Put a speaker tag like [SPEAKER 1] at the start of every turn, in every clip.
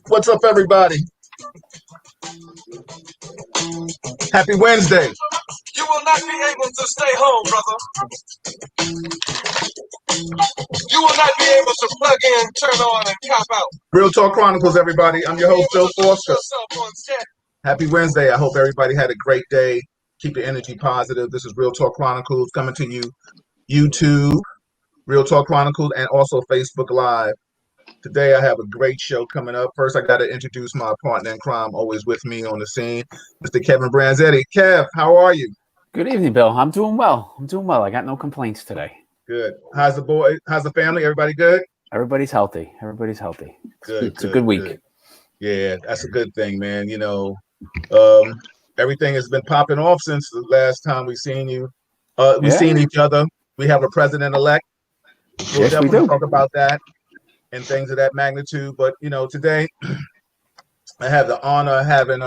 [SPEAKER 1] What's up, everybody? Happy Wednesday.
[SPEAKER 2] You will not be able to stay home, brother. You will not be able to plug in, turn on, and cop out.
[SPEAKER 1] Real Talk Chronicles, everybody. I'm your host, Bill Foster. Happy Wednesday. I hope everybody had a great day. Keep your energy positive. This is Real Talk Chronicles coming to you, YouTube, Real Talk Chronicles, and also Facebook Live. Today, I have a great show coming up. First, I got to introduce my partner in crime, always with me on the scene, Mr. Kevin Branzetti. Kev, how are you?
[SPEAKER 3] Good evening, Bill. I'm doing well. I got no complaints today.
[SPEAKER 1] Good. How's the boy? How's the family? Everybody good?
[SPEAKER 3] Everybody's healthy. It's a good week.
[SPEAKER 1] Good. Yeah, that's a good thing, man. You know, everything has been popping off since the last time we seen you. We've seen each other. We have a president-elect. We'll definitely talk about that and things of that magnitude. But you know, today I have the honor of having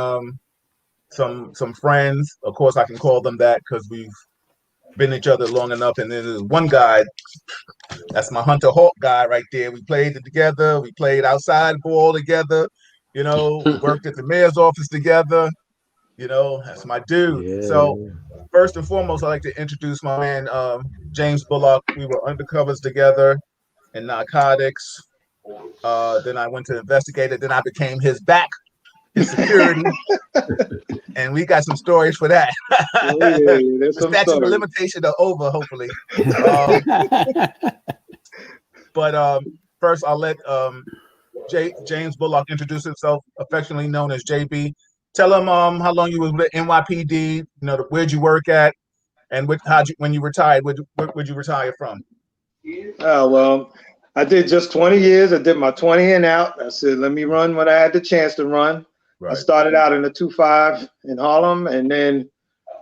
[SPEAKER 1] some friends. Of course, I can call them that because we've been each other long enough. And then there's one guy, that's my Hunter Hawk guy right there. We played it together. We played outside ball together. You know, worked at the mayor's office together. You know, that's my dude. Yeah. So first and foremost, I'd like to introduce my man, James Bullock. We were undercovers together in narcotics. Then I went to investigate it. Then I became his security. And we got some stories for that. The statute of limitations are over, hopefully. But first, I'll let James Bullock introduce himself, affectionately known as JB. Tell him how long you was with NYPD. You know, where'd you work at, and when you retired, where'd you retire from?
[SPEAKER 4] Well, I did just 20 years. I did my 20 and out. I said, let me run when I had the chance to run. Right. I started out in the 2-5 in Harlem, and then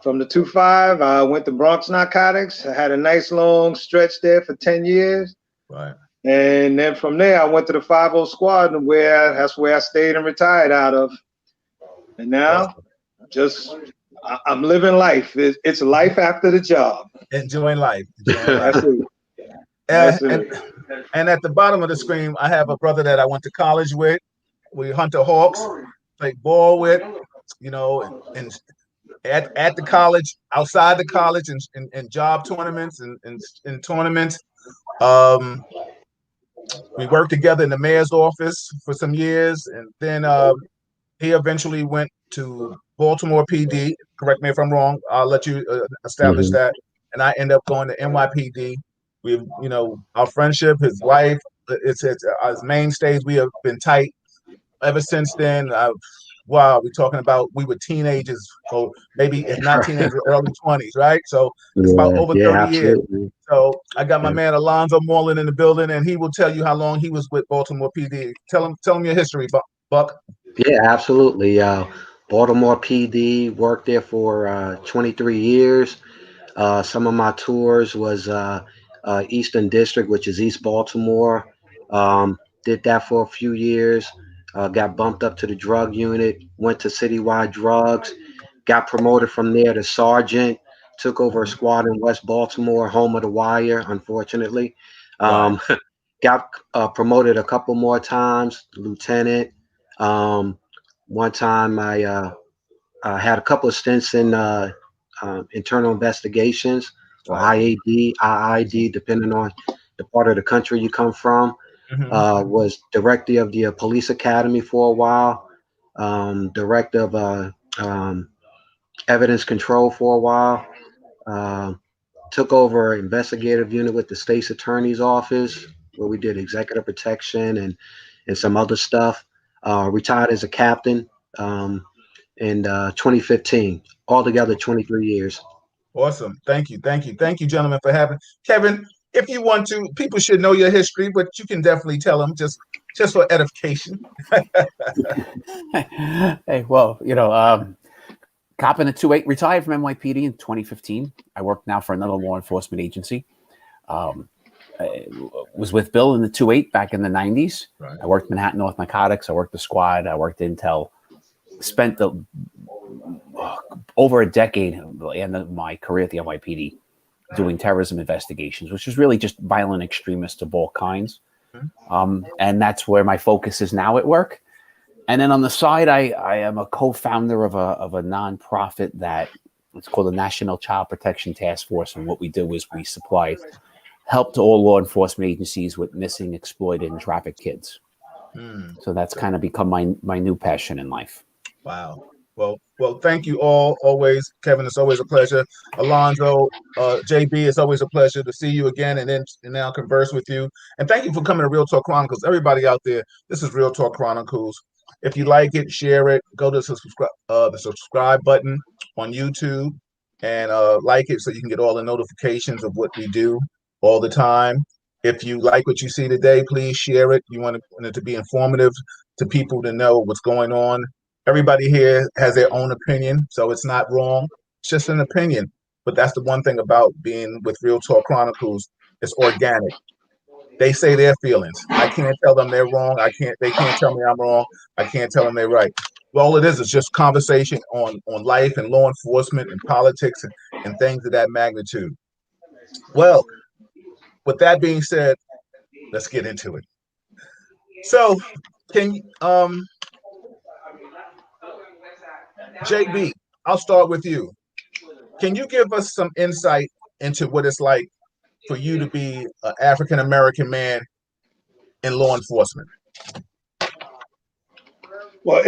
[SPEAKER 4] from the 2-5, I went to Bronx Narcotics. I had a nice long stretch there for 10 years.
[SPEAKER 1] Right.
[SPEAKER 4] And then from there, I went to the 5-0 squad, and that's where I stayed and retired out of. And now, I'm living life. It's life after the job.
[SPEAKER 1] Enjoying life. That's it. And at the bottom of the screen, I have a brother that I went to college with. We Hunter Hawks. Played ball with, you know, and at the college, outside the college, and job tournaments and tournaments. We worked together in the mayor's office for some years, and then he eventually went to Baltimore PD. Correct me if I'm wrong. I'll let you establish that. And I end up going to NYPD. We, you know, our friendship, his wife, it's as mainstays. We have been tight ever since then. We're talking about we were teenagers, or maybe if not teenagers, early 20s, right? So it's about over 30 years. So I got my man Alonzo Moreland in the building, and he will tell you how long he was with Baltimore PD. Tell him your history, Buck.
[SPEAKER 5] Yeah, absolutely. Baltimore PD, worked there for 23 years. Some of my tours was Eastern District, which is East Baltimore. Did that for a few years. Got bumped up to the drug unit, went to Citywide Drugs, got promoted from there to sergeant, took over a squad in West Baltimore, home of the Wire, unfortunately. Got promoted a couple more times, lieutenant. One time I had a couple of stints in internal investigations, or IID, depending on the part of the country you come from. Was director of the police academy for a while, director of evidence control for a while, took over investigative unit with the state's attorney's office, where we did executive protection and some other stuff. Retired as a captain in 2015. Altogether 23 years.
[SPEAKER 1] Awesome. Thank you, gentlemen, for having Kevin. If you want to, people should know your history, but you can definitely tell them just for edification.
[SPEAKER 3] Hey, well, you know, cop in a 2-8, retired from NYPD in 2015. I work now for another law enforcement agency. I was with Bill in the 2-8 back in the 90s. Right. I worked Manhattan North Narcotics. I worked the squad. I worked Intel. Spent over a decade in my career at the NYPD doing terrorism investigations, which is really just violent extremists of all kinds. And that's where my focus is now at work. And then on the side, I am a co-founder of a nonprofit that it's called the National Child Protection Task Force. And what we do is we supply help to all law enforcement agencies with missing, exploited, and trafficked kids. So that's kind of become my new passion in life.
[SPEAKER 1] Wow. Well, thank you all. Always, Kevin, it's always a pleasure. Alonzo, JB, it's always a pleasure to see you again and now converse with you. And thank you for coming to Real Talk Chronicles. Everybody out there, this is Real Talk Chronicles. If you like it, share it. Go to the subscribe button on YouTube and like it so you can get all the notifications of what we do all the time. If you like what you see today, please share it. You want it to be informative to people to know what's going on. Everybody here has their own opinion, so it's not wrong. It's just an opinion. But that's the one thing about being with Real Talk Chronicles. It's organic. They say their feelings. I can't tell them they're wrong. They can't tell me I'm wrong. I can't tell them they're right. Well, all it is just conversation on life and law enforcement and politics and things of that magnitude. Well, with that being said, let's get into it. So, can JB, I'll start with you. Can you give us some insight into what it's like for you to be an African American man in law enforcement?
[SPEAKER 4] Well,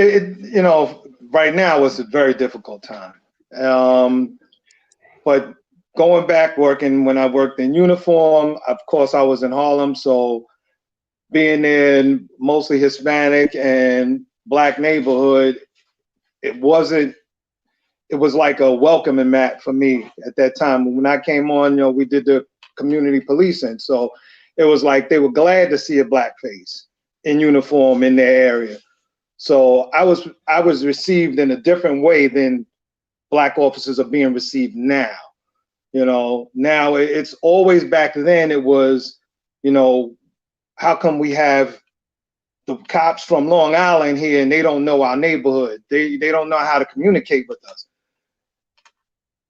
[SPEAKER 4] right now it's a very difficult time. But going back working when I worked in uniform, of course I was in Harlem, so being in mostly Hispanic and Black neighborhood, it was like a welcoming mat for me at that time. When I came on, we did the community policing, so it was like they were glad to see a Black face in uniform in their area. So I was received in a different way than Black officers are being received now. Now it's always, back then it was, how come we have the cops from Long Island here and they don't know our neighborhood? They don't know how to communicate with us.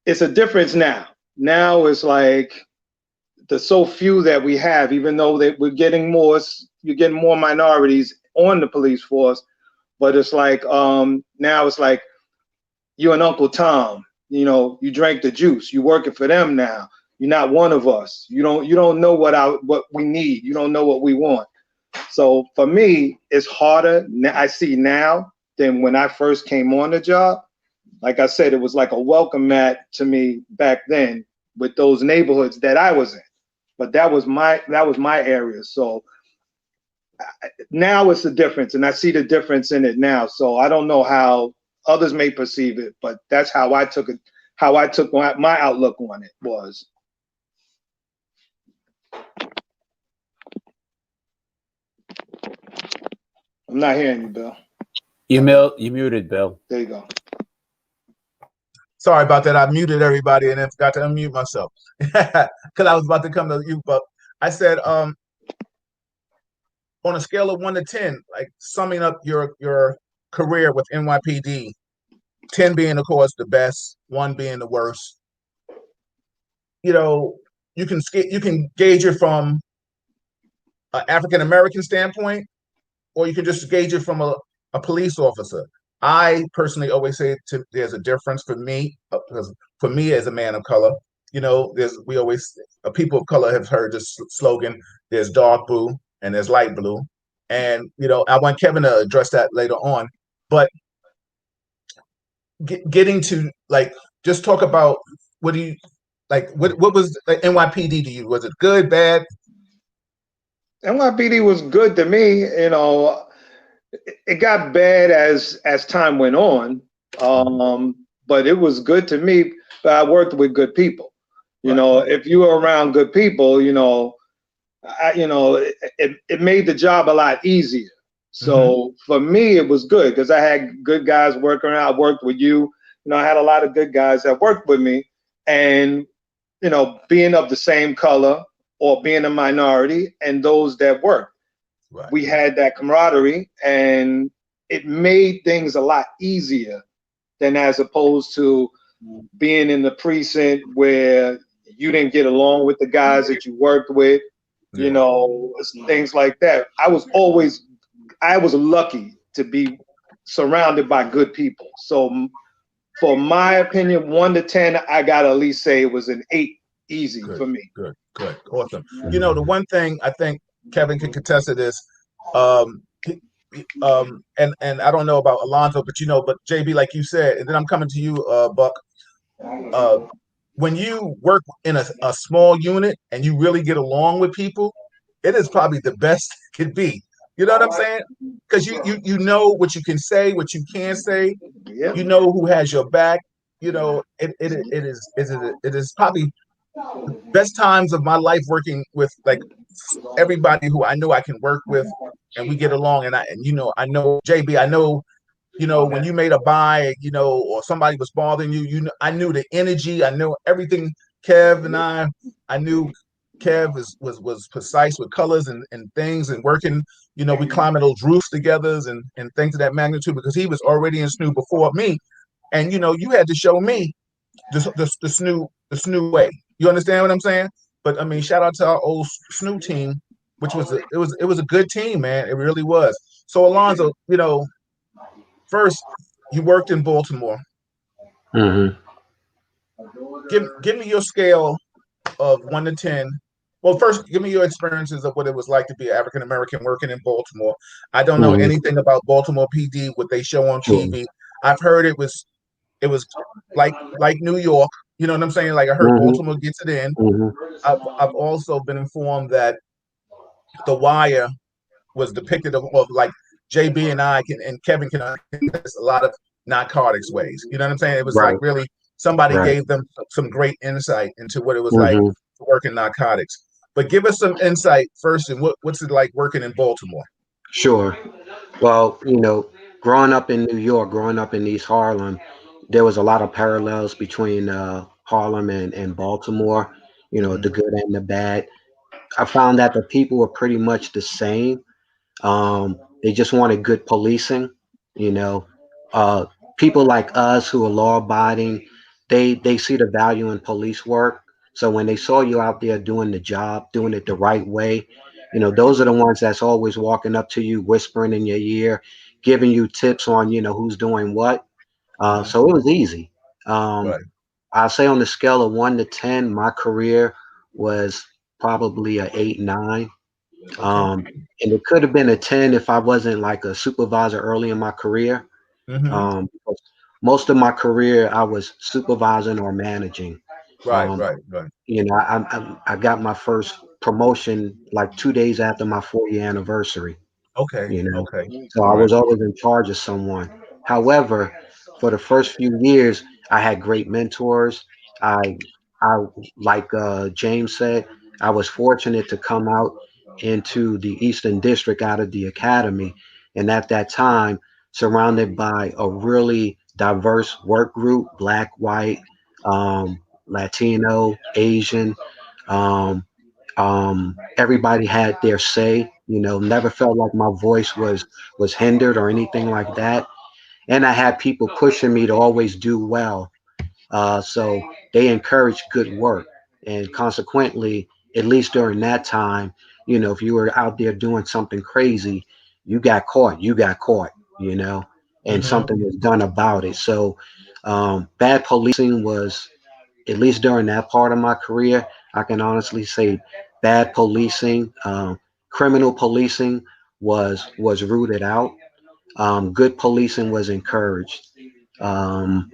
[SPEAKER 4] It's a difference now. Now it's like the so few that we have, even though you're getting more minorities on the police force, but it's like now it's like you and Uncle Tom, you drank the juice, you working for them now. You're not one of us. You don't know what we need. You don't know what we want. So for me, it's harder, I see now, than when I first came on the job. Like I said, it was like a welcome mat to me back then with those neighborhoods that I was in. But that was my area. So now it's a difference, and I see the difference in it now. So I don't know how others may perceive it, but that's how I took it. How I took my outlook on it was. I'm not hearing you, Bill.
[SPEAKER 3] You muted, Bill.
[SPEAKER 4] There you go.
[SPEAKER 1] Sorry about that. I muted everybody and then forgot to unmute myself because I was about to come to you. But I said, on a scale of 1 to 10, like summing up your career with NYPD, 10 being, of course, the best, 1 being the worst. You can gauge it from an African American standpoint, or you can just gauge it from a police officer. I personally always say there's a difference for me, because for me as a man of color, people of color have heard this slogan, there's dark blue and there's light blue. And, I want Kevin to address that later on, but getting to just talk about what was NYPD to you? Was it good, bad?
[SPEAKER 4] NYPD was good to me. It got bad as time went on, but it was good to me. But I worked with good people. If you were around good people, it made the job a lot easier. So for me, it was good because I had good guys working around. I worked with you. I had a lot of good guys that worked with me, and being of the same color or being a minority, and those that worked. Right. We had that camaraderie, and it made things a lot easier than as opposed to being in the precinct where you didn't get along with the guys that you worked with. you know, things like that. I was lucky to be surrounded by good people. So for my opinion, 1 to 10, I gotta at least say it was an 8 easy
[SPEAKER 1] Good,
[SPEAKER 4] for me.
[SPEAKER 1] good, good, awesome. You know, the one thing I think Kevin can contest to this, um, and I don't know about Alonzo, but you know, but JB, like you said, and then I'm coming to you, Buck. Uh, when you work in a small unit and you really get along with people, it is probably the best it could be. You know what I'm saying? Because you know what you can say, what you can't say.
[SPEAKER 4] Yep.
[SPEAKER 1] You know who has your back. You know it is probably best times of my life working with like everybody who I know I can work with, and we get along. And you know, I know JB, I know, you know, when you made a buy, you know, or somebody was bothering you, you know, I knew the energy, I knew everything. Kev and I knew Kev was precise with colors and things and working. You know, we climbing those roofs together and things of that magnitude because he was already in SNU before me. And you know, you had to show me the SNU way. You understand what I'm saying? But I mean, shout out to our old SNU team, which was it was a good team, man. It really was. So Alonzo, you know, first you worked in Baltimore.
[SPEAKER 5] Mm-hmm.
[SPEAKER 1] Give me your scale of 1 to 10. Well, first, give me your experiences of what it was like to be African American working in Baltimore. I don't know
[SPEAKER 5] Mm-hmm.
[SPEAKER 1] anything about Baltimore PD, what they show on
[SPEAKER 5] Sure.
[SPEAKER 1] TV. I've heard it was like New York. You know what I'm saying? Like I heard
[SPEAKER 5] Mm-hmm.
[SPEAKER 1] Baltimore gets it in.
[SPEAKER 5] Mm-hmm.
[SPEAKER 1] I've also been informed that The Wire was depicted of like JB and I can and Kevin can there's a lot of narcotics ways. You know what I'm saying? It was like
[SPEAKER 5] Right.
[SPEAKER 1] really somebody
[SPEAKER 5] Right.
[SPEAKER 1] gave them some great insight into what it was like
[SPEAKER 5] Mm-hmm.
[SPEAKER 1] to work in narcotics. But give us some insight first and what's it like working in Baltimore?
[SPEAKER 5] Sure. Well, growing up in New York, growing up in East Harlem, there was a lot of parallels between Harlem and Baltimore, the
[SPEAKER 1] Mm-hmm.
[SPEAKER 5] good and the bad. I found that the people were pretty much the same. They just wanted good policing, you know. Uh, People like us who are law abiding, they see the value in police work. So when they saw you out there doing the job, doing it the right way, those are the ones that's always walking up to you, whispering in your ear, giving you tips on, who's doing what.
[SPEAKER 1] Mm-hmm.
[SPEAKER 5] So it was easy. Um,
[SPEAKER 1] Right.
[SPEAKER 5] I'll say on the scale of 1 to 10, my career was probably a 8, 9.
[SPEAKER 1] Okay.
[SPEAKER 5] And it could have been a 10 if I wasn't like a supervisor early in my career.
[SPEAKER 1] Mm-hmm.
[SPEAKER 5] Because most of my career, I was supervising or managing.
[SPEAKER 1] Right.
[SPEAKER 5] Um,
[SPEAKER 1] Right. Right.
[SPEAKER 5] I got my first promotion like 2 days after my 4-year anniversary
[SPEAKER 1] Okay.
[SPEAKER 5] you know.
[SPEAKER 1] Okay.
[SPEAKER 5] So
[SPEAKER 1] All
[SPEAKER 5] I
[SPEAKER 1] right.
[SPEAKER 5] was always in charge of someone. However, for the first few years, I had great mentors. I, I like James said, I was fortunate to come out into the Eastern District out of the academy, and at that time, surrounded by a really diverse work group: Black, white, Latino, Asian. Um, Everybody had their say, never felt like my voice was hindered or anything like that. And I had people pushing me to always do well. So they encouraged good work. And consequently, at least during that time, if you were out there doing something crazy, you got caught, and
[SPEAKER 1] Mm-hmm.
[SPEAKER 5] something was done about it. So bad policing was, at least during that part of my career, I can honestly say bad policing, criminal policing was rooted out. Good policing was encouraged. Um,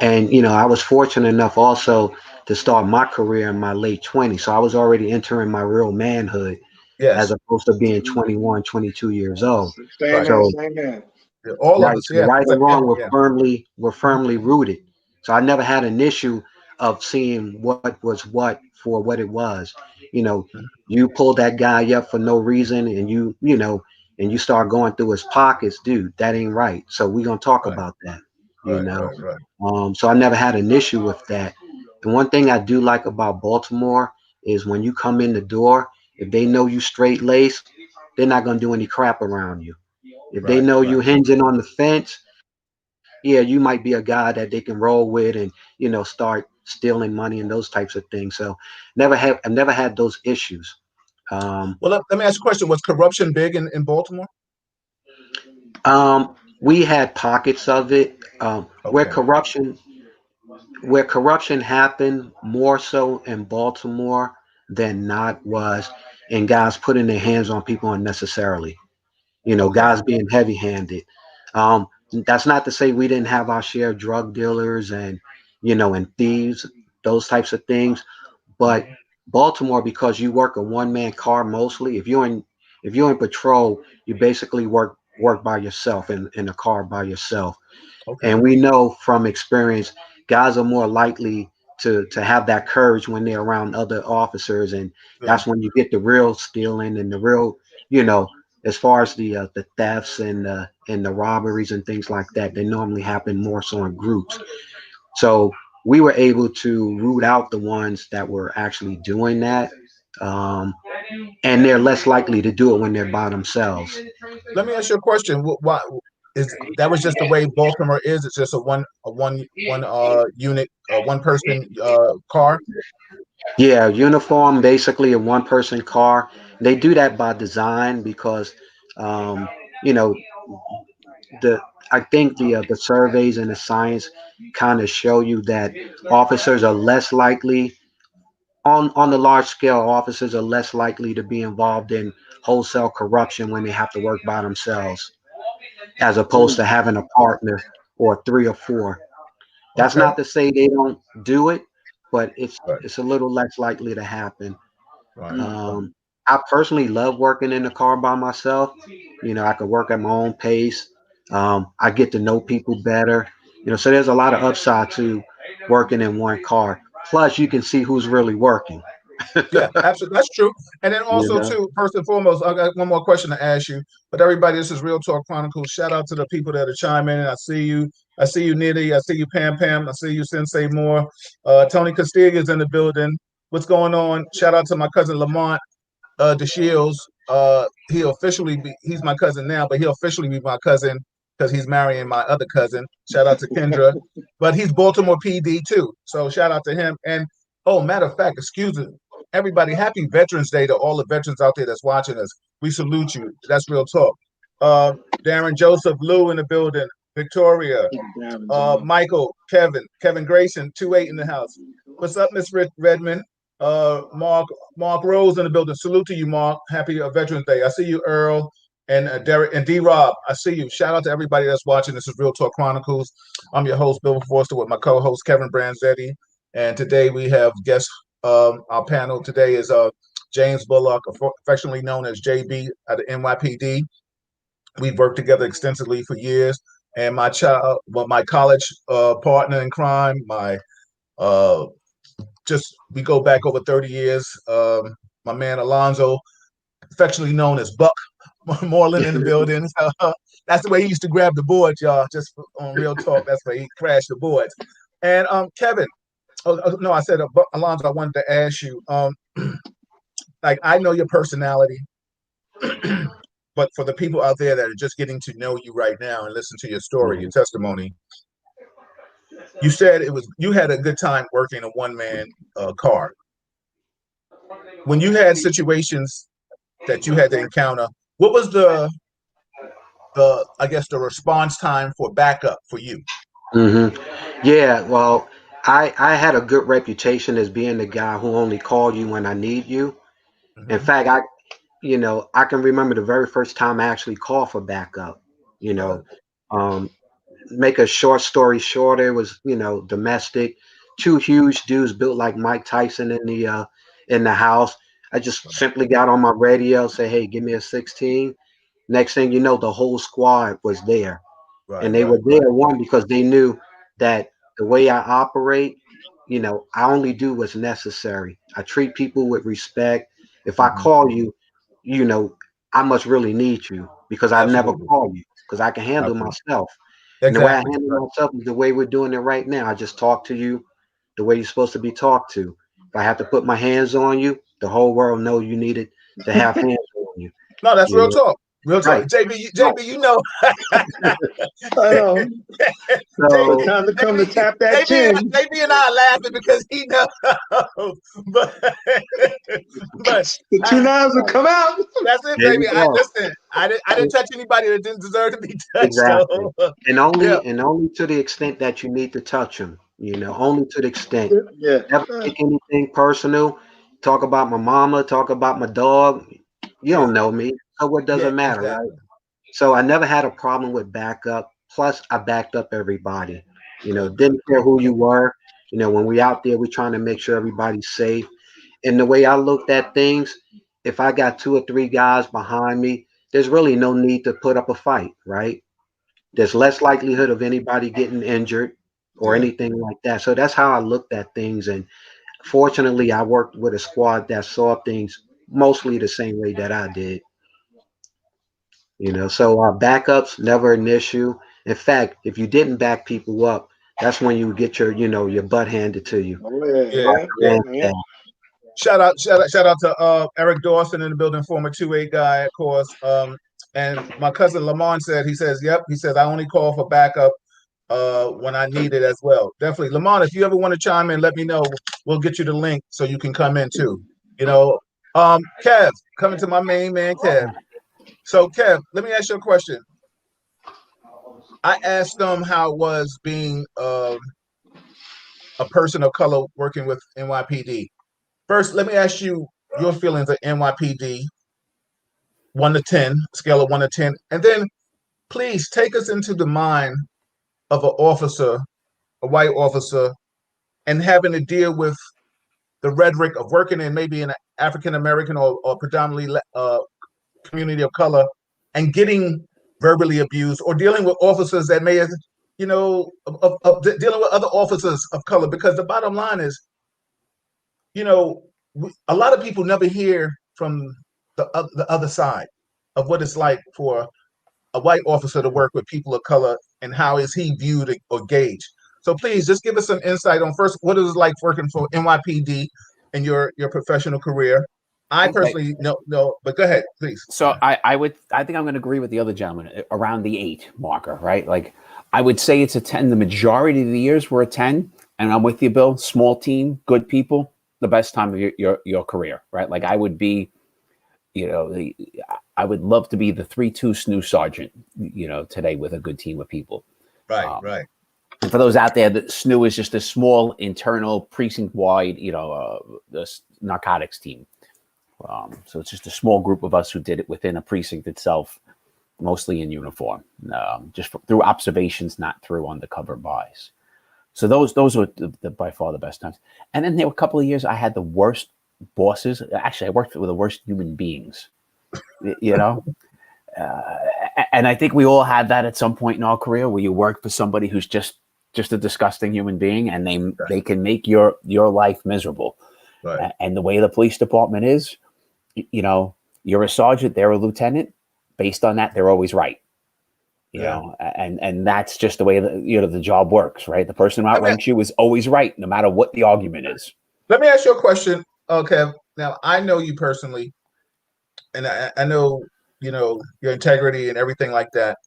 [SPEAKER 5] and I was fortunate enough also to start my career in my late 20s. So I was already entering my real manhood as
[SPEAKER 1] Yes.
[SPEAKER 5] opposed to being 21, 22 years old.
[SPEAKER 4] Same
[SPEAKER 1] Right.
[SPEAKER 4] man,
[SPEAKER 5] So
[SPEAKER 4] same man.
[SPEAKER 1] Yeah, all of
[SPEAKER 5] right,
[SPEAKER 1] us.
[SPEAKER 5] so
[SPEAKER 1] Yeah.
[SPEAKER 5] right or
[SPEAKER 1] Same, yeah.
[SPEAKER 5] wrong, we're
[SPEAKER 1] Yeah. Mhm.
[SPEAKER 5] firmly rooted. So I never had an issue of seeing what was what for what it was. You know,
[SPEAKER 1] Mhm.
[SPEAKER 5] you pull that guy up for no reason, and and you start going through his pockets, dude. That ain't right. So we gonna talk
[SPEAKER 1] Right.
[SPEAKER 5] about that. You
[SPEAKER 1] Right.
[SPEAKER 5] know,
[SPEAKER 1] Right. Right.
[SPEAKER 5] so I never had an issue with that. And one thing I do like about Baltimore is when you come in the door, if they know you straight laced, they're not gonna do any crap around you. If they
[SPEAKER 1] Right.
[SPEAKER 5] know you
[SPEAKER 1] Right.
[SPEAKER 5] hinging on the fence, yeah, you might be a guy that they can roll with and start stealing money and those types of things. So I've never had those issues.
[SPEAKER 1] Well, let me ask you a question. Was corruption big in Baltimore?
[SPEAKER 5] We had pockets of it
[SPEAKER 1] Okay.
[SPEAKER 5] where corruption happened more so in Baltimore than not was in guys putting their hands on people unnecessarily.
[SPEAKER 1] Okay.
[SPEAKER 5] Guys being heavy-handed. Um, that's not to say we didn't have our share of drug dealers and thieves, those types of things. But Baltimore, because you work a one-man car mostly, if you're in patrol, you basically work by yourself in a car by yourself.
[SPEAKER 1] Okay.
[SPEAKER 5] And we know from experience, guys are more likely to have that courage when they're around other officers, and
[SPEAKER 1] Good.
[SPEAKER 5] that's when you get the real stealing and the real, you know, as far as the thefts and the robberies and things like that. They normally happen more so in groups. So we were able to root out the ones that were actually doing that, um, and they're less likely to do it when they're by themselves.
[SPEAKER 1] Let me ask you a question. Why is that was just the way Baltimore is? It's just a one unit, one person car.
[SPEAKER 5] Yeah, uniform, basically a one person car. They do that by design because, um, you know, the I think the surveys and the science kind of show you that officers are less likely on the large scale. Officers are less likely to be involved in wholesale corruption when they have to work by themselves, as opposed to having a partner or three or four. That's
[SPEAKER 1] Okay.
[SPEAKER 5] not to say they don't do it, but it's
[SPEAKER 1] Right.
[SPEAKER 5] it's a little less likely to happen.
[SPEAKER 1] Right. Right.
[SPEAKER 5] Um, I personally love working in the car by myself. I can work at my own pace. I get to know people better. So there's a lot of upside to working in one car. Plus, you can see who's really working.
[SPEAKER 1] Yeah, absolutely. That's true. And then
[SPEAKER 5] You
[SPEAKER 1] also
[SPEAKER 5] know.
[SPEAKER 1] too, first and foremost, I got one more question to ask you. But everybody, this is Real Talk Chronicles. Shout out to the people that are chiming in. I see you. I see you, Nitty. I see you, Pam Pam. I see you, Sensei Moore. Tony Castiga's in the building. What's going on? Shout out to my cousin Lamont DeShields. He's my cousin now, but he'll officially be my cousin because he's marrying my other cousin. Shout out to Kendra. But he's Baltimore PD too. So shout out to him. And oh, matter of fact, excuse me, everybody, happy Veterans Day to all the veterans out there that's watching us. We salute you. That's real talk. Uh, Darren Joseph, Lou in the building, Victoria, Michael, Kevin Grayson, 2-8 in the house. What's up, Miss Redmond? Mark Rose in the building. Salute to you, Mark. Happy Veterans Day. I see you, Earl and Derek and D Rob. I see you. Shout out to everybody that's watching. This is Real Talk Chronicles. I'm your host, Bill Forster, with my co-host Kevin Branzetti. And today we have guests. Our panel today is James Bullock, affectionately known as JB at the NYPD. We've worked together extensively for years. And my college partner in crime, uh, we go back over 30 years. My man Alonzo, affectionately known as Buck Moreland in the building. That's the way he used to grab the boards, y'all. Just on Real Talk, that's where he crashed the boards. And Kevin, no, I said Alonzo, I wanted to ask you, like I know your personality, but for the people out there that are just getting to know you right now and listen to your story, your
[SPEAKER 5] Mhm.
[SPEAKER 1] testimony, you said you had a good time working a one man car. When you had situations that you had to encounter, what was the I guess the response time for backup for you?
[SPEAKER 5] Mhm. Yeah. Well, I had a good reputation as being the guy who only called you when I need you. In
[SPEAKER 1] Mm-hmm.
[SPEAKER 5] fact, I can remember the very first time I actually called for backup. You
[SPEAKER 1] Right,
[SPEAKER 5] know, um, make a short story shorter, it was domestic. Two huge dudes built like Mike Tyson in the house. I just simply got on my radio, say, "Hey, give me a 16." Next thing you know, the whole squad was there,
[SPEAKER 1] right,
[SPEAKER 5] and they
[SPEAKER 1] right,
[SPEAKER 5] were
[SPEAKER 1] right.
[SPEAKER 5] there one because they knew that the way I operate, I only do what's necessary. I treat people with respect. If I
[SPEAKER 1] Mm-hmm.
[SPEAKER 5] call you, you know, I must really need you because I never
[SPEAKER 1] Absolutely,
[SPEAKER 5] call you because I can handle
[SPEAKER 1] absolutely,
[SPEAKER 5] myself. And the way I
[SPEAKER 1] exactly. Right.
[SPEAKER 5] handle myself is the way we're doing it right now. I just talk to you the way you're supposed to be talked to. If I have to put my hands on you, the whole world know you needed to have hands on you.
[SPEAKER 1] No, that's
[SPEAKER 5] You
[SPEAKER 1] real
[SPEAKER 5] know.
[SPEAKER 1] talk. Real talk.
[SPEAKER 5] Right.
[SPEAKER 1] JB, you know.
[SPEAKER 4] I know.
[SPEAKER 5] So
[SPEAKER 4] Time to come to tap that chin.
[SPEAKER 1] JB and I are laughing because he knows. but
[SPEAKER 4] The two knives will come out.
[SPEAKER 1] that's it,
[SPEAKER 5] there
[SPEAKER 1] baby.
[SPEAKER 5] you go.
[SPEAKER 1] I didn't touch anybody that didn't deserve to be touched.
[SPEAKER 5] Exactly.
[SPEAKER 1] So,
[SPEAKER 5] And
[SPEAKER 1] yeah,
[SPEAKER 5] only to the extent that you need to touch them, only to the extent.
[SPEAKER 4] Yeah.
[SPEAKER 5] Never take anything personal. Talk about my mama, talk about my dog. You don't know me, so what does
[SPEAKER 1] yeah,
[SPEAKER 5] it matter, right?
[SPEAKER 1] exactly.
[SPEAKER 5] So I never had a problem with backup. Plus, I backed up everybody.
[SPEAKER 1] Good.
[SPEAKER 5] Didn't care who you were. When we out there, we're trying to make sure everybody's safe. And the way I looked at things, if I got 2 or 3 guys behind me, there's really no need to put up a fight, right? There's less likelihood of anybody getting injured or
[SPEAKER 1] Yeah.
[SPEAKER 5] anything like that. So that's how I looked at things. And fortunately, I worked with a squad that saw things mostly the same way that I did. So backups never an issue. In fact, if you didn't back people up, that's when you get your butt handed to you.
[SPEAKER 4] Oh, yeah,
[SPEAKER 1] Yeah, yeah.
[SPEAKER 4] yeah.
[SPEAKER 1] Shout out to Eric Dawson in the building, former 2-8 guy, of course. And my cousin Lamont he says, yep. He says, I only call for backup when I need it as well. Definitely. Lamont, if you ever want to chime in, let me know. We'll get you the link so you can come in too. Kev, coming to my main man, Kev. So Kev, let me ask you a question. I asked them how it was being a person of color working with NYPD. First, let me ask you your feelings of NYPD, 1 to 10, scale of 1 to 10, and then please take us into the mind of an officer, a white officer, and having to deal with the rhetoric of working in maybe an African American or predominantly community of color, and getting verbally abused, or dealing with officers that may, dealing with other officers of color. Because the bottom line is, a lot of people never hear from the other side of what it's like for a white officer to work with people of color, and how is he viewed or gauged. So please just give us some insight on first what it was like working for NYPD in your professional career. I personally no, but go ahead, please.
[SPEAKER 3] So I think I'm going to agree with the other gentleman around the 8 marker, right? Like I would say it's a 10. The majority of the years were a 10, and I'm with you, Bill. Small team, good people, the best time of your career, right? Like I would be, I would love to be the 3-2 SNU sergeant, today with a good team of people.
[SPEAKER 1] Right.
[SPEAKER 3] And for those out there, the SNU is just a small internal precinct-wide, the narcotics team. So it's just a small group of us who did it within a precinct itself, mostly in uniform, just through observations, not through undercover buys. So those were by far the best times. And then there were a couple of years I had the worst bosses. Actually, I worked with the worst human beings, and I think we all had that at some point in our career, where you work for somebody who's just a disgusting human being, and they can make your life miserable.
[SPEAKER 1] Right.
[SPEAKER 3] And the way the police department is, you're a sergeant, they're a lieutenant. Based on that, they're always right. And that's just the way the job works, right? The person who outranks you is always right, no matter what the argument is.
[SPEAKER 1] Let me ask you a question, Kev. Now I know you personally, and I know your integrity and everything like that.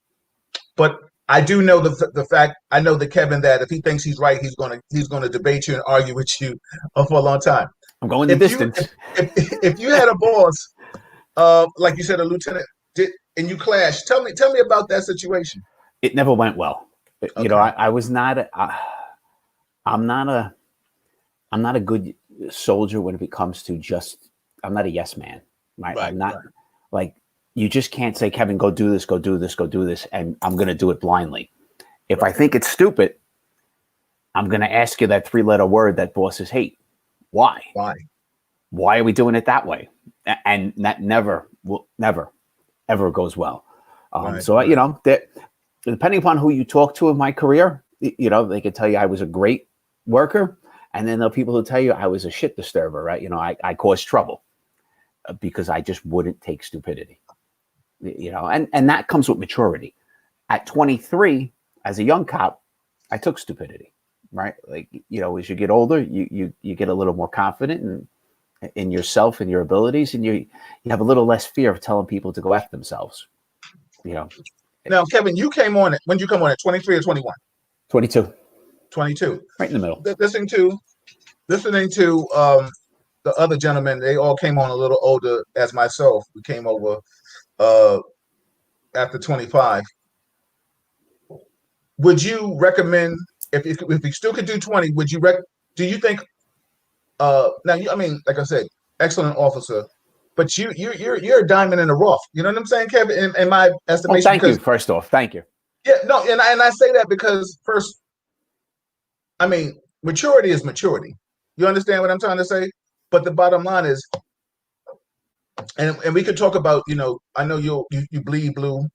[SPEAKER 1] But I do know the fact. I know the Kevin that if he thinks he's right, he's gonna debate you and argue with you for a long time.
[SPEAKER 3] I'm going the distance.
[SPEAKER 1] If you had a boss, like you said, a lieutenant, and you clashed, tell me about that situation.
[SPEAKER 3] It never went well.
[SPEAKER 1] Okay.
[SPEAKER 3] I was not. I'm not a good soldier when it comes to just. I'm not a yes man. Right? I'm not like you just can't say, Kevin, go do this, go do this, go do this, and I'm going to do it blindly. If I think it's stupid, I'm going to ask you that 3-letter word that bosses hate. Why? Why are we doing it that way? And that never, ever goes well. That depending upon who you talk to in my career, they could tell you I was a great worker, and then there are people who tell you I was a shit disturber, right? I caused trouble because I just wouldn't take stupidity, and that comes with maturity. At 23, as a young cop, I took stupidity, right? Like, as you get older, you get a little more confident in yourself and your abilities, and you have a little less fear of telling people to go F themselves. you know.
[SPEAKER 1] Now, Kevin, you came on it. When did you come on at 23 or 21?
[SPEAKER 3] 22.
[SPEAKER 1] 22.
[SPEAKER 3] Right in the middle.
[SPEAKER 1] Listening to the other gentlemen, they all came on a little older as myself. We came over after 25. Would you recommend if you still could do 20? Do you think? Now, I mean, like I said, excellent officer, but you're a diamond in the rough. You know what I'm saying, Kevin? In my estimation.
[SPEAKER 3] Well, thank you. First off, thank you.
[SPEAKER 1] Yeah, no, and I say that because first, I mean, maturity is maturity. You understand what I'm trying to say? But the bottom line is, and we could talk about, I know you bleed blue,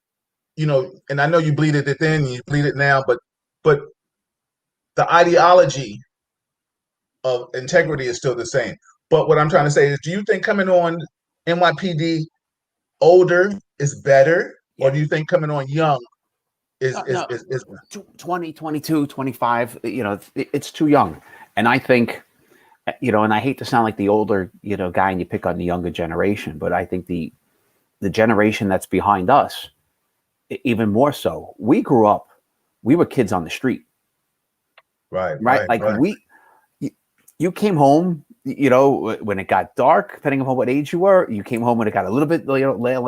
[SPEAKER 1] and I know you bleeded it then, and you bleed it now, but the ideology of integrity is still the same. But what I'm trying to say is, do you think coming on NYPD older is better, or do you think coming on young is
[SPEAKER 3] 20, 22, 25? It's too young, and I think. And I hate to sound like the older, guy and you pick on the younger generation, but I think the generation that's behind us, even more so, we grew up, we were kids on the street.
[SPEAKER 1] Right.
[SPEAKER 3] Like you came home, when it got dark, depending on what age you were, you came home when it got a little bit,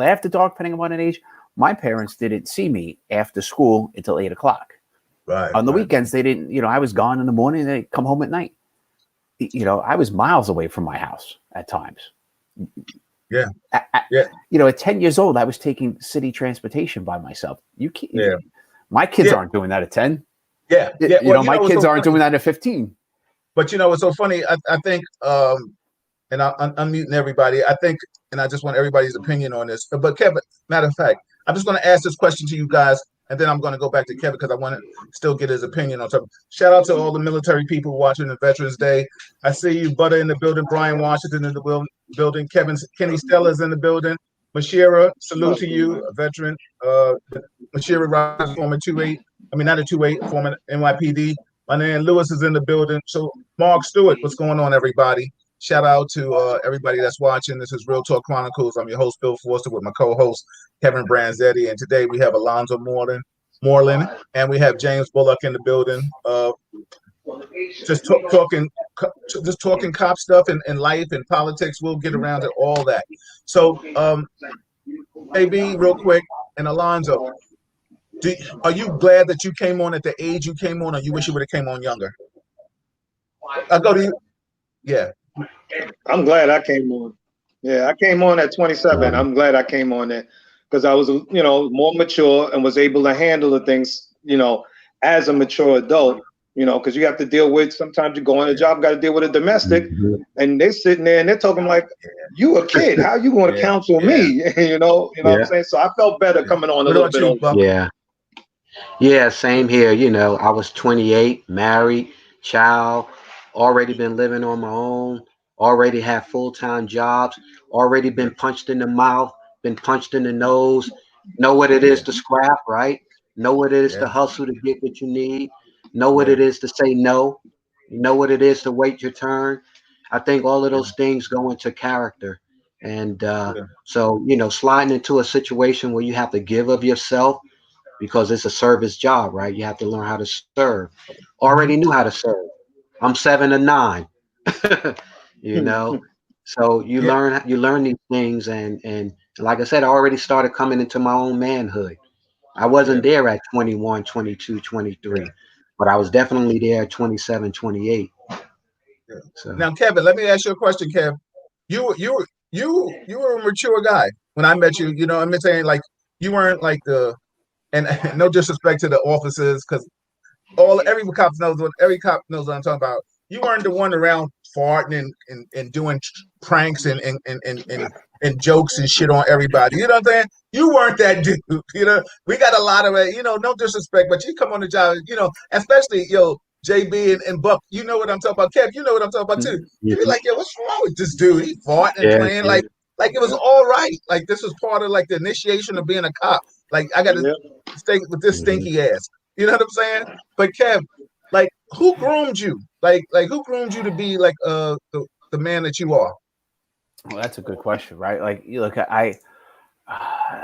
[SPEAKER 3] after dark, depending on an age. My parents didn't see me after school until 8 o'clock.
[SPEAKER 1] Right.
[SPEAKER 3] On the weekends, they didn't, I was gone in the morning, they come home at night. I was miles away from my house at times.
[SPEAKER 1] Yeah.
[SPEAKER 3] At 10 years old, I was taking city transportation by myself. My kids aren't doing that at 10.
[SPEAKER 1] Yeah.
[SPEAKER 3] My kids aren't doing that at 15.
[SPEAKER 1] But it's so funny. I think, and I'm unmuting everybody. I think, and I just want everybody's opinion on this. But Kevin, matter of fact, I'm just going to ask this question to you guys, and then I'm going to go back to Kevin because I want to still get his opinion on something. Shout out to all the military people watching the Veterans Day. I see you, Butter, in the building. Brian Washington in the building. Kenny Stella's in the building. Mashira, salute to you, a veteran. Mashira Rogers, former 2-8. I mean, not a 2-8, former NYPD. My man Lewis is in the building. So, Mark Stewart, what's going on, everybody? Shout out to everybody that's watching. This is Real Talk Chronicles. I'm your host, Bill Forster, with my co-host, Kevin Branzetti. And today we have Alonzo Moreland, and we have James Bullock in the building. Just talking cop stuff and life and politics. We'll get around to all that. So, AB, real quick, and Alonzo, are you glad that you came on at the age you came on, or you wish you would have came on younger? I'll go to you. Yeah.
[SPEAKER 4] I'm glad I came on. Yeah, I came on at 27. I'm glad I came on there because I was, more mature and was able to handle the things, as a mature adult, because you have to deal with, sometimes you go on a job, got to deal with a domestic, and they're sitting there and they're talking like, you a kid, how you going to counsel me? You know what I'm saying? So I felt better coming on a little bit older.
[SPEAKER 5] Yeah, same here. I was 28, married, child, already been living on my own, already have full-time jobs, already been punched in the mouth, been punched in the nose, know what it is to scrap, right? Know what it is to hustle to get what you need, know what it is to say no, know what it is to wait your turn. I think all of those things go into character. And so, sliding into a situation where you have to give of yourself because it's a service job, right? You have to learn how to serve. Already knew how to serve. I'm 7 and 9. So you learn these things, and like I said, I already started coming into my own manhood. I wasn't there at 21, 22, 23, but I was definitely there at 27, 28. So
[SPEAKER 1] now, Kevin, let me ask you a question, Kev. You were a mature guy when I met you. I'm saying, like, you weren't like and no disrespect to the officers, because every cop knows what I'm talking about. You weren't the one around farting and doing pranks and jokes and shit on everybody. You know what I'm saying? You weren't that dude. We got a lot of it. No disrespect, but you come on the job. Especially JB and Buck. You know what I'm talking about, Kev. You know what I'm talking about too. You be like, yo, what's wrong with this dude? He farting and playing like it was all right. Like this was part of like the initiation of being a cop. Like I got to stay with this stinky ass. You know what I'm saying? But Kev, like, who groomed you? Like who groomed you to be like the man that you are?
[SPEAKER 3] Well, that's a good question, right? Like, look, I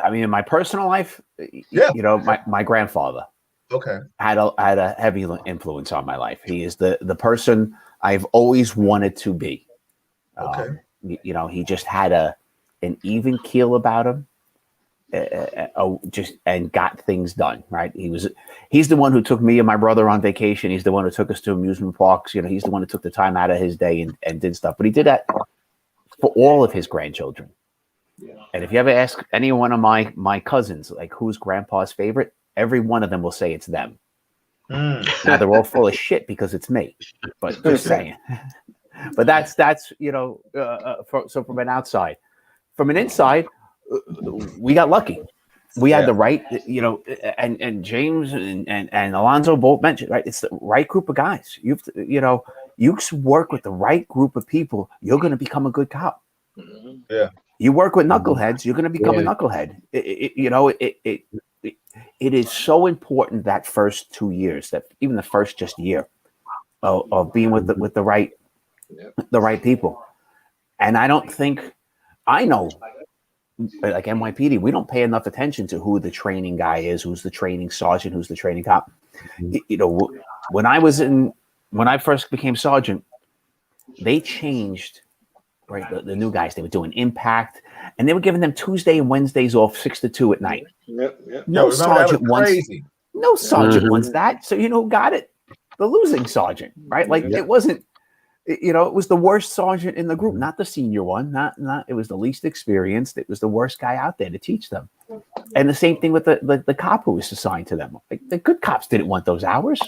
[SPEAKER 3] I mean, in my personal life,
[SPEAKER 1] Yeah.
[SPEAKER 3] you know, my grandfather had a heavy influence on my life. He is the person I've always wanted to be. You know, he just had an even keel about him. Just and got things done, right? He's the one who took me and my brother on vacation. He's the one who took us to amusement parks. You know, he's the one who took the time out of his day and did stuff. But he did that for all of his grandchildren. And if you ever ask any one of my cousins, like, who's grandpa's favorite, every one of them will say it's them. Now they're all full of shit because it's me, but just saying. But that's you know, so from an outside, from an inside, we got lucky. We had the right, you know, and James and Alonzo both mentioned, right? It's the right group of guys. You work with the right group of people, you're going to become a good cop.
[SPEAKER 1] Yeah.
[SPEAKER 3] You work with knuckleheads, you're going to become a knucklehead. It is so important that first 2 years, that even the first just year of being with the right people. And I don't think I know. Like NYPD, we don't pay enough attention to who the training guy is, who's the training sergeant, who's the training cop. You know, when I first became sergeant, they changed, right? The new guys, they were doing impact, and they were giving them Tuesday and Wednesdays off 6 to 2 at night. No sergeant wants that. So you know who got it? The losing sergeant, right? Like it wasn't. You know, it was the worst sergeant in the group, not the senior one, not it was the least experienced. It was the worst guy out there to teach them. And the same thing with the cop who was assigned to them. Like, the good cops didn't want those hours.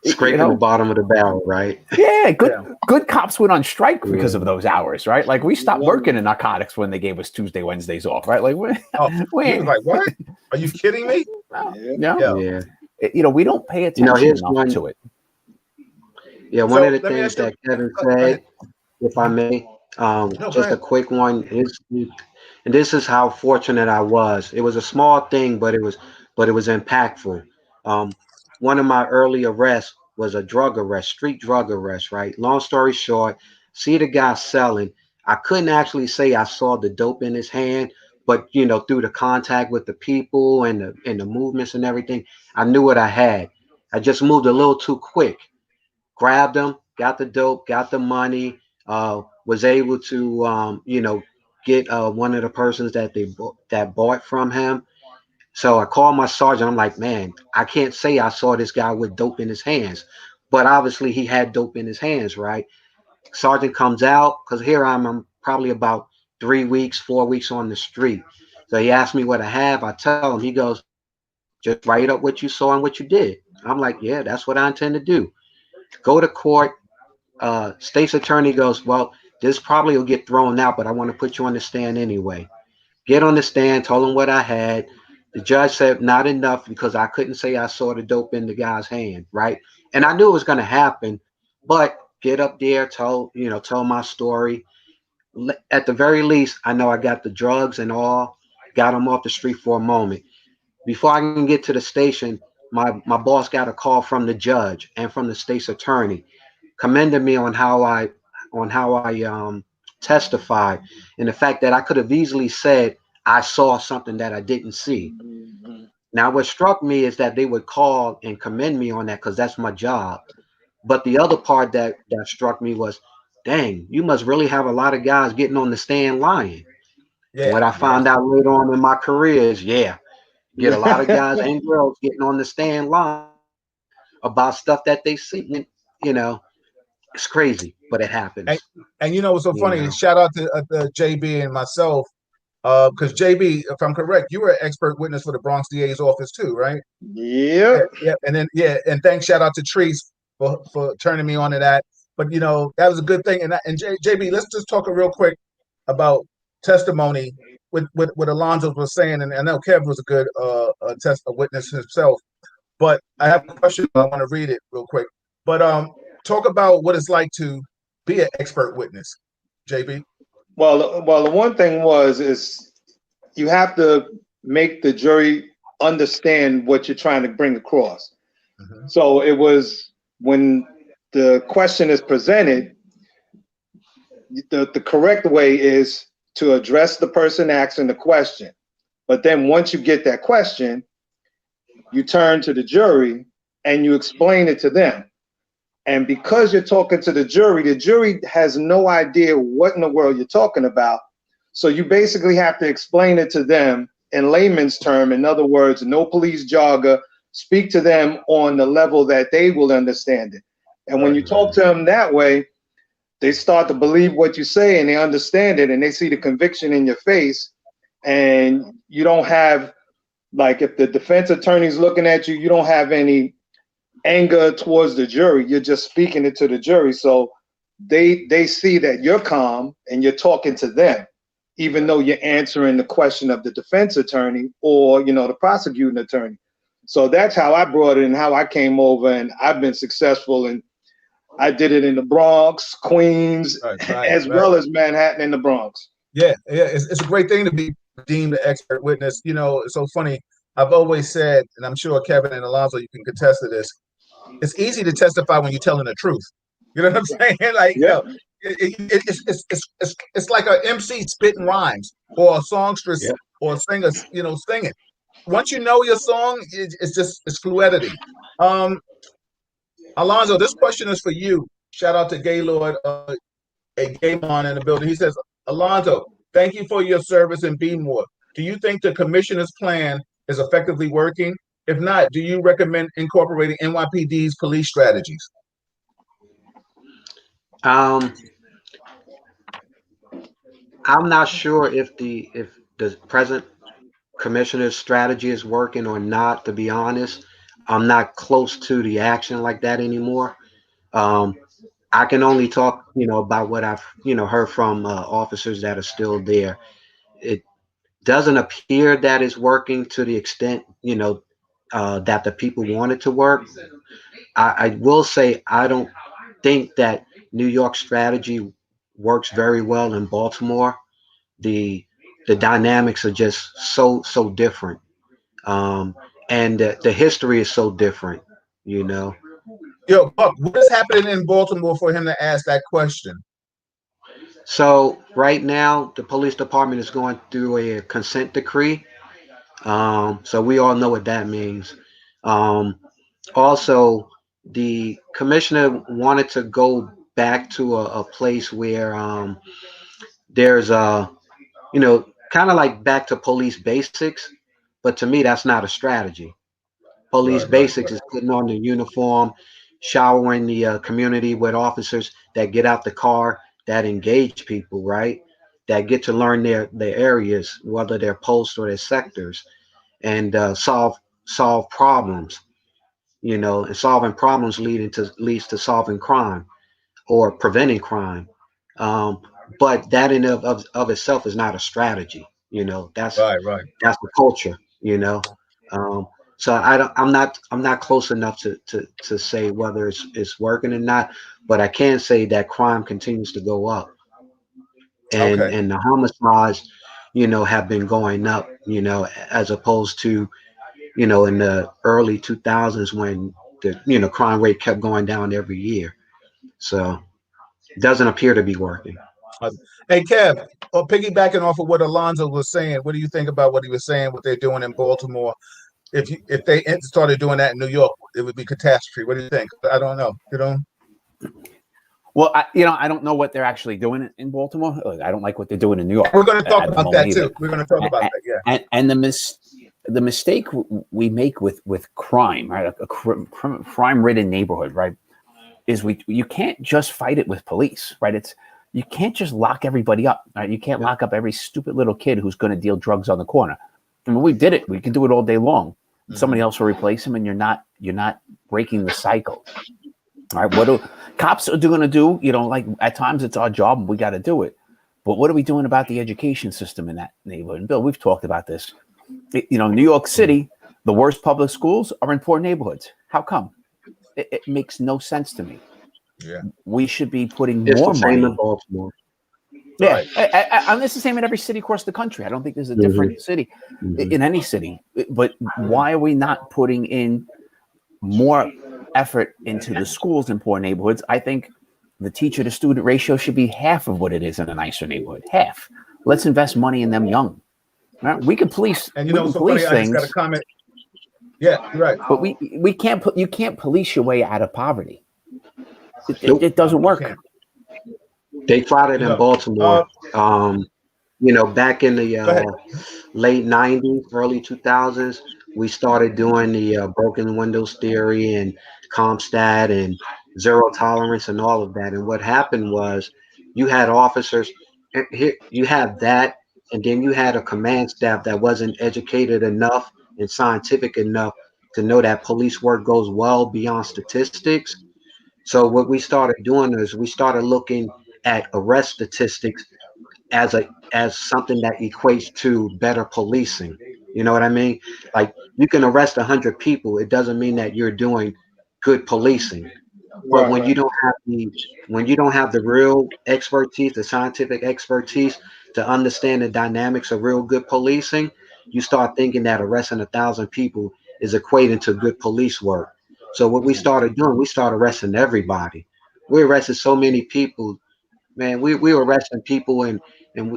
[SPEAKER 5] Scraping the bottom of the barrel, right?
[SPEAKER 3] Yeah, good cops went on strike because of those hours, right? Like, we stopped working in narcotics when they gave us Tuesday, Wednesdays off, right? Like,
[SPEAKER 1] he was like, what? Are you kidding me?
[SPEAKER 3] Yeah. You know, we don't pay attention enough to it.
[SPEAKER 5] Yeah, one of the things that Kevin said, if I may, just a quick one is, and this is how fortunate I was. It was a small thing, but it was impactful. One of my early arrests was a drug arrest, street drug arrest, right? Long story short, see the guy selling. I couldn't actually say I saw the dope in his hand, but you know, through the contact with the people and the movements and everything, I knew what I had. I just moved a little too quick. Grabbed them, got the dope, got the money, was able to, get one of the persons that bought from him. So I called my sergeant. I'm like, man, I can't say I saw this guy with dope in his hands, but obviously he had dope in his hands, right? Sergeant comes out, because here I'm probably about 3 weeks, 4 weeks on the street. So he asked me what I have. I tell him. He goes, just write up what you saw and what you did. I'm like, yeah, that's what I intend to do. Go to court. State's attorney goes, well, this probably will get thrown out, but I want to put you on the stand anyway. Get on the stand, told him what I had. The judge said not enough because I couldn't say I saw the dope in the guy's hand, right? And I knew it was going to happen, but get up there, tell my story. At the very least, I know I got the drugs and all, got him off the street for a moment. Before I can get to the station, my boss got a call from the judge and from the state's attorney, commended me on how I testified, and the fact that I could have easily said I saw something that I didn't see. Now, what struck me is that they would call and commend me on that because that's my job. But the other part that struck me was, dang, you must really have a lot of guys getting on the stand lying. And what I found out later on in my career is, get a lot of guys and girls getting on the stand lying about stuff that they see. You know, it's crazy, but it happens.
[SPEAKER 1] And you know what's so funny? Shout out to JB and myself, because JB, if I'm correct, you were an expert witness for the Bronx DA's office too, right?
[SPEAKER 4] Yeah.
[SPEAKER 1] And then and thanks, shout out to Treese for turning me on to that. But you know, that was a good thing. And JB, let's just talk real quick about testimony with what Alonzo was saying, and I know Kev was a good a witness himself. But I have a question. I want to read it real quick. But talk about what it's like to be an expert witness, JB.
[SPEAKER 4] Well, the one thing is you have to make the jury understand what you're trying to bring across. Mm-hmm. So it was when the question is presented, the correct way is to address the person asking the question. But then once you get that question, you turn to the jury and you explain it to them. And because you're talking to the jury has no idea what in the world you're talking about. So you basically have to explain it to them in layman's term. In other words, no police jargon, speak to them on the level that they will understand it. And when you talk to them that way, they start to believe what you say and they understand it and they see the conviction in your face. And you don't have, like, if the defense attorney's looking at you, you don't have any anger towards the jury. You're just speaking it to the jury. So they see that you're calm and you're talking to them, even though you're answering the question of the defense attorney or, you know, the prosecuting attorney. So that's how I brought it and how I came over, and I've been successful. And I did it in the Bronx, Queens, as well as Manhattan and the Bronx.
[SPEAKER 1] Yeah, it's a great thing to be deemed an expert witness. You know, it's so funny. I've always said, and I'm sure Kevin and Alonzo, you can contest to this, it's easy to testify when you're telling the truth. You know what I'm saying? Like, you know, it's like an MC spitting rhymes or a songstress or a singer, you know, singing. Once you know your song, it's fluidity. Alonzo, this question is for you. Shout out to Gaylord, a Gaymon in the building. He says, Alonzo, thank you for your service in Beemore. Do you think the commissioner's plan is effectively working? If not, do you recommend incorporating NYPD's police strategies?
[SPEAKER 5] I'm not sure if the present commissioner's strategy is working or not. To be honest, I'm not close to the action like that anymore. I can only talk, you know, about what I've, you know, heard from officers that are still there. It doesn't appear that it's working to the extent, you know, that the people want it to work. I will say I don't think that New York strategy works very well in Baltimore. The dynamics are just so different, and the history is so different, you know.
[SPEAKER 1] Yo, Buck, what is happening in Baltimore for him to ask that question?
[SPEAKER 5] So right now, the police department is going through a consent decree. So we all know what that means. Also, the commissioner wanted to go back to a place where there's you know, kind of like back to police basics. But to me, that's not a strategy. Police basics is putting on the uniform, showering the community with officers that get out the car, that engage people, right? That get to learn their areas, whether they're posts or their sectors, and solve problems. You know, and solving problems leads to solving crime or preventing crime. But that in of itself is not a strategy. You know, that's the culture. You know, so I'm not close enough to say whether it's working or not. But I can say that crime continues to go up, and the homicides, you know, have been going up. You know, as opposed to, you know, in the early 2000s when the, you know, crime rate kept going down every year. So it doesn't appear to be working.
[SPEAKER 1] Hey, Kev, piggybacking off of what Alonzo was saying, what do you think about what he was saying, what they're doing in Baltimore? If they started doing that in New York, it would be catastrophe. What do you think? I don't know. You know?
[SPEAKER 3] Well, I don't know what they're actually doing in Baltimore. I don't like what they're doing in New York.
[SPEAKER 1] We're going to talk about that too. We're going to talk about that, yeah.
[SPEAKER 3] And the mistake we make with crime, right? A crime-ridden neighborhood, right? Is you can't just fight it with police, right? You can't just lock everybody up, right? You can't lock up every stupid little kid who's going to deal drugs on the corner. I mean, we did it. We can do it all day long. Mm-hmm. Somebody else will replace him, and you're not breaking the cycle. All right, what do cops are going to do? You know, like at times it's our job, and we got to do it. But what are we doing about the education system in that neighborhood? And Bill, we've talked about this. You know, New York City, the worst public schools are in poor neighborhoods. How come? It makes no sense to me.
[SPEAKER 1] Yeah,
[SPEAKER 3] we should be putting more money in Baltimore. Yeah, and it's the same in every city across the country. I don't think there's a different city in any city. But why are we not putting in more effort into the schools in poor neighborhoods? I think the teacher to student ratio should be half of what it is in a nicer neighborhood. Half. Let's invest money in them young. We can police,
[SPEAKER 1] and you know, so funny. I just got a comment. Yeah, you're right.
[SPEAKER 3] But we can't put, you can't police your way out of poverty. It doesn't work.
[SPEAKER 5] They tried it in Baltimore. Back in the late 90s, early 2000s, we started doing the broken windows theory and Comstat and zero tolerance and all of that. And what happened was you had officers, here you have that, and then you had a command staff that wasn't educated enough and scientific enough to know that police work goes well beyond statistics. So what we started doing is we started looking at arrest statistics as something that equates to better policing. You know what I mean? Like you can arrest 100 people, it doesn't mean that you're doing good policing. But when you don't have the real expertise, the scientific expertise to understand the dynamics of real good policing, you start thinking that arresting 1,000 people is equating to good police work. So what we started doing, we started arresting everybody. We arrested so many people, man. We were arresting people and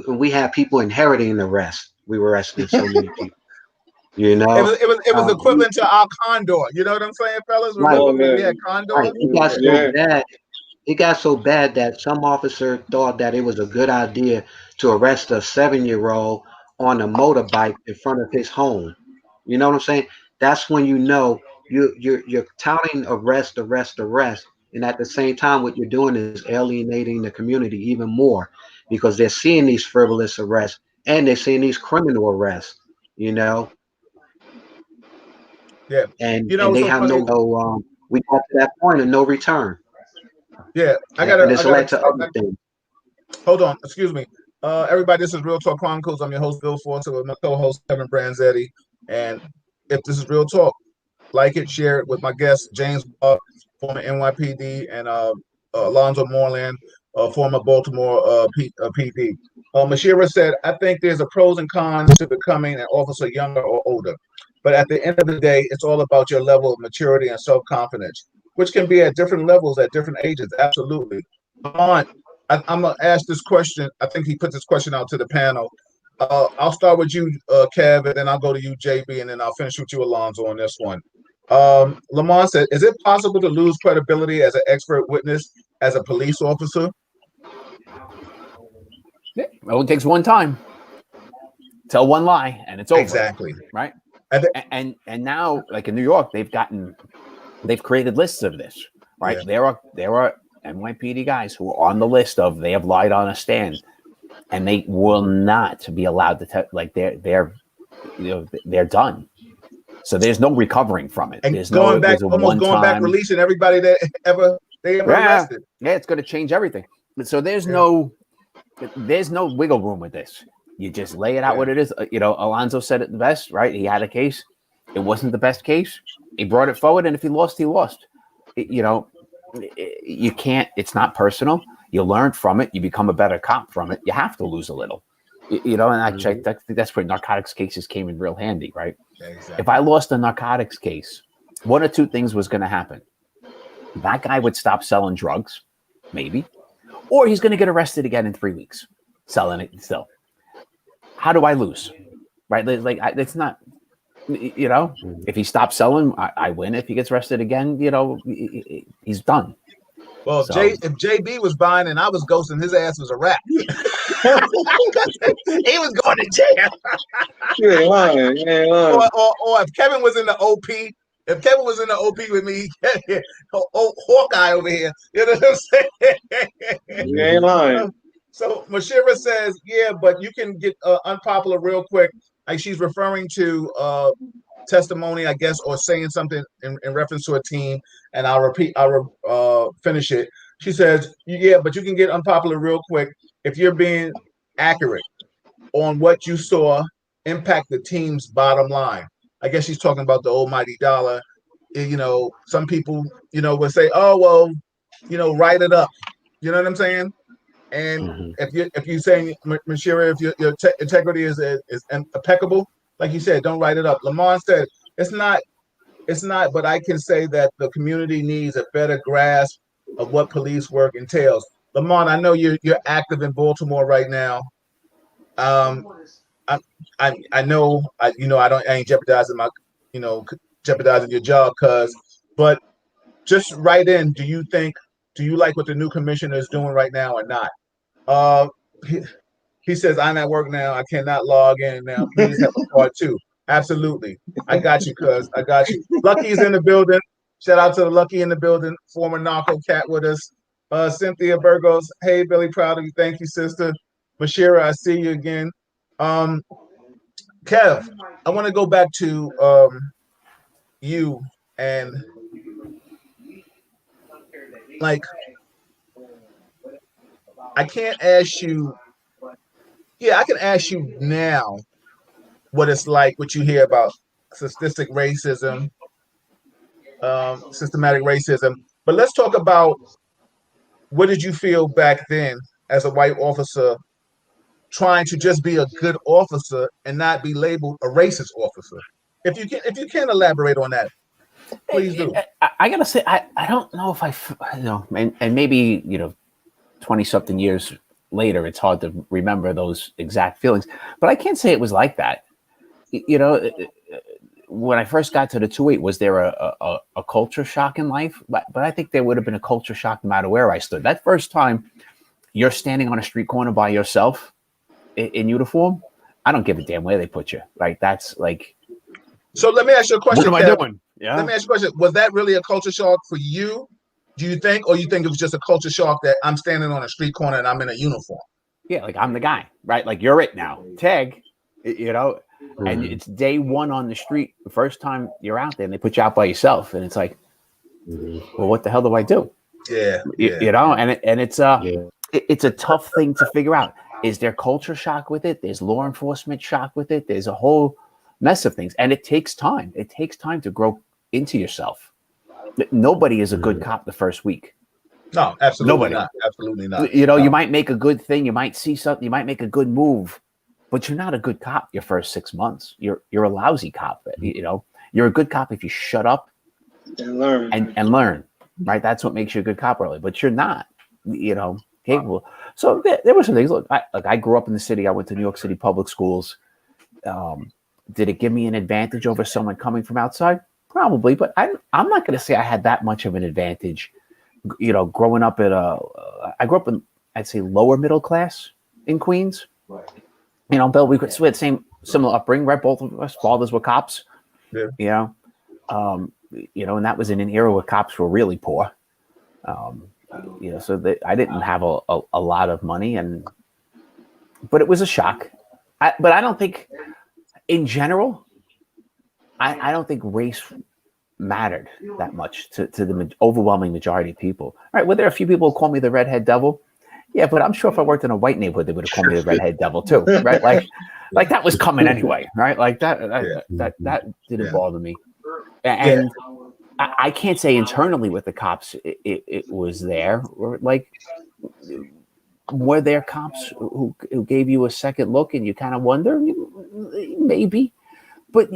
[SPEAKER 5] we had people inheriting the rest. We were arresting so many people. You know,
[SPEAKER 1] it was equivalent to our Condor. You know what I'm saying, fellas? Remember when we had Condor?
[SPEAKER 5] Right. It got so bad. It got so bad that some officer thought that it was a good idea to arrest a 7-year-old on a motorbike in front of his home. You know what I'm saying? That's when you know you're touting arrest, and at the same time, what you're doing is alienating the community even more because they're seeing these frivolous arrests and they're seeing these criminal arrests. You know,
[SPEAKER 1] yeah,
[SPEAKER 5] and
[SPEAKER 1] you know,
[SPEAKER 5] they
[SPEAKER 1] so
[SPEAKER 5] have
[SPEAKER 1] funny.
[SPEAKER 5] we got to that point of no return.
[SPEAKER 1] Yeah,
[SPEAKER 5] And it's led to other things.
[SPEAKER 1] Hold on, excuse me. Everybody, this is Real Talk Chronicles. I'm your host, Bill Forster, with my co-host, Kevin Branzetti. And if this is Real Talk, like it, share it with my guest, James Barr, former NYPD, and Alonzo Moreland, former Baltimore PD. Mashira said, I think there's a pros and cons to becoming an officer younger or older. But at the end of the day, it's all about your level of maturity and self-confidence, which can be at different levels at different ages. Absolutely. I'm going to ask this question. I think he put this question out to the panel. I'll start with you, Kev, and then I'll go to you, JB, and then I'll finish with you, Alonzo, on this one. Lamont said, is it possible to lose credibility as an expert witness as a police officer?
[SPEAKER 3] Yeah, it only takes one time. Tell one lie and it's over.
[SPEAKER 1] Exactly.
[SPEAKER 3] Right. And now, like in New York, they've created lists of this. Right. Yeah. There are NYPD guys who are on the list of they have lied on a stand, and they will not be allowed to they're done. So there's no recovering from it.
[SPEAKER 1] And
[SPEAKER 3] there's
[SPEAKER 1] going back, releasing everybody that they ever arrested.
[SPEAKER 3] Yeah, it's going to change everything. So there's no wiggle room with this. You just lay it out what it is. Alonzo said it the best, right? He had a case. It wasn't the best case. He brought it forward, and if he lost, he lost. You can't. It's not personal. You learn from it. You become a better cop from it. You have to lose a little. And I checked. That's where narcotics cases came in real handy, right? Exactly. If I lost a narcotics case, one or two things was going to happen. That guy would stop selling drugs, maybe, or he's going to get arrested again in 3 weeks, selling it still. How do I lose? Right? It's not, if he stops selling, I win. If he gets arrested again, he's done.
[SPEAKER 1] Well, if JB was buying and I was ghosting, his ass was a wrap. He was going to jail.
[SPEAKER 4] You ain't lying. You ain't lying.
[SPEAKER 1] Or if Kevin was in the OP, with me, Hawkeye over here, you know what I'm saying?
[SPEAKER 4] You ain't lying.
[SPEAKER 1] So Mashira says, yeah, but you can get unpopular real quick. Like she's referring to testimony, I guess, or saying something in reference to a team. And I'll finish it. She says, yeah, but you can get unpopular real quick if you're being accurate on what you saw impact the team's bottom line. I guess she's talking about the almighty dollar. Some people, would say, oh, well, write it up. You know what I'm saying? And if you're saying, Mashira, if your integrity is impeccable, like you said, don't write it up. Lamont said, it's not, but I can say that the community needs a better grasp of what police work entails. Lamont, I know you're active in Baltimore right now. I know I ain't jeopardizing my jeopardizing your job, but just write in. Do you like what the new commissioner is doing right now or not? Uh, he says, I'm at work now. I cannot log in now. Please have a part two. Absolutely. I got you, cuz. I got you. Lucky's in the building. Shout out to the Lucky in the building. Former Narco Cat with us. Cynthia Burgos. Hey, Billy, proud of you. Thank you, sister. Bashira, I see you again. Kev, I want to go back to you and like I can't ask you. Yeah, I can ask you now what it's like, what you hear about statistic racism, systematic racism. But let's talk about what did you feel back then as a white officer trying to just be a good officer and not be labeled a racist officer? If you can elaborate on that, please do.
[SPEAKER 3] I gotta say, I don't know if and maybe 20 something years later, it's hard to remember those exact feelings, but I can't say it was like that. When I first got to the 2-8, was there a culture shock in life? But I think there would have been a culture shock no matter where I stood. That first time you're standing on a street corner by yourself in uniform, I don't give a damn where they put you. Right? That's like.
[SPEAKER 1] So let me ask you a question.
[SPEAKER 3] What am I doing? Yeah.
[SPEAKER 1] Let me ask you a question. Was that really a culture shock for you? Do you think, or you think it was just a culture shock that I'm standing on a street corner and I'm in a uniform?
[SPEAKER 3] Yeah, like I'm the guy, right? Like you're it now. Tag, and it's day one on the street. The first time you're out there and they put you out by yourself. And it's like, well, what the hell do I do?
[SPEAKER 1] Yeah.
[SPEAKER 3] And it's a tough thing to figure out. Is there culture shock with it? There's law enforcement shock with it. There's a whole mess of things. And it takes time. It takes time to grow into yourself. Nobody is a good cop the first week.
[SPEAKER 1] No, absolutely
[SPEAKER 3] Nobody.
[SPEAKER 1] not. Absolutely not.
[SPEAKER 3] You might make a good thing. You might see something. You might make a good move, but you're not a good cop your first 6 months. You're a lousy cop. You're a good cop if you shut up
[SPEAKER 4] and learn.
[SPEAKER 3] And learn. Right. That's what makes you a good cop early. But you're not. Capable. So there were some things. Look, I grew up in the city. I went to New York City public schools. Did it give me an advantage over someone coming from outside? Probably, but I'm not going to say I had that much of an advantage. Growing up I grew up in, I'd say, lower middle class in Queens. Bill, we had similar upbringing, right? Both of us fathers were cops. Yeah. And that was in an era where cops were really poor. So I didn't have a lot of money, but it was a shock. But I don't think, in general, I don't think race mattered that much to the overwhelming majority of people. All right, were there a few people who called me the redhead devil? Yeah, but I'm sure if I worked in a white neighborhood, they would have called me the redhead devil too, right? Like that was coming anyway, right? Like that didn't bother me. And I can't say internally with the cops it was there. Or were there cops who gave you a second look and you kind of wonder? Maybe, but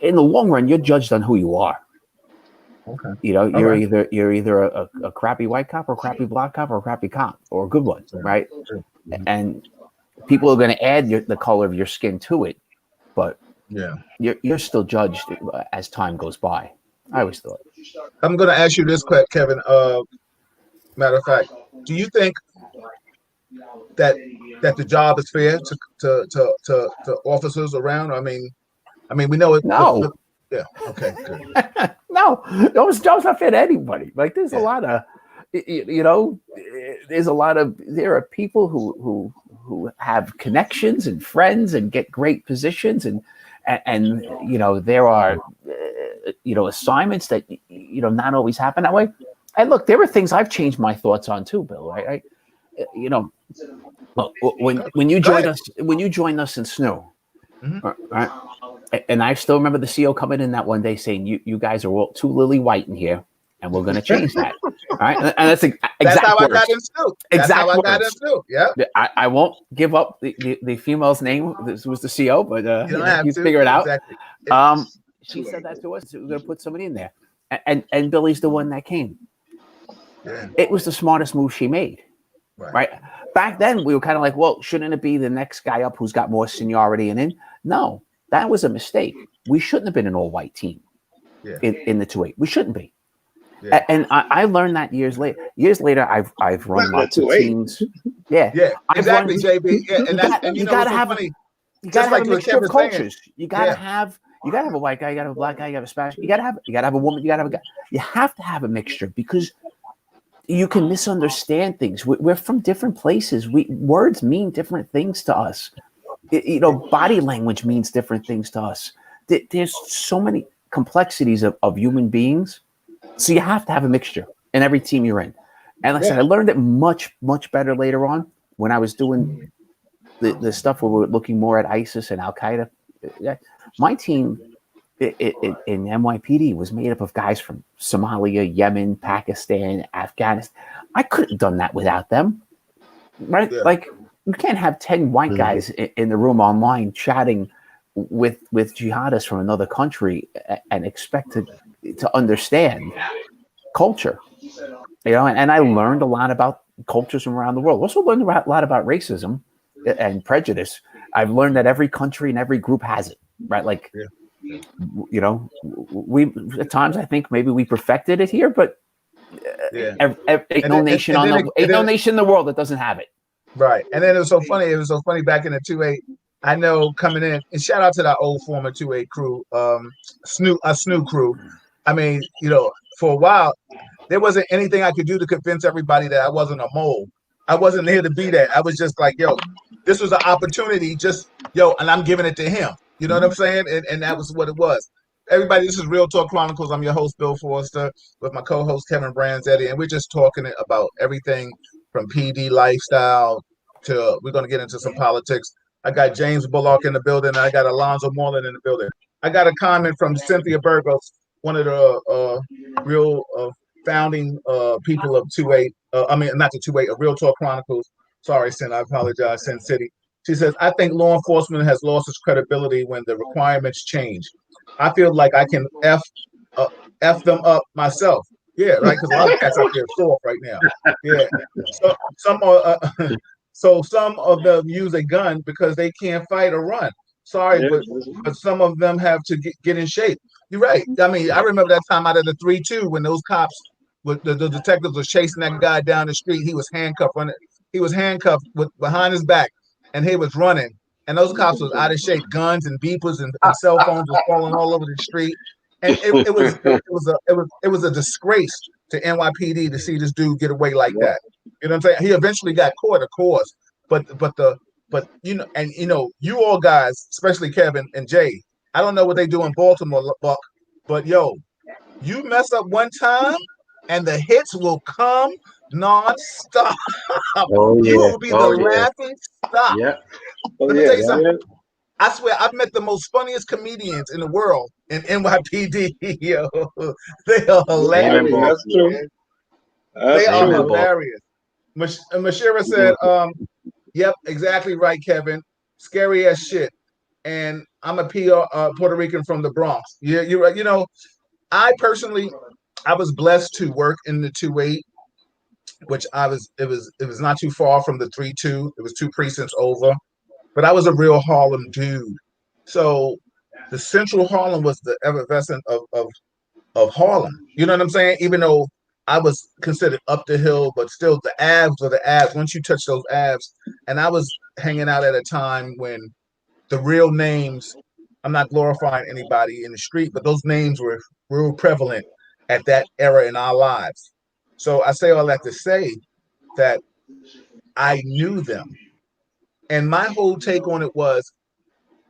[SPEAKER 3] in the long run, you're judged on who you are.
[SPEAKER 1] Okay.
[SPEAKER 3] You're either a crappy white cop or a crappy black cop or a crappy cop or a good one, right? And people are going to add the color of your skin to it, but you're still judged as time goes by. I always thought.
[SPEAKER 1] I'm going to ask you this, Kevin. Matter of fact, do you think that the job is fair to officers around? I mean, we know it.
[SPEAKER 3] No.
[SPEAKER 1] Yeah. Okay. Good.
[SPEAKER 3] No, those jobs not fair to anybody. Like there's a lot of, there are people who have connections and friends and get great positions and there are, assignments that, not always happen that way. And look, there are things I've changed my thoughts on too, Bill, right? When you joined us in SNU, right? And I still remember the CO coming in that one day saying, "You guys are all too lily white in here, and we're going to change that." All right, and that's
[SPEAKER 1] exact how words. I got in SNU. That's how I got in SNU. Yeah,
[SPEAKER 3] I won't give up the female's name. This was the CO, but you figure it out. Exactly. She said that to us. We're going to put somebody in there, and Billy's the one that came. Yeah. It was the smartest move she made. Right. Back then, we were kind of like, well, shouldn't it be the next guy up who's got more seniority? And in no, that was a mistake. We shouldn't have been an all-white team in the 2-8. We shouldn't be. Yeah. And I learned that years later. Years later, I've run lots of teams. Yeah,
[SPEAKER 1] exactly, JB. Yeah, you gotta have funny.
[SPEAKER 3] You gotta have a mixture of cultures. You gotta have a white guy. You gotta have a black guy. You gotta have a Spanish. You gotta have a woman. You gotta have a guy. You have to have a mixture because you can misunderstand things. We're from different places. Words mean different things to us. Body language means different things to us. There's so many complexities of human beings. So you have to have a mixture in every team you're in. And like I said, I learned it much, much better later on when I was doing the stuff where we were looking more at ISIS and Al-Qaeda. My team in NYPD was made up of guys from Somalia, Yemen, Pakistan, Afghanistan. I couldn't have done that without them, right? Yeah. Like, you can't have 10 white guys in the room online chatting with jihadists from another country and expect to understand culture, and I learned a lot about cultures from around the world. Also learned a lot about racism and prejudice. I've learned that every country and every group has it, right? Like, we at times I think maybe we perfected it here, but ain't no nation in the world that doesn't have it.
[SPEAKER 1] Right. And then it was so funny. It was so funny back in the 2-8. I know coming in, and shout out to that old former 2-8 crew, Snoop crew. I mean, for a while, there wasn't anything I could do to convince everybody that I wasn't a mole. I wasn't here to be that. I was just like, this was an opportunity, and I'm giving it to him. You know what I'm saying? And that was what it was. Everybody, this is Real Talk Chronicles. I'm your host, Bill Forster, with my co-host, Kevin Branzetti, and we're just talking about everything from PD lifestyle to we're going to get into some politics. I got James Bullock in the building. And I got Alonzo Moreland in the building. I got a comment from Cynthia Burgos, one of the real founding people of 2-8. Not the 2-8, of Real Talk Chronicles. Sorry, Sin. I apologize, Sin City. She says, I think law enforcement has lost its credibility when the requirements change. I feel like I can F them up myself. Yeah, right. Because a lot of cats out there are soft right now. Yeah. So some of them use a gun because they can't fight or run. Sorry, but some of them have to get in shape. You're right. I mean, I remember that time out of the 3-2 when those cops, the detectives were chasing that guy down the street. He was handcuffed behind his back, and he was running. And those cops was out of shape. Guns and beepers and cell phones were falling all over the street. And it was a disgrace to NYPD to see this dude get away like that. You know what I'm saying? He eventually got caught, of course. But you all guys, especially Kevin and Jay, I don't know what they do in Baltimore, Buck, but you mess up one time and the hits will come nonstop. You will be the laughing stock.
[SPEAKER 5] Yeah.
[SPEAKER 1] Let me tell you something. I swear, I've met the most funniest comedians in the world in NYPD. Yo, they are hilarious.
[SPEAKER 4] That's true.
[SPEAKER 1] They are hilarious. Mashira said, "Yep, exactly right, Kevin. Scary as shit." And I'm a Puerto Rican from the Bronx. Yeah, you're right. I personally, I was blessed to work in the 2-8, which it was not too far from the 3-2. It was 2 precincts over. But I was a real Harlem dude. So the Central Harlem was the effervescence of Harlem. You know what I'm saying? Even though I was considered up the hill, but still the Avs are the Avs. Once you touch those Avs, and I was hanging out at a time when the real names, I'm not glorifying anybody in the street, but those names were real prevalent at that era in our lives. So I say all that to say that I knew them. And my whole take on it was,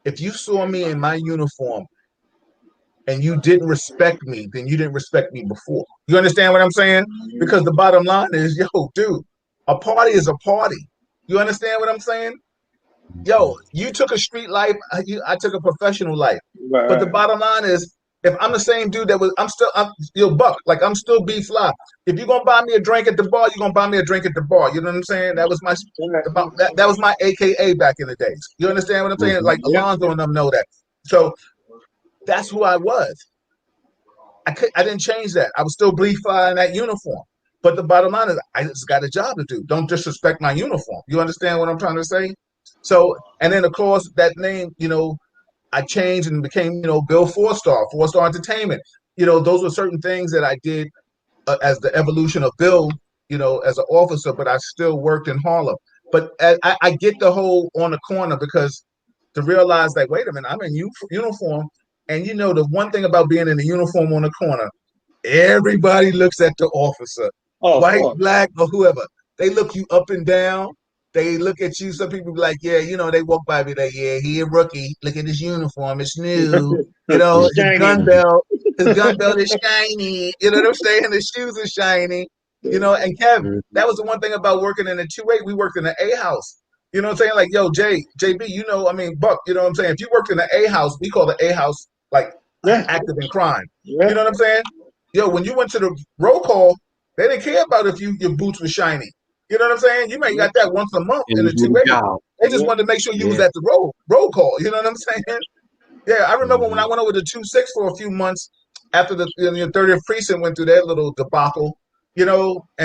[SPEAKER 1] if you saw me in my uniform and you didn't respect me, then you didn't respect me before. You understand what I'm saying? Because the bottom line is, dude, a party is a party. You understand what I'm saying? You took a street life, I took a professional life. Right. But the bottom line is, if I'm the same dude I'm Buck, like I'm still B-Fly. If you're gonna buy me a drink at the bar, you're gonna buy me a drink at the bar. You know what I'm saying? That was my AKA back in the days. You understand what I'm saying? Like Alonzo and them know that. So that's who I was. I didn't change that. I was still B-Fly in that uniform. But the bottom line is, I just got a job to do. Don't disrespect my uniform. You understand what I'm trying to say? So, and then of course that name, I changed and became, Bill Four Star Entertainment. Those were certain things that I did as the evolution of Bill, as an officer, but I still worked in Harlem. But I get the whole on the corner because to realize that, wait a minute, I'm in uniform. And the one thing about being in the uniform on the corner, everybody looks at the officer,
[SPEAKER 4] Oh, of
[SPEAKER 1] white,
[SPEAKER 4] course.
[SPEAKER 1] black, or whoever. They look you up and down. They look at you. Some people be like, yeah, they walk by me like, yeah, he a rookie. Look at his uniform. It's new.
[SPEAKER 4] It's
[SPEAKER 1] His
[SPEAKER 4] shiny.
[SPEAKER 1] gun belt. His gun belt is shiny. You know what I'm saying? His shoes are shiny. And Kev, that was the one thing about working in the 2-8. We worked in the A house. You know what I'm saying? Like, yo, JB, Buck, you know what I'm saying? If you worked in the A house, we call the A house like active in crime.
[SPEAKER 4] Yeah.
[SPEAKER 1] You know what I'm saying? Yo, when you went to the roll call, they didn't care about if your boots were shiny. You know what I'm saying? You may got that once a month in
[SPEAKER 5] And
[SPEAKER 1] the
[SPEAKER 5] you do the
[SPEAKER 1] 2-8.
[SPEAKER 5] job.
[SPEAKER 1] They just wanted to make sure you was at the roll call. You know what I'm saying? Yeah, I remember when I went over to 2-6 for a few months after the 30th precinct went through their little debacle, and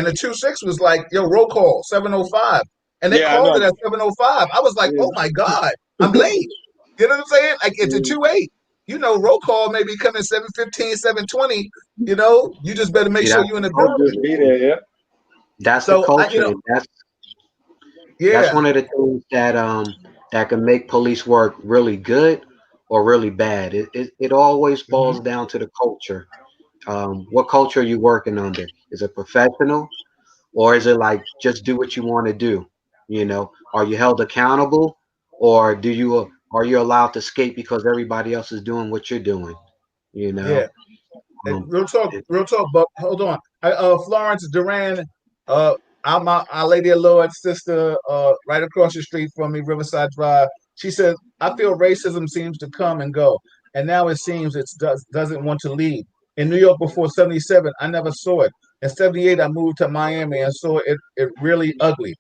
[SPEAKER 1] the 2-6 was like, yo, roll call, 7:05. And they
[SPEAKER 4] Yeah, I
[SPEAKER 1] called it
[SPEAKER 4] know.
[SPEAKER 1] at 7:05. I was like, oh my God, I'm late. You know what I'm saying? Like it's a 2-8. Roll call maybe coming 7:15, 7:20. You just better make
[SPEAKER 5] See,
[SPEAKER 1] sure
[SPEAKER 5] that's
[SPEAKER 1] you're in
[SPEAKER 5] the
[SPEAKER 1] the
[SPEAKER 5] culture.
[SPEAKER 4] Just be there, yeah.
[SPEAKER 5] That's the
[SPEAKER 1] so I,
[SPEAKER 5] culture. And that's
[SPEAKER 1] yeah.
[SPEAKER 5] one of the things that can make police work really good or really bad. It always
[SPEAKER 1] Mhm.
[SPEAKER 5] boils down to the culture. What culture are you working under? Is it professional, or is it like just do what you want to do? Are you held accountable, or are you allowed to skate because everybody else is doing what you're doing? You
[SPEAKER 1] Yeah.
[SPEAKER 5] know,
[SPEAKER 1] And
[SPEAKER 5] um, it,
[SPEAKER 1] real talk, but hold on. Florence Duran, I'm our Lady of Lord's sister, right across the street from me, Riverside Drive. She said, I feel racism seems to come and go, and now it seems it doesn't want to leave. In New York before 77, I never saw it. In 78, I moved to Miami and saw it really ugly.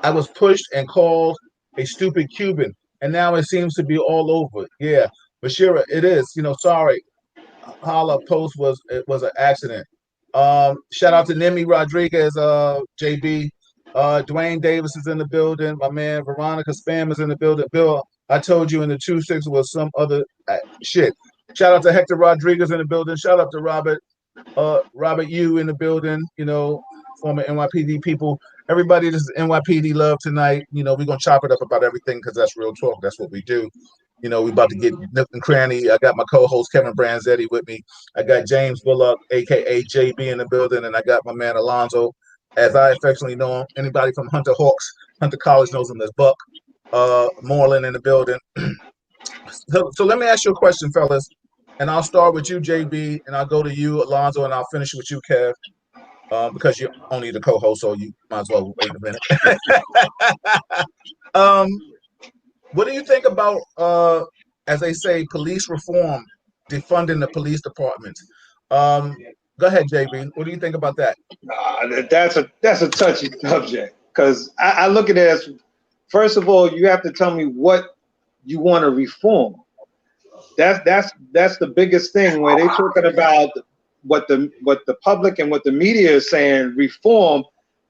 [SPEAKER 1] I was pushed and called a stupid Cuban, and now it seems to be all over. Yeah, Bashira, it is. Sorry, Holla post was an accident. Shout out to Nemi Rodriguez, JB. Dwayne Davis is in the building. My man Veronica Spam is in the building. Bill, I told you in the 2-6 was some other shit. Shout out to Hector Rodriguez in the building. Shout out to Robert Yu in the building. Former NYPD people. Everybody, this is NYPD love tonight. We're gonna chop it up about everything because that's real talk. That's what we do. We about to get nook and cranny. I got my co-host Kevin Branzetti with me. I got James Bullock, aka JB, in the building, and I got my man Alonzo, as I affectionately know him. Anybody from Hunter Hawks, Hunter College knows him as Buck. Moreland in the building. So let me ask you a question, fellas, and I'll start with you, JB, and I'll go to you, Alonzo, and I'll finish with you, Kev, because you're only the co-host, so you might as well wait a minute. um, What do you think about, as they say, police reform, defunding the police departments? Go ahead, JB. What do you think about that?
[SPEAKER 4] That's a touchy subject because I look at it as, first of all, you have to tell me what you want to reform. That's the biggest thing where they're talking about what the public and what the media is saying reform.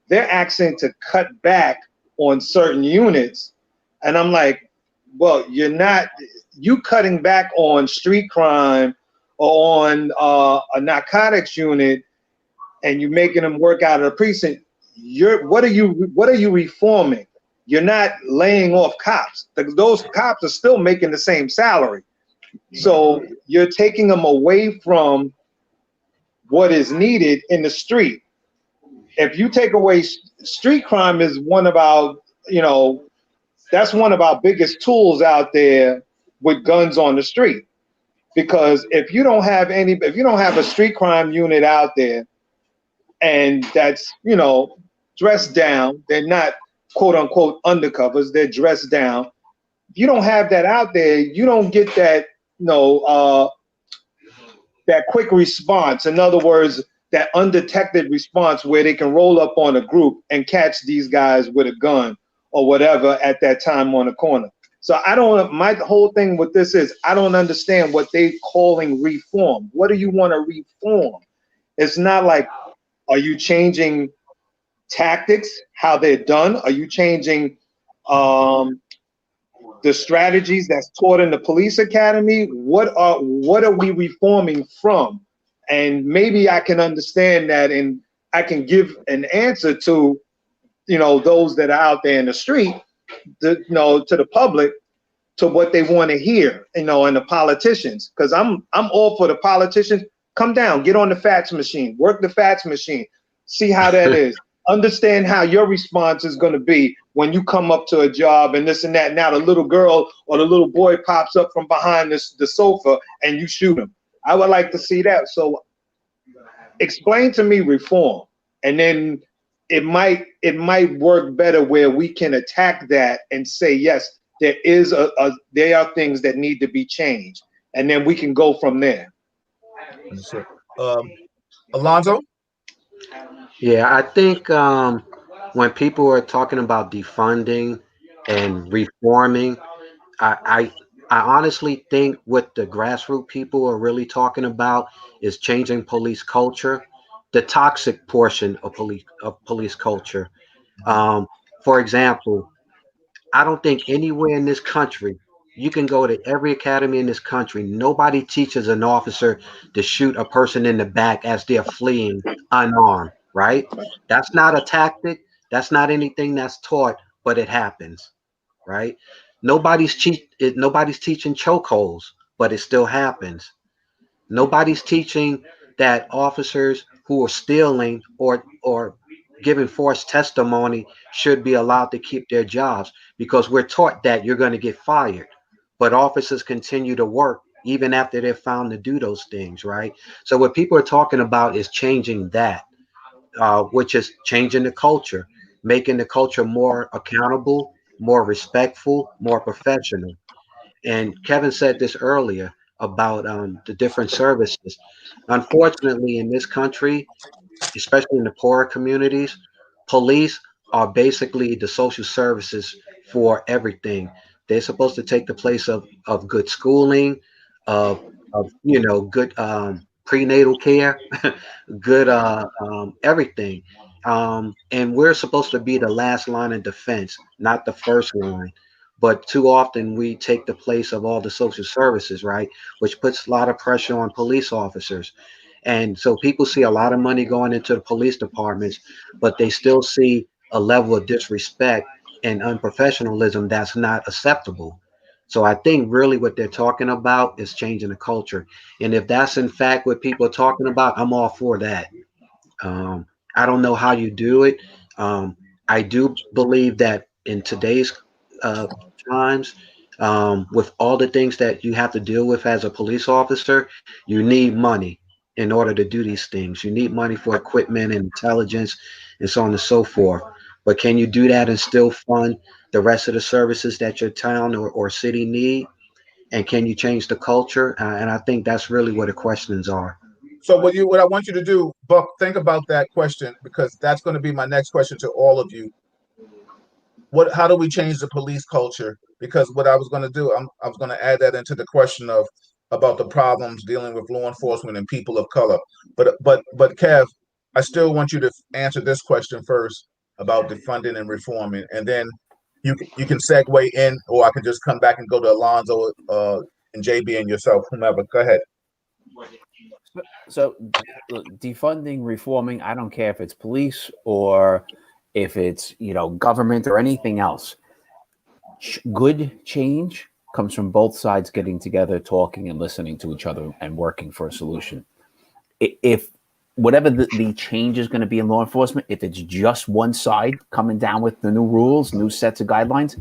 [SPEAKER 4] They're asking to cut back on certain units, and I'm like, well, you cutting back on street crime or on a narcotics unit, and you making them work out of the precinct. What are you reforming? You're not laying off cops. Those cops are still making the same salary. So you're taking them away from what is needed in the street. If you take away street crime, is one of our, that's one of our biggest tools out there with guns on the street. Because if you don't have a street crime unit out there, and that's, dressed down, they're not quote unquote undercovers, they're dressed down. If you don't have that out there, you don't get that, that quick response. In other words, that undetected response where they can roll up on a group and catch these guys with a gun or whatever at that time on the corner. So my whole thing with this is, I don't understand what they calling reform. What do you want to reform? It's not like Are you changing tactics, how they're done? Are you changing the strategies that's taught in the police academy? What are we reforming from? And maybe I can understand that, and I can give an answer to, those that are out there in the street, to the public, to what they want to hear, and the politicians. Because I'm all for the politicians. Come down, get on the fax machine, work the fax machine, see how that is. Understand how your response is going to be when you come up to a job and this and that. Now the little girl or the little boy pops up from behind the sofa and you shoot him. I would like to see that. So explain to me reform, and then it might work better where we can attack that and say, yes, there are things that need to be changed, and then we can go from there.
[SPEAKER 1] Alonzo?
[SPEAKER 5] Yeah, I think when people are talking about defunding and reforming, I honestly think what the grassroots people are really talking about is changing police culture, the toxic portion of police culture. Um, for example, I don't think anywhere in this country you can go to every academy in this country. Nobody teaches an officer to shoot a person in the back as they're fleeing unarmed, right? That's not a tactic. That's not anything that's taught, but it happens, right? Nobody's teaching chokeholds, but it still happens. Nobody's teaching that officers who are stealing or giving false testimony should be allowed to keep their jobs, because we're taught that you're going to get fired. But officers continue to work even after they're found to do those things, right? So what people are talking about is changing that, which is changing the culture, making the culture more accountable, more respectful, more professional. And Kevin said this earlier about the different services. Unfortunately, in this country, especially in the poorer communities, police are basically the social services for everything. They're supposed to take the place of good schooling, of good prenatal care, good everything. And we're supposed to be the last line of defense, not the first line. But too often we take the place of all the social services, right? Which puts a lot of pressure on police officers. And so people see a lot of money going into the police departments, but they still see a level of disrespect and unprofessionalism that's not acceptable. So I think really what they're talking about is changing the culture. And if that's in fact what people are talking about, I'm all for that. Um, I don't know how you do it. Um, I do believe that in today's uh, times, with all the things that you have to deal with as a police officer, you need money in order to do these things. You need money for equipment and intelligence and so on and so forth. But can you do that and still fund the rest of the services that your town or city need? And can you change the culture? And I think that's really what the questions are.
[SPEAKER 1] So what I want you to do, Buck, think about that question, because that's going to be my next question to all of you. How do we change the police culture? Because what I was going to do, I was going to add that into the question of about the problems dealing with law enforcement and people of color. But Kev, I still want you to answer this question first about defunding and reforming, and then you can segue in, or I can just come back and go to Alonzo and JB and yourself, whomever. Go ahead.
[SPEAKER 3] So defunding, reforming, I don't care if it's police or if it's, government or anything else. Good change comes from both sides getting together, talking and listening to each other and working for a solution. If whatever the change is going to be in law enforcement, if it's just one side coming down with the new rules, new sets of guidelines,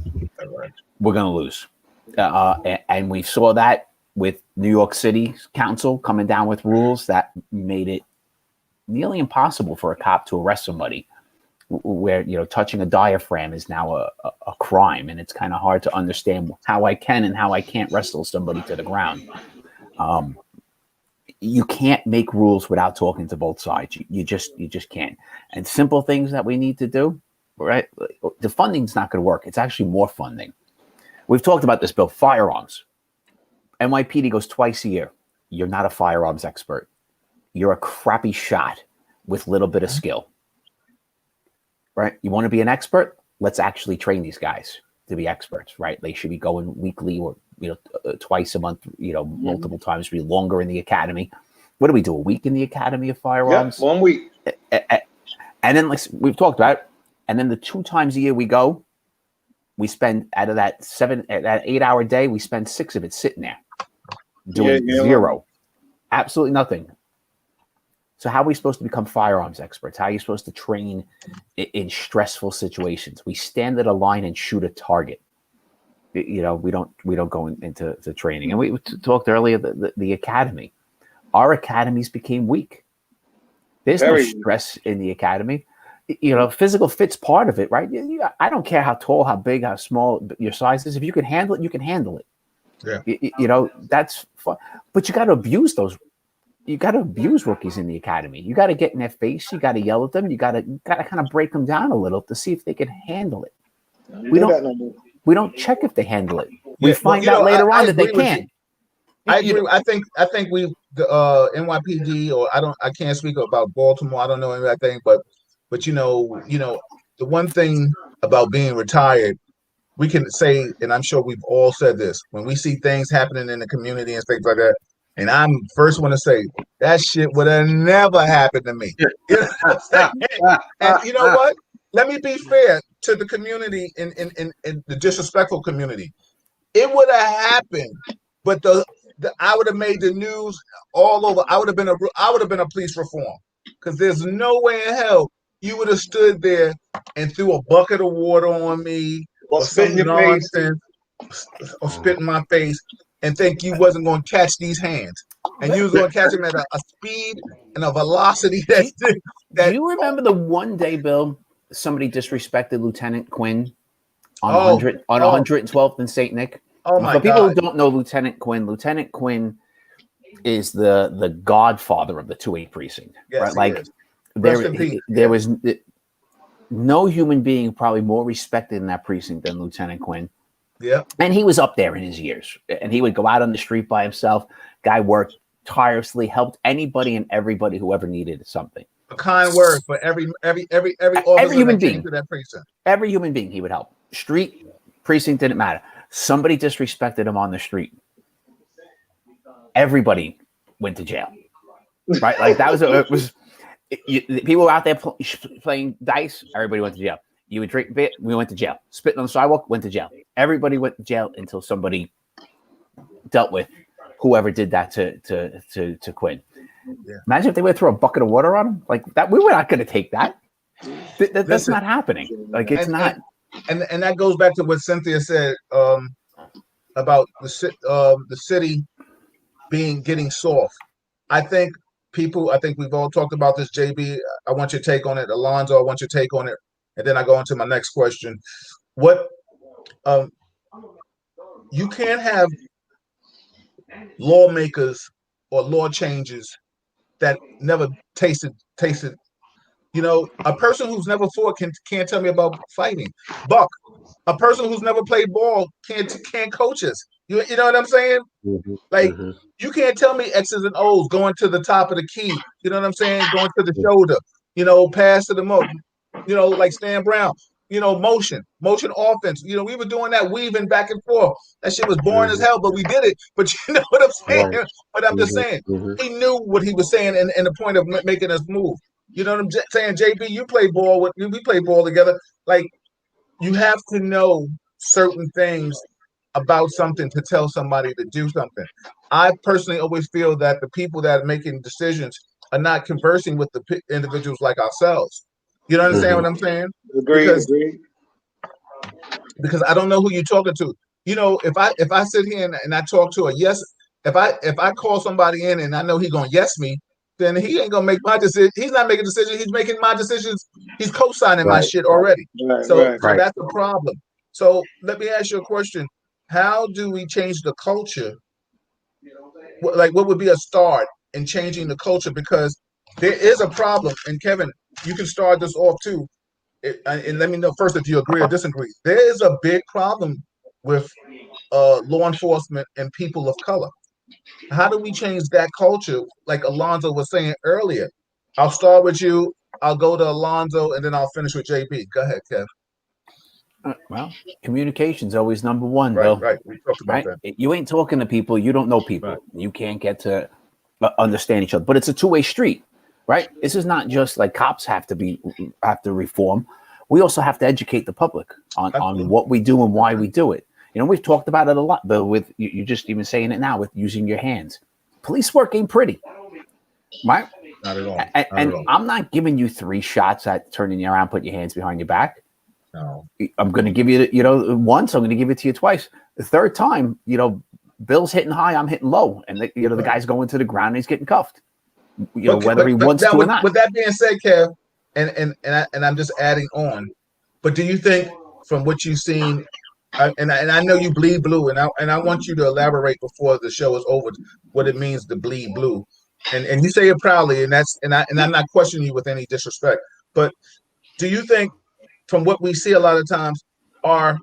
[SPEAKER 3] we're going to lose. And we saw that with New York City Council coming down with rules that made it nearly impossible for a cop to arrest somebody, where touching a diaphragm is now a crime, and it's kind of hard to understand how I can and how I can't wrestle somebody to the ground. You can't make rules without talking to both sides. You just can't. And simple things that we need to do, right? The funding's not going to work. It's actually more funding. We've talked about this, Bill. Firearms. NYPD goes twice a year. You're not a firearms expert. You're a crappy shot. with little bit of skill. Right? You want to be an expert? Let's actually train these guys to be experts, right? They should be going weekly or twice a month, multiple times, be longer in the academy. What do we do? A week in the Academy of Firearms?
[SPEAKER 4] Yep, 1 week.
[SPEAKER 3] And then, like we've talked about, and then the 2 times a year we go, we spend out of that 8-hour day, we spend 6 of it sitting there doing zero, absolutely nothing. So how are we supposed to become firearms experts? How are you supposed to train in stressful situations? We stand at a line and shoot a target. We don't go into training. And we talked earlier the academy. Our academies became weak. There's no stress in the academy. Physical fit's part of it, right? I don't care how tall, how big, how small your size is. If you can handle it, you can handle it.
[SPEAKER 1] Yeah.
[SPEAKER 3] That's fun. But you got to abuse those. You got to abuse rookies in the academy. You got to get in their face. You got to yell at them. You got to kind of break them down a little to see if they can handle it. We don't check if they handle it. We find out later on that they can't.
[SPEAKER 1] I agree. I think the NYPD, or I can't speak about Baltimore. I don't know anything, but the one thing about being retired, we can say, and I'm sure we've all said this, when we see things happening in the community and things like that, and I'm first one to say that shit would have never happened to me. You know what I'm saying? And you know what? Let me be fair to the community in the disrespectful community. It would have happened, but I would have made the news all over. I would have been a police reform, because there's no way in hell you would have stood there and threw a bucket of water on me or
[SPEAKER 4] spit in your
[SPEAKER 1] nonsense or spit in my face and think you wasn't going to catch these hands, and you was going to catch them at a speed and a velocity that.
[SPEAKER 3] Do you remember the one day, Bill, somebody disrespected Lieutenant Quinn on 112th and St. Nick?
[SPEAKER 1] Oh my God!
[SPEAKER 3] For people who don't know Lieutenant Quinn is the godfather of the 2-8 precinct,
[SPEAKER 1] yes,
[SPEAKER 3] right? Like there was no human being probably more respected in that precinct than Lieutenant Quinn.
[SPEAKER 1] Yeah,
[SPEAKER 3] and he was up there in his years, and he would go out on the street by himself. Guy worked tirelessly, helped anybody and everybody who ever needed something.
[SPEAKER 1] A kind word for every
[SPEAKER 3] human being
[SPEAKER 1] to that precinct.
[SPEAKER 3] Every human being he would help. Street, precinct, didn't matter. Somebody disrespected him on the street, everybody went to jail, right? Like that was people were out there playing dice. Everybody went to jail. You would drink beer, we went to jail. Spitting on the sidewalk, went to jail. Everybody went to jail until somebody dealt with whoever did that to Quinn.
[SPEAKER 1] Yeah.
[SPEAKER 3] Imagine if they would throw a bucket of water on him like that. We were not going to take that. That's not happening. Like it's not.
[SPEAKER 1] And that goes back to what Cynthia said about the city getting soft. I think we've all talked about this. JB, I want your take on it. Alonzo, I want your take on it. And then I go into my next question. What you can't have lawmakers or law changes that never tasted. A person who's never fought can't tell me about fighting. Buck, a person who's never played ball can't coach us. You know what I'm saying?
[SPEAKER 5] Mm-hmm.
[SPEAKER 1] Like
[SPEAKER 5] Mm-hmm.
[SPEAKER 1] you can't tell me X's and O's going to the top of the key. You know what I'm saying? Going to the shoulder. Pass to the mo. Like Stan Brown. Motion offense. We were doing that weaving back and forth. That shit was boring as hell, but we did it. But you know what I'm saying? Right. But I'm just saying, he knew what he was saying and the point of making us move. You know what I'm saying? JB, you play ball we play ball together. Like, you have to know certain things about something to tell somebody to do something. I personally always feel that the people that are making decisions are not conversing with the individuals like ourselves. You know understand what I'm saying?
[SPEAKER 4] Agree.
[SPEAKER 1] Because I don't know who you're talking to. If I sit here and I talk to a yes, if I call somebody in and I know he's gonna yes me, then he ain't gonna make my decision. He's not making decisions. He's making my decisions. He's co-signing my shit already. So that's the problem. So let me ask you a question. How do we change the culture? Like, what would be a start in changing the culture? Because there is a problem. And Kevin, you can start this off too. And let me know first if you agree or disagree. There is a big problem with law enforcement and people of color. How do we change that culture? Like Alonzo was saying earlier, I'll start with you. I'll go to Alonzo, and then I'll finish with JB. Go ahead, Kev.
[SPEAKER 3] Well, communication's always number one,
[SPEAKER 1] Right,
[SPEAKER 3] Bill.
[SPEAKER 1] right. We talked about that.
[SPEAKER 3] You ain't talking to people. You don't know people.
[SPEAKER 1] Right.
[SPEAKER 3] You can't get to understand each other. But it's a two-way street, right? This is not just like cops have to reform. We also have to educate the public on what we do and why we do it. You know, we've talked about it a lot, Bill, with you just even saying it now with using your hands. Police work ain't pretty, right?
[SPEAKER 1] Not at all.
[SPEAKER 3] And I'm not giving you 3 shots at turning you around, put your hands behind your back.
[SPEAKER 1] No.
[SPEAKER 3] I'm going to give you, once. I'm going to give it to you twice. The third time, Bill's hitting high, I'm hitting low, and the guy's going to the ground and he's getting cuffed. Whether he wants to or not.
[SPEAKER 1] With that being said, Kev, and I'm just adding on. But do you think, from what you've seen, and I know you bleed blue, and I want you to elaborate before the show is over what it means to bleed blue, and you say it proudly, and I'm not questioning you with any disrespect, but do you think, from what we see a lot of times, are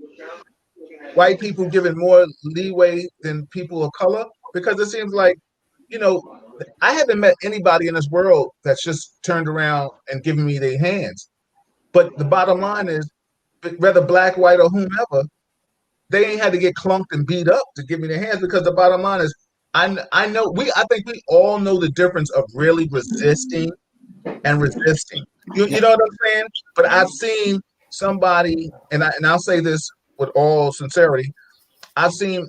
[SPEAKER 1] white people given more leeway than people of color? Because it seems like, I haven't met anybody in this world that's just turned around and given me their hands. But the bottom line is, whether black, white, or whomever, they ain't had to get clunked and beat up to give me their hands, because the bottom line is, I think we all know the difference of really resisting and resisting. You know what I'm saying? But I've seen somebody, and I'll say this with all sincerity, I've seen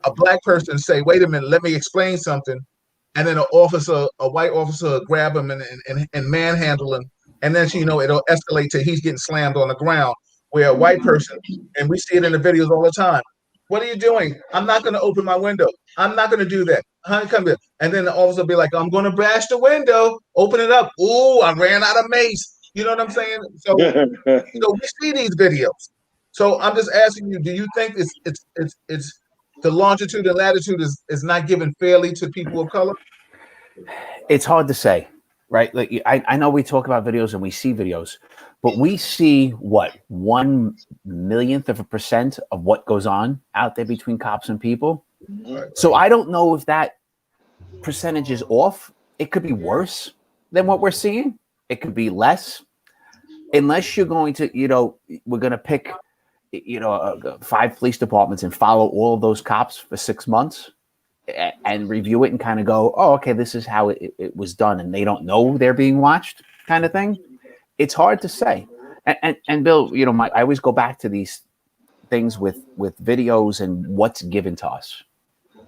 [SPEAKER 1] a black person say, "Wait a minute, let me explain something," and then a white officer, grab him and manhandle him, and then it'll escalate to he's getting slammed on the ground. Where a white person, and we see it in the videos all the time, "What are you doing? I'm not going to open my window. I'm not going to do that. Honey, come here." And then the officer will be like, "I'm going to bash the window. Open it up. Ooh, I ran out of mace." You know what I'm saying? So, we see these videos. So I'm just asking you, do you think it's the longitude and latitude is not given fairly to people of color?
[SPEAKER 3] It's hard to say, right? Like I know we talk about videos and we see videos, but we see what 1/1,000,000% of what goes on out there between cops and people.
[SPEAKER 1] Right.
[SPEAKER 3] So I don't know if that percentage is off. It could be worse than what we're seeing. It could be less, unless you're going to, we're going to pick, 5 police departments and follow all of those cops for 6 months and review it and kind of go, "Oh, okay, this is how it was done," and they don't know they're being watched, kind of thing. It's hard to say. And Bill, I always go back to these things with videos and what's given to us.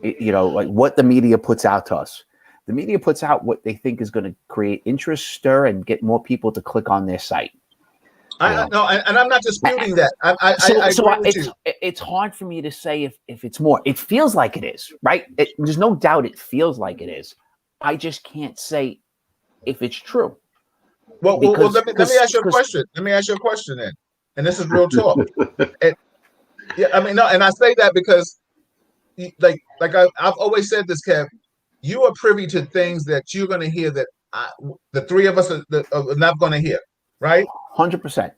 [SPEAKER 3] Like what the media puts out to us. The media puts out what they think is going to create interest, stir, and get more people to click on their site.
[SPEAKER 1] And I'm not disputing that. I agree with you.
[SPEAKER 3] It's hard for me to say if it's more. It feels like it is, right? There's no doubt it feels like it is. I just can't say if it's true.
[SPEAKER 1] Well, let me ask you a question. Let me ask you a question then. And this is real talk. And I say that because, like I've always said this, Kev, you are privy to things that you're going to hear that the 3 of us are not going to hear, right?
[SPEAKER 3] 100%.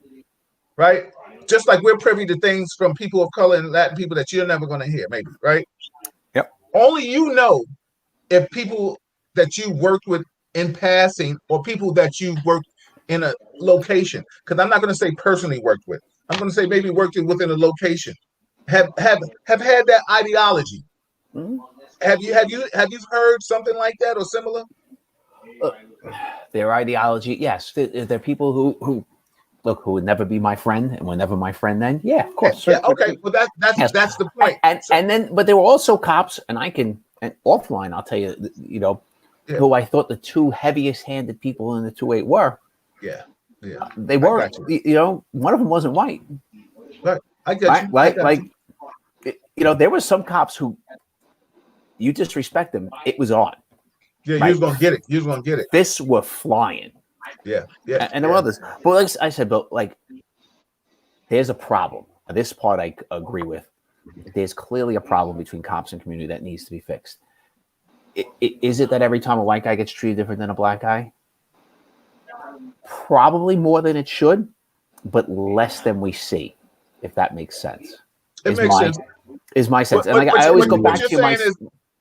[SPEAKER 1] Right? Just like we're privy to things from people of color and Latin people that you're never going to hear, maybe, right?
[SPEAKER 3] Yep.
[SPEAKER 1] Only if people that you worked with in passing or people that you worked in a location, because I'm not going to say personally worked with. I'm going to say maybe worked within a location, have had that ideology. Mm-hmm. Have you heard something like that or similar?
[SPEAKER 3] Their ideology, yes. They're people who would never be my friend and were never my friend then. Yeah, of course.
[SPEAKER 1] Yeah, okay. Well, that's the point.
[SPEAKER 3] But there were also cops, and offline, I'll tell you, who I thought the 2 heaviest-handed people in the 2-8 were.
[SPEAKER 1] Yeah.
[SPEAKER 3] They were. One of them wasn't white.
[SPEAKER 1] Right. I get you.
[SPEAKER 3] There were some cops who you disrespect them. It was on.
[SPEAKER 1] Yeah, right? You was gonna get it. You was gonna get it.
[SPEAKER 3] Fists were flying.
[SPEAKER 1] Yeah.
[SPEAKER 3] And there were others. But like I said, there's a problem. This part I agree with. There's clearly a problem between cops and community that needs to be fixed. Is it that every time a white guy gets treated different than a black guy? Probably more than it should, but less than we see, if that makes sense.
[SPEAKER 1] It makes sense.
[SPEAKER 3] Is my sense. And I always go back to my...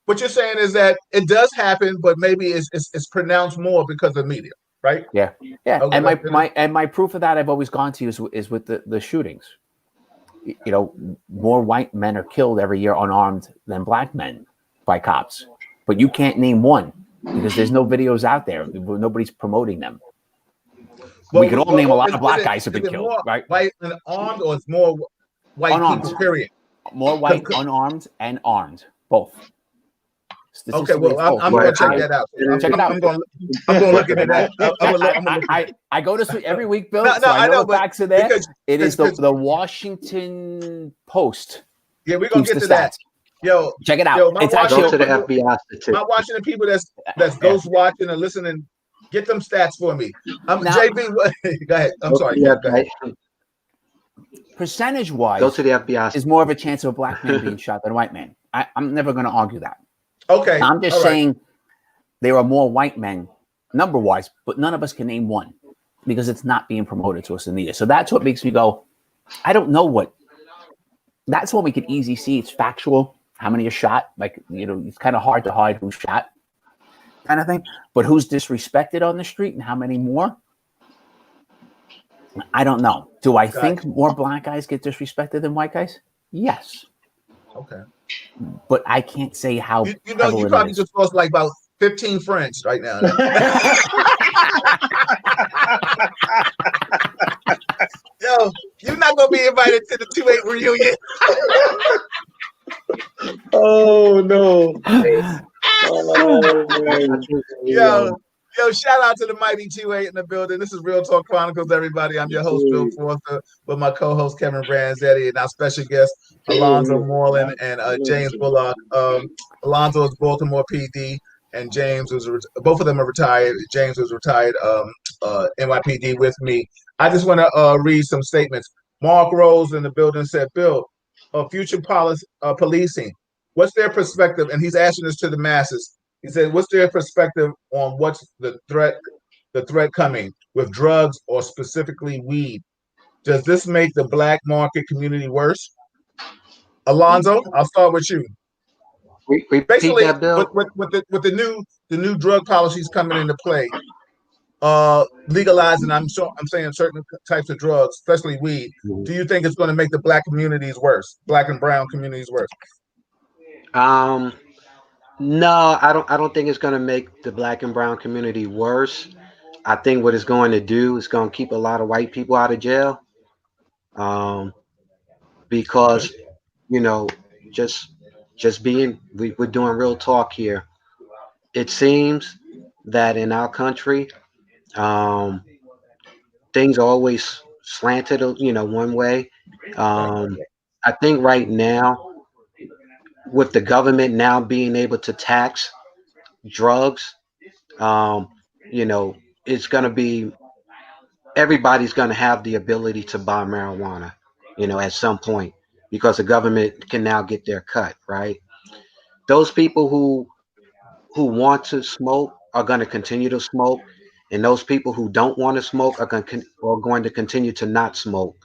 [SPEAKER 1] What you're saying is that it does happen, but maybe it's pronounced more because of media. right?
[SPEAKER 3] Yeah.
[SPEAKER 1] Okay,
[SPEAKER 3] And my proof of that I've always gone to is with the shootings. You know, more white men are killed every year unarmed than black men by cops, but you can't name one because there's no videos out there. Nobody's promoting them. We can all name a lot of black guys have been killed,
[SPEAKER 1] more
[SPEAKER 3] right?
[SPEAKER 1] White and armed, or it's more white
[SPEAKER 3] Unarmed.
[SPEAKER 1] people? Period.
[SPEAKER 3] More white, unarmed, and armed, both.
[SPEAKER 1] Okay, well, I'm going to check that out.
[SPEAKER 3] Check it out.
[SPEAKER 1] I'm going to look into that.
[SPEAKER 3] I go to sleep every week, Bill.
[SPEAKER 1] No,
[SPEAKER 3] so I know the
[SPEAKER 1] but
[SPEAKER 3] facts are there. It is
[SPEAKER 1] because
[SPEAKER 3] the Washington Post.
[SPEAKER 1] Yeah, we're gonna get to
[SPEAKER 3] stats.
[SPEAKER 1] that. Yo,
[SPEAKER 3] check it out.
[SPEAKER 1] It's
[SPEAKER 5] actually go to the FBI statistics.
[SPEAKER 1] My Washington people that's ghost watching and listening, get them stats for me. JB, go ahead. I'm sorry. Go ahead.
[SPEAKER 3] Percentage-wise,
[SPEAKER 5] go to the FBI.
[SPEAKER 3] Is more of a chance of a black man being shot than a white man. I'm never going to argue that.
[SPEAKER 1] Okay,
[SPEAKER 3] I'm just saying there are more white men number-wise, but none of us can name one because it's not being promoted to us in the year. So that's what makes me go, I don't know what. That's when we could easily see it's factual. How many are shot? Like, you know, it's kind of hard to hide who's shot, kind of thing. But who's disrespected on the street and how many more? I don't know. Do I think more black guys get disrespected than white guys? Yes.
[SPEAKER 1] Okay.
[SPEAKER 3] But I can't say how.
[SPEAKER 1] You know, you probably just lost like about 15 friends right now. Yo, you're not gonna be invited to the 2-8 reunion.
[SPEAKER 4] Oh no.
[SPEAKER 1] Yo, shout out to the mighty 2-8 in the building. This is Real Talk Chronicles, everybody. I'm your host, Bill Forster, with my co-host Kevin Branzetti, and our special guest, Alonzo Moreland and James Bullock. Alonzo is Baltimore PD, and James was both of them are retired. James was retired NYPD with me. I just want to read some statements. Mark Rose in the building said, Bill, future policing, what's their perspective? And he's asking this to the masses. He said, what's their perspective on what's the threat coming with drugs or specifically weed? Does this make the black market community worse? Alonzo, I'll start with you. Basically,
[SPEAKER 5] that, Bill?
[SPEAKER 1] With the new drug policies coming into play, legalizing, I'm saying certain types of drugs, especially weed. Do you think it's going to make the black communities worse, black and brown communities worse?
[SPEAKER 5] No, I don't think it's going to make the black and brown community worse. I think what it's going to do is going to keep a lot of white people out of jail. Because, you know, just being, we're doing real talk here. It seems that in our country, things are always slanted, you know, one way. I think right now, with the government now being able to tax drugs, you know, it's going to be, everybody's going to have the ability to buy marijuana, you know, at some point, because the government can now get their cut, right? Those people who want to smoke are going to continue to smoke, and those people who don't want to smoke are going to continue to not smoke.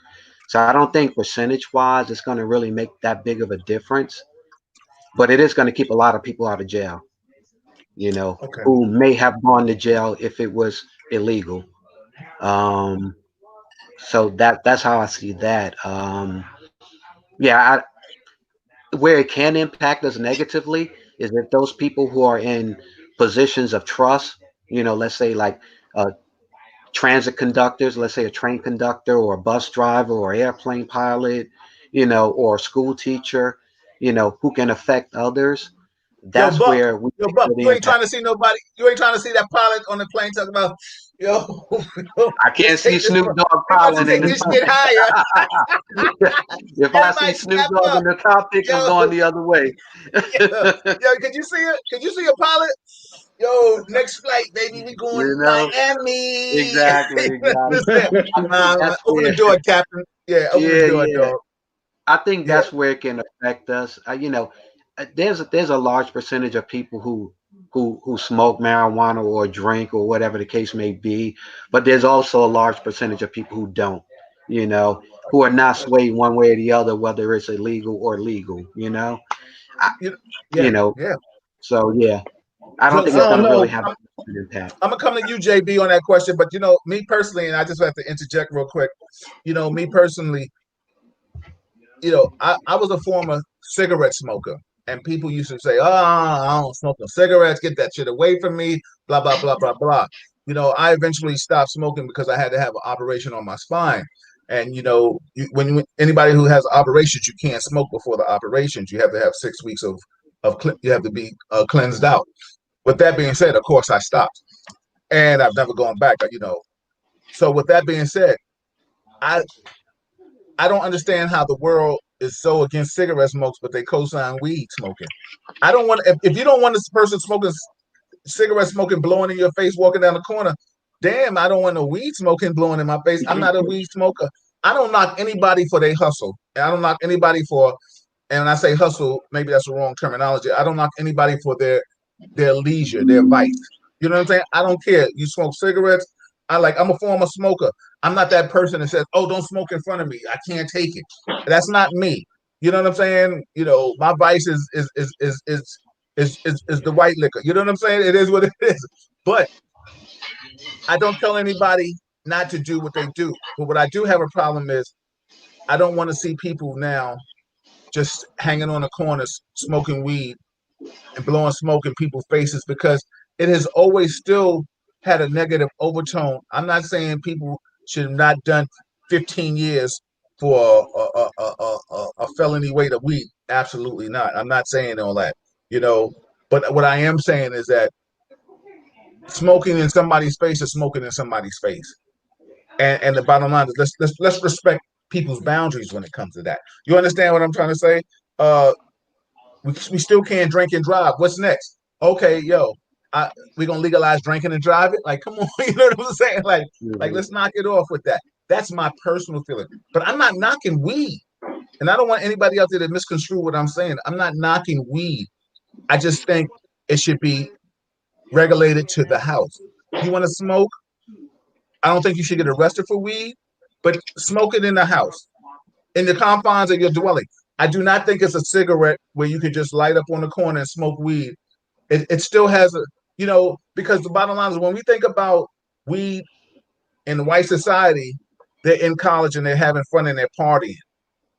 [SPEAKER 5] So I don't think percentage wise it's going to really make that big of a difference, but it is going to keep a lot of people out of jail, you know, who may have gone to jail if it was illegal. So that's how I see that. Yeah, where it can impact us negatively is if those people who are in positions of trust, you know, let's say like transit conductors, let's say a train conductor or a bus driver or airplane pilot, you know, or a school teacher, you know, who can affect others. That's
[SPEAKER 1] Buck,
[SPEAKER 5] where
[SPEAKER 1] Buck, you ain't trying to see nobody. You ain't trying to see that pilot on the plane talking about, yo.
[SPEAKER 5] I can't see Snoop Dogg piloting in
[SPEAKER 1] this shit higher.
[SPEAKER 5] If I see Snoop Dogg in the cockpit, I'm going the other way.
[SPEAKER 1] Yo, could you see it? Could you see a pilot? Yo, next flight, baby, we going to Miami.
[SPEAKER 5] Exactly.
[SPEAKER 1] Open the door, Captain. Yeah, open the door, dog.
[SPEAKER 5] I think that's where it can affect us. You know, there's a large percentage of people who smoke marijuana or drink or whatever the case may be, but there's also a large percentage of people who don't, you know, who are not swayed one way or the other, whether it's illegal or legal, you know. So yeah. I don't
[SPEAKER 1] So,
[SPEAKER 5] think
[SPEAKER 1] so
[SPEAKER 5] it's going
[SPEAKER 4] don't
[SPEAKER 5] to
[SPEAKER 4] know.
[SPEAKER 5] really have an impact.
[SPEAKER 1] I'm gonna come to you, JB, on that question. But me personally, and I just have to interject real quick. Me personally, I was a former cigarette smoker, and people used to say, "Oh, I don't smoke no cigarettes. Get that shit away from me." Blah blah blah blah blah. I eventually stopped smoking because I had to have an operation on my spine. And when anybody who has operations, you can't smoke before the operations. You have to have 6 weeks you have to be cleansed out. With that being said, of course, I stopped, and I've never gone back. So with that being said, I I don't understand how the world is so against cigarette smokes, but they co-sign weed smoking. I don't want if you don't want this person smoking cigarette smoking blowing in your face walking down the corner. Damn, I don't want no weed smoking blowing in my face. I'm not a weed smoker. I don't knock anybody for their hustle. And I don't knock anybody for, and when I say hustle, maybe that's the wrong terminology. I don't knock anybody for their leisure, their vice. You know what I'm saying? I don't care. You smoke cigarettes. I'm a former smoker. I'm not that person that says, "Oh, don't smoke in front of me. I can't take it." That's not me. You know what I'm saying? My vice is the white liquor. You know what I'm saying? It is what it is. But I don't tell anybody not to do what they do. But what I do have a problem is I don't want to see people now just hanging on the corners smoking weed and blowing smoke in people's faces because it has always still had a negative overtone. I'm not saying people should have not done 15 years for a felony weight of weed. Absolutely not. I'm not saying all that, you know. But what I am saying is that smoking in somebody's face is smoking in somebody's face. And the bottom line is let's respect people's boundaries when it comes to that. You understand what I'm trying to say? We still can't drink and drive. What's next? Okay, we're gonna legalize drinking and driving. Like, come on, you know what I'm saying? Like let's knock it off with that. That's my personal feeling. But I'm not knocking weed, and I don't want anybody out there to misconstrue what I'm saying. I'm not knocking weed. I just think it should be regulated to the house. You want to smoke? I don't think you should get arrested for weed, but smoke it in the house, in the confines of your dwelling. I do not think it's a cigarette where you can just light up on the corner and smoke weed. It still has because the bottom line is when we think about weed in white society, they're in college and they're having fun and they're partying,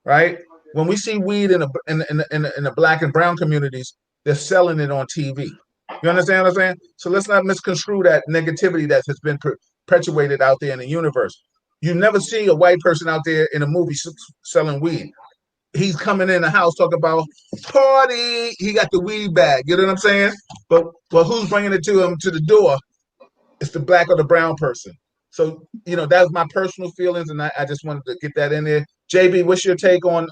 [SPEAKER 1] right? When we see weed in the black and brown communities, they're selling it on TV. You understand what I'm saying? So let's not misconstrue that negativity that has been perpetuated out there in the universe. You never see a white person out there in a movie selling weed. He's coming in the house talking about party. He got the weed bag. You know what I'm saying? But who's bringing it to him to the door? It's the black or the brown person. So that's my personal feelings, and I just wanted to get that in there. JB, what's your take on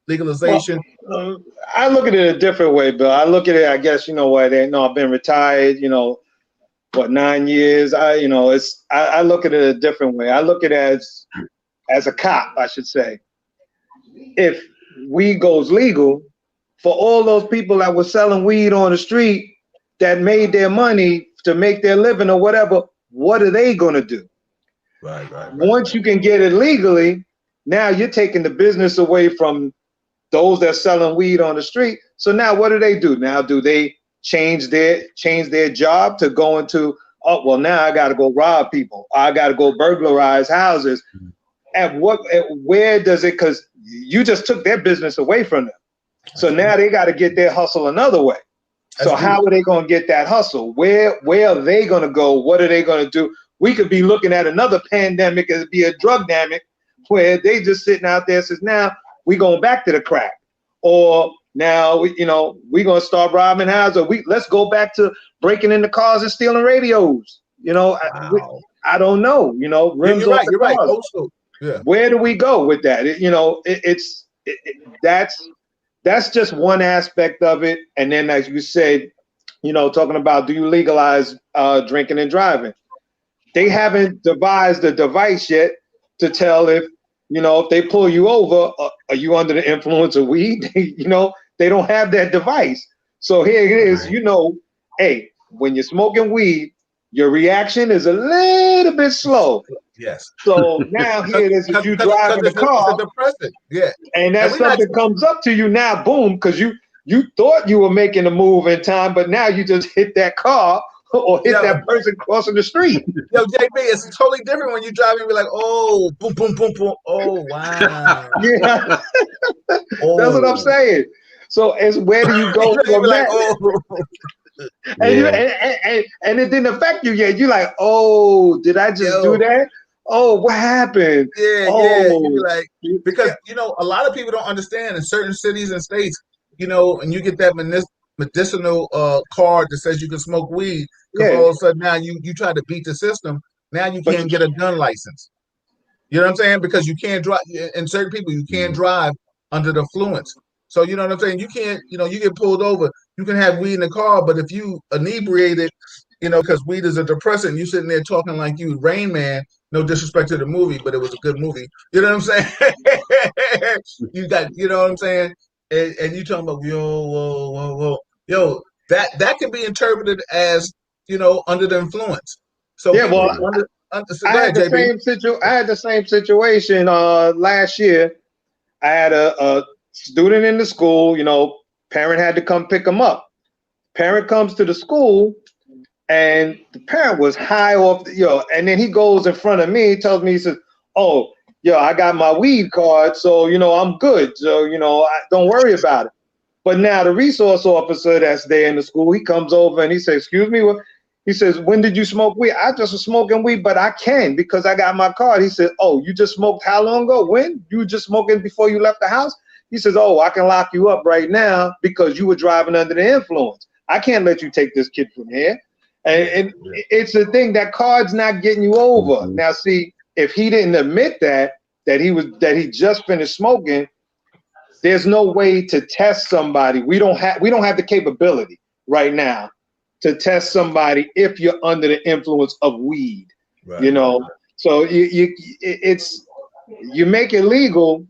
[SPEAKER 1] legalization?
[SPEAKER 4] Well, I look at it a different way, Bill. I look at it, I guess, I've been retired, 9 years. I look at it a different way. I look at it as a cop, I should say. If weed goes legal, for all those people that were selling weed on the street that made their money to make their living or whatever, what are they going to do?
[SPEAKER 1] Right.
[SPEAKER 4] Once you can get it legally, now you're taking the business away from those that are selling weed on the street. So now what do? Now do they change their job to go into, now I got to go rob people. I got to go burglarize houses. Where does it, because you just took their business away from them. So now they got to get their hustle another way. So how are they going to get that hustle? Where are they going to go? What are they going to do? We could be looking at another pandemic as be a drug demic where they just sitting out there says, now we going back to the crack. Or now we're going to start robbing houses. Or let's go back to breaking into cars and stealing radios. Wow. I don't know. Rims
[SPEAKER 1] you're right.
[SPEAKER 4] You're right.
[SPEAKER 1] Also, yeah.
[SPEAKER 4] Where do we go with that? That's just one aspect of it. And then, as you said, talking about do you legalize drinking and driving? They haven't devised a device yet to tell if they pull you over, are you under the influence of weed? They don't have that device. So here it is. Hey, when you're smoking weed, your reaction is a little bit slow.
[SPEAKER 1] Yes.
[SPEAKER 4] So now here it is. If you drive in the car,
[SPEAKER 1] it's a depressant. Yeah.
[SPEAKER 4] and that something comes up to you now, boom, because you you thought you were making a move in time, but now you just hit that car or hit that person crossing the street.
[SPEAKER 1] Yo, JB, it's totally different when you drive and be like, oh, boom, boom, boom, boom. Oh, wow.
[SPEAKER 4] Yeah,
[SPEAKER 1] Oh.
[SPEAKER 4] that's what I'm saying. So it's where do you go from
[SPEAKER 1] like,
[SPEAKER 4] that?
[SPEAKER 1] oh.
[SPEAKER 4] And, and it didn't affect you yet. You're like, oh, did I just do that? Oh, what happened?
[SPEAKER 1] Yeah,
[SPEAKER 4] oh.
[SPEAKER 1] You be like, because a lot of people don't understand in certain cities and states, and you get that medicinal card that says you can smoke weed. Because all of a sudden now you try to beat the system. Now you can't get a gun license. You know what I'm saying? Because you can't drive, and certain people you can't drive under the influence. So you know what I'm saying? You can't, you get pulled over. You can have weed in the car, but if you inebriated, because weed is a depressant, you sitting there talking like you Rain Man. No disrespect to the movie, but it was a good movie. You know what I'm saying? You know what I'm saying? And you talking about yo, that can be interpreted as under the influence. So
[SPEAKER 4] yeah, well, I had the same situation last year. I had a student in the school, parent had to come pick him up. Parent comes to the school and the parent was high off, and then he goes in front of me, tells me, he says, oh, I got my weed card, so, I'm good. So, don't worry about it. But now the resource officer that's there in the school, he comes over and he says, excuse me, what? He says, when did you smoke weed? I just was smoking weed, but I can because I got my card. He said, oh, you just smoked how long ago? When? You were just smoking before you left the house? He says, oh, I can lock you up right now because you were driving under the influence. I can't let you take this kid from here. And it's the thing, that card's not getting you over. Now, see, if he didn't admit that he just finished smoking, there's no way to test somebody. We don't have the capability right now to test somebody if you're under the influence of weed, So you make it legal.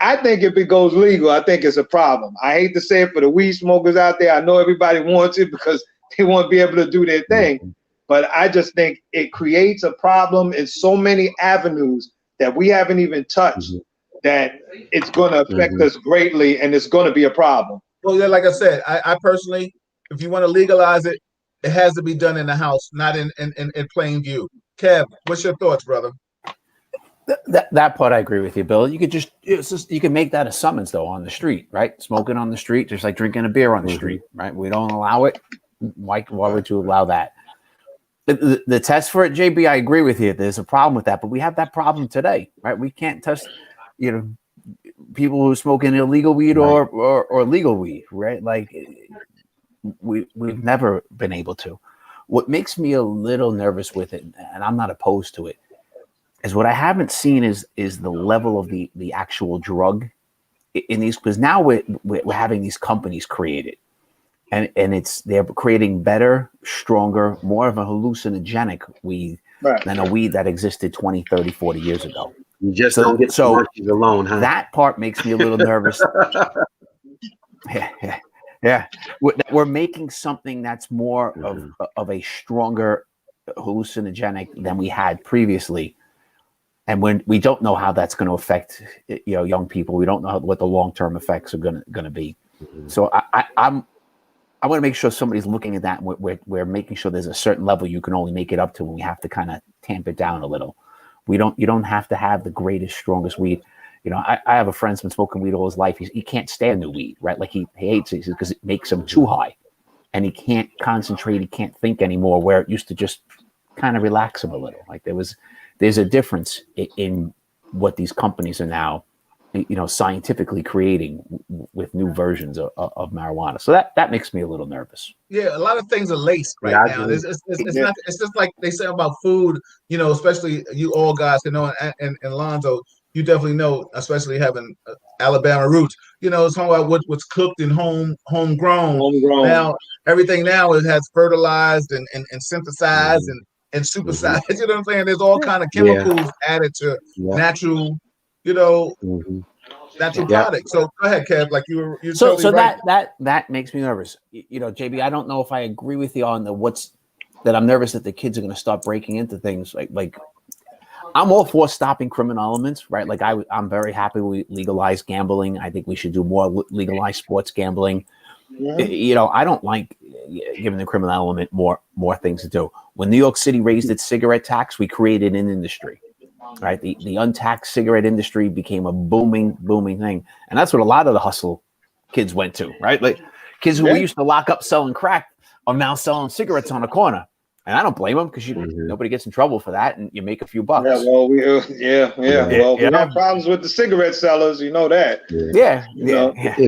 [SPEAKER 4] I think if it goes legal, I think it's a problem. I hate to say it for the weed smokers out there. I know everybody wants it because they want to be able to do their thing, but I just think it creates a problem in so many avenues that we haven't even touched. That it's going to affect us greatly, and it's going to be a problem.
[SPEAKER 1] Well, yeah, like I said, I personally, if you want to legalize it, it has to be done in the house, not in plain view. Kev, what's your thoughts, brother?
[SPEAKER 3] That part I agree with you, Bill. You could you can make that a summons though on the street, right? Smoking on the street, just like drinking a beer on the street, right? We don't allow it. Why would you allow that? The test for it, JB, I agree with you. There's a problem with that, but we have that problem today, right? We can't test, people who are smoking illegal weed or legal weed, right? Like we've never been able to. What makes me a little nervous with it, and I'm not opposed to it, is what I haven't seen is the level of the actual drug in these, because now we're having these companies created, and they're creating better, stronger, more of a hallucinogenic weed than a weed that existed 20, 30, 40 years ago.
[SPEAKER 5] You just don't get commercials alone, huh?
[SPEAKER 3] That part makes me a little nervous. Yeah. We're making something that's more of a stronger hallucinogenic than we had previously. And when we don't know how that's going to affect young people, we don't know what the long-term effects are going to be. So I want to make sure somebody's looking at that. We're making sure there's a certain level you can only make it up to, and we have to kind of tamp it down a little. You don't have to have the greatest, strongest weed. I have a friend who's been smoking weed all his life. He can't stand the weed, right? Like he hates it because it makes him too high, and he can't concentrate. He can't think anymore. Where it used to just kind of relax him a little. Like there's a difference in what these companies are now, scientifically creating with new versions of marijuana. So that makes me a little nervous.
[SPEAKER 1] Yeah, a lot of things are laced now. It's not. It's just like they say about food. Especially you all guys can know, and Lonzo, you definitely know, especially having Alabama roots. It's talking about what's cooked and homegrown. Now everything now it has fertilized and synthesized and supersized. You know what I'm saying? There's all kind of chemicals added to natural. Natural product. So go ahead, Kev. Like you're
[SPEAKER 3] so
[SPEAKER 1] totally right.
[SPEAKER 3] that makes me nervous. JB, I don't know if I agree with you on that I'm nervous that the kids are going to start breaking into things like I'm all for stopping criminal elements, right? Like I'm very happy we legalize gambling. I think we should do more legalized sports gambling. You know, I don't like giving the criminal element more things to do. When New York City raised its cigarette tax, we created an industry, right? The untaxed cigarette industry became a booming thing, and that's what a lot of the hustle kids went to, right? Like kids who we used to lock up selling crack are now selling cigarettes on the corner. And I don't blame them because nobody gets in trouble for that, and you make a few bucks.
[SPEAKER 4] Yeah, well, Well, we have problems with the cigarette sellers, you know that.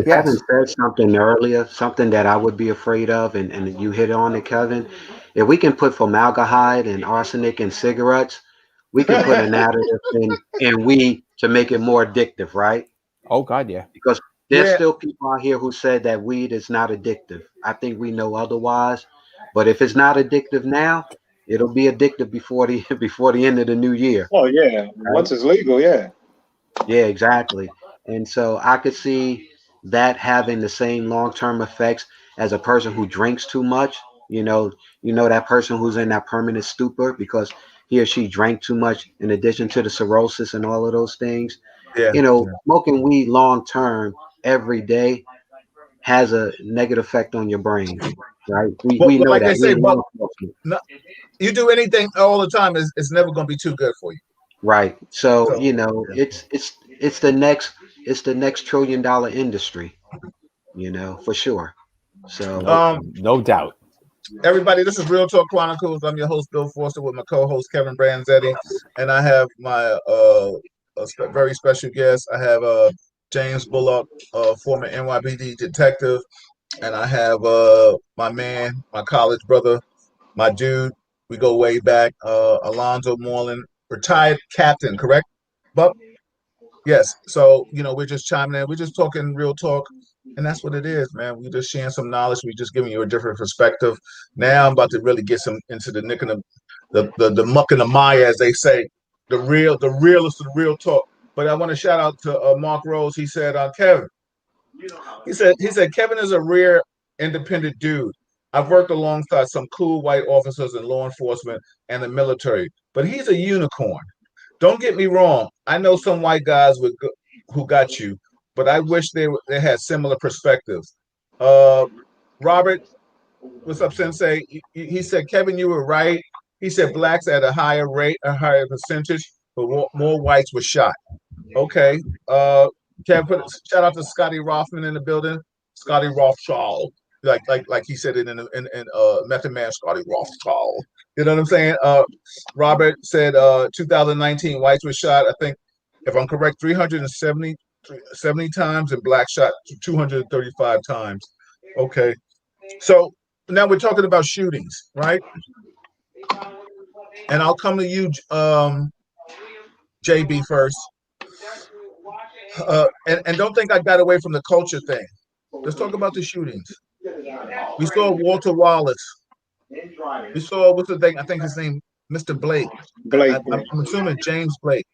[SPEAKER 5] Kevin said something earlier, something that I would be afraid of, and you hit on it, Kevin. If we can put formaldehyde and arsenic in cigarettes, we can put an additive in weed to make it more addictive, right?
[SPEAKER 3] Oh God, yeah.
[SPEAKER 5] Because there's still people out here who said that weed is not addictive. I think we know otherwise. But if it's not addictive now, it'll be addictive before the end of the new year.
[SPEAKER 4] Oh yeah, right? Once it's legal, yeah.
[SPEAKER 5] Yeah, exactly. And so I could see that having the same long-term effects as a person who drinks too much. That person who's in that permanent stupor because he or she drank too much in addition to the cirrhosis and all of those things. Smoking weed long term every day has a negative effect on your brain, right? We know
[SPEAKER 1] like
[SPEAKER 5] that.
[SPEAKER 1] They say, but you do anything all the time, it's never going to be too good for you.
[SPEAKER 5] Right. So it's the next $1 trillion industry, for sure. So
[SPEAKER 3] no doubt.
[SPEAKER 1] Everybody, this is Real Talk Chronicles. I'm your host, Bill Forster, with my co-host, Kevin Branzetti. And I have my very special guest. I have James Bullock, former NYPD detective. And I have my man, my college brother, my dude. We go way back. Alonzo Moreland, retired captain, correct? Buck? Yes. So, we're just chiming in. We're just talking real talk. And that's what it is, man. We just sharing some knowledge. We just giving you a different perspective. Now I'm about to really get some into the nick of the muck and the mire, as they say. The realest of the real talk. But I want to shout out to Mark Rose. He said, Kevin. He said Kevin is a rare independent dude. I've worked alongside some cool white officers in law enforcement and the military, but he's a unicorn. Don't get me wrong. I know some white guys who got you, but I wish they had similar perspectives. Robert, what's up, Sensei? He said, Kevin, you were right. He said blacks at a higher rate, a higher percentage, but more whites were shot. Okay. Kevin, shout out to Scotty Rothman in the building. Scotty Rothschild, like he said it in Method Man, Scotty Rothschild. You know what I'm saying? Robert said 2019 whites were shot, I think, if I'm correct, 370 times, and black shot 235 times. Okay. So now we're talking about shootings, right? And I'll come to you, JB, first. And don't think I got away from the culture thing. Let's talk about the shootings. We saw Walter Wallace. We saw, what's the thing? I think his name, Mr. Blake. I'm assuming James Blake.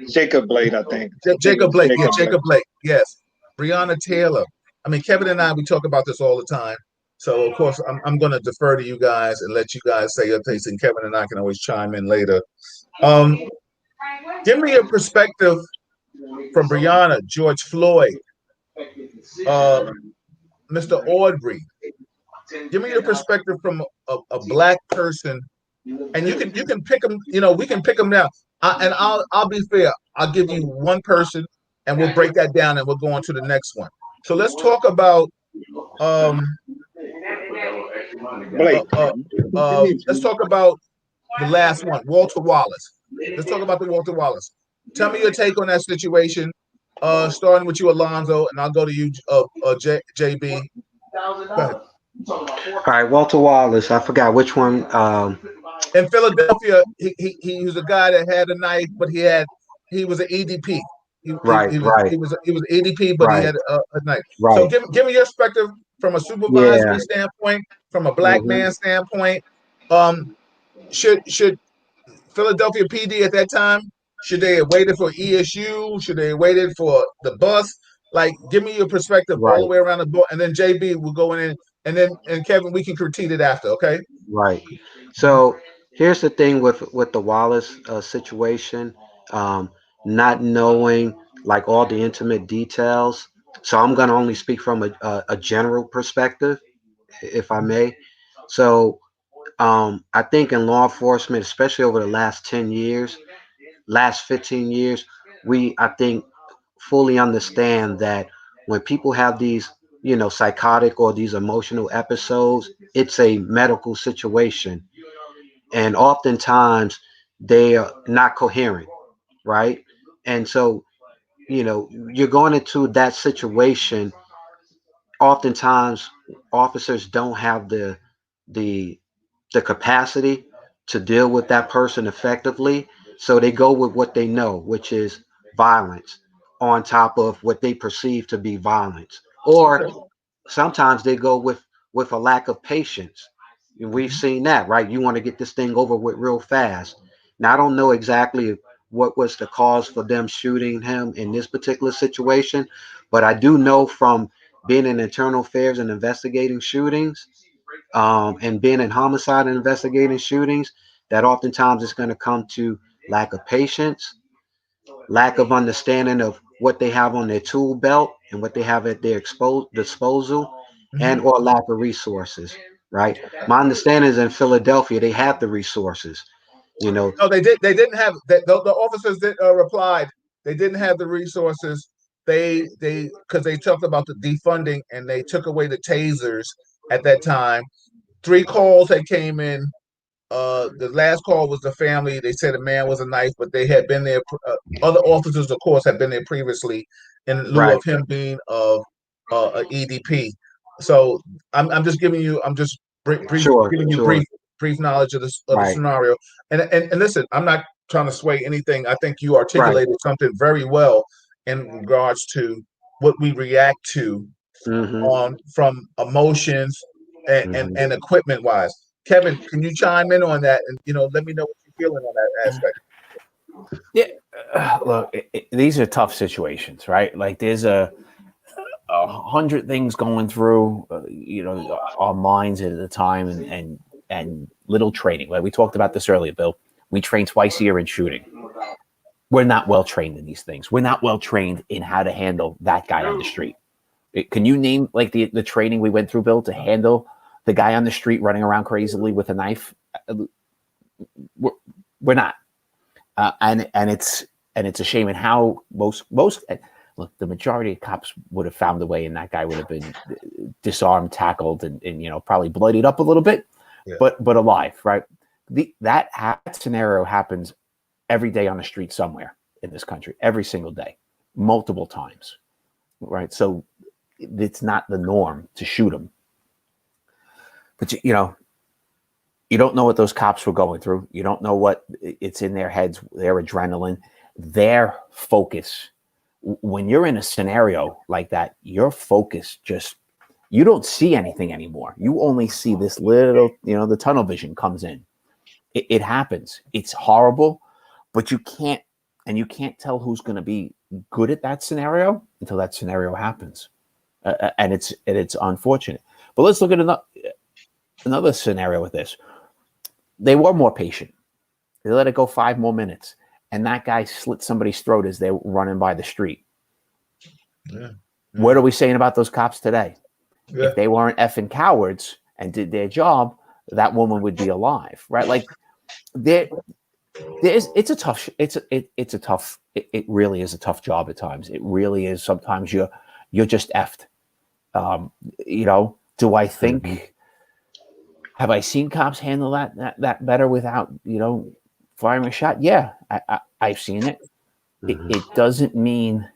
[SPEAKER 4] Jacob Blake, I think.
[SPEAKER 1] Jacob Blake. Yeah, Jacob Blake. Yes. Breonna Taylor. I mean, Kevin and I, we talk about this all the time. So, of course, I'm going to defer to you guys and let you guys say your things, and Kevin and I can always chime in later. Give me your perspective from Breonna, George Floyd, Mr. Audrey. Give me your perspective from a black person, and you can pick them. We can pick them now. And I'll be fair. I'll give you one person, and we'll break that down, and we'll go on to the next one. So let's talk about let's talk about the last one, Walter Wallace. Let's talk about the Walter Wallace. Tell me your take on that situation. Starting with you, Alonzo, and I'll go to you, JB. Go ahead.
[SPEAKER 5] All right, Walter Wallace. I forgot which one.
[SPEAKER 1] In Philadelphia, he was a guy that had a knife, but he was an EDP. He was an EDP, but he had a knife.
[SPEAKER 5] Right.
[SPEAKER 1] So give me your perspective from a supervisory standpoint, from a black man standpoint. Should Philadelphia PD at that time, should they have waited for ESU? Should they have waited for the bus? Like, give me your perspective all the way around the board, and then JB will go in, and Kevin, we can critique it after, okay?
[SPEAKER 5] Right. So here's the thing with the Wallace situation, not knowing like all the intimate details So I'm going to only speak from a general perspective, if I may. So I think in law enforcement, especially over the last 10 years, last 15 years, I think, fully understand that when people have these, psychotic or these emotional episodes, it's a medical situation. And oftentimes they are not coherent, right? And so, you're going into that situation. Oftentimes officers don't have the the capacity to deal with that person effectively, so they go with what they know, which is violence on top of what they perceive to be violence. Or sometimes they go with a lack of patience, and we've seen that, right? You want to get this thing over with real fast. Now I don't know exactly what was the cause for them shooting him in this particular situation, but I do know from being in internal affairs and investigating shootings, and being in homicide and investigating shootings, that oftentimes it's going to come to lack of patience, lack of understanding of what they have on their tool belt and what they have at their disposal, and or lack of resources. Right. My understanding is in Philadelphia they have the resources. You know.
[SPEAKER 1] No, they did. They didn't have the officers that replied. They didn't have the resources. They because they talked about the defunding and they took away the tasers at that time. 3 calls that came in. The last call was the family. They said a man was a knife, but they had been there. Other officers, of course, had been there previously, in lieu
[SPEAKER 5] Right.
[SPEAKER 1] of him being a EDP. So I'm just giving you. I'm just
[SPEAKER 5] Sure.
[SPEAKER 1] giving you
[SPEAKER 5] Sure.
[SPEAKER 1] brief knowledge of the
[SPEAKER 5] Right.
[SPEAKER 1] scenario. And listen, I'm not trying to sway anything. I think you
[SPEAKER 5] Right.
[SPEAKER 1] articulated something very well in regards to what we react to
[SPEAKER 5] Mm-hmm.
[SPEAKER 1] on from emotions
[SPEAKER 5] Mm-hmm.
[SPEAKER 1] and equipment wise. Kevin, can you chime in on that and let me know what you're feeling on that aspect?
[SPEAKER 3] Yeah, look, these are tough situations, right? Like there's a hundred things going through, our minds at the time, and little training. Like we talked about this earlier, Bill. We train twice a year in shooting. We're not well trained in these things. We're not well trained in how to handle that guy on the street. Can you name like the training we went through, Bill, to handle the guy on the street running around crazily with a knife? We're not, and it's a shame. And how most look, the majority of cops would have found a way, and that guy would have been disarmed, tackled, and probably bloodied up a little bit,
[SPEAKER 1] Yeah.
[SPEAKER 3] but alive, right? That scenario happens every day on the street somewhere in this country, every single day, multiple times, right? So it's not the norm to shoot them, but you don't know what those cops were going through. You don't know what it's in their heads, their adrenaline, their focus. When you're in a scenario like that, your focus you don't see anything anymore. You only see this little, the tunnel vision comes in. It happens. It's horrible, but you can't tell who's going to be good at that scenario until that scenario happens. And it's unfortunate. But let's look at another scenario with this. They were more patient. They let it go 5 more minutes, and that guy slit somebody's throat as they're running by the street.
[SPEAKER 1] Yeah.
[SPEAKER 3] What are we saying about those cops today?
[SPEAKER 1] Yeah.
[SPEAKER 3] If they weren't effing cowards and did their job, that woman would be alive, right? Like it's a tough. It really is a tough job at times. It really is. Sometimes you're just effed. Do I think?
[SPEAKER 5] Mm-hmm.
[SPEAKER 3] Have I seen cops handle that better without firing a shot? Yeah, I've seen it.
[SPEAKER 5] Mm-hmm.
[SPEAKER 3] It doesn't mean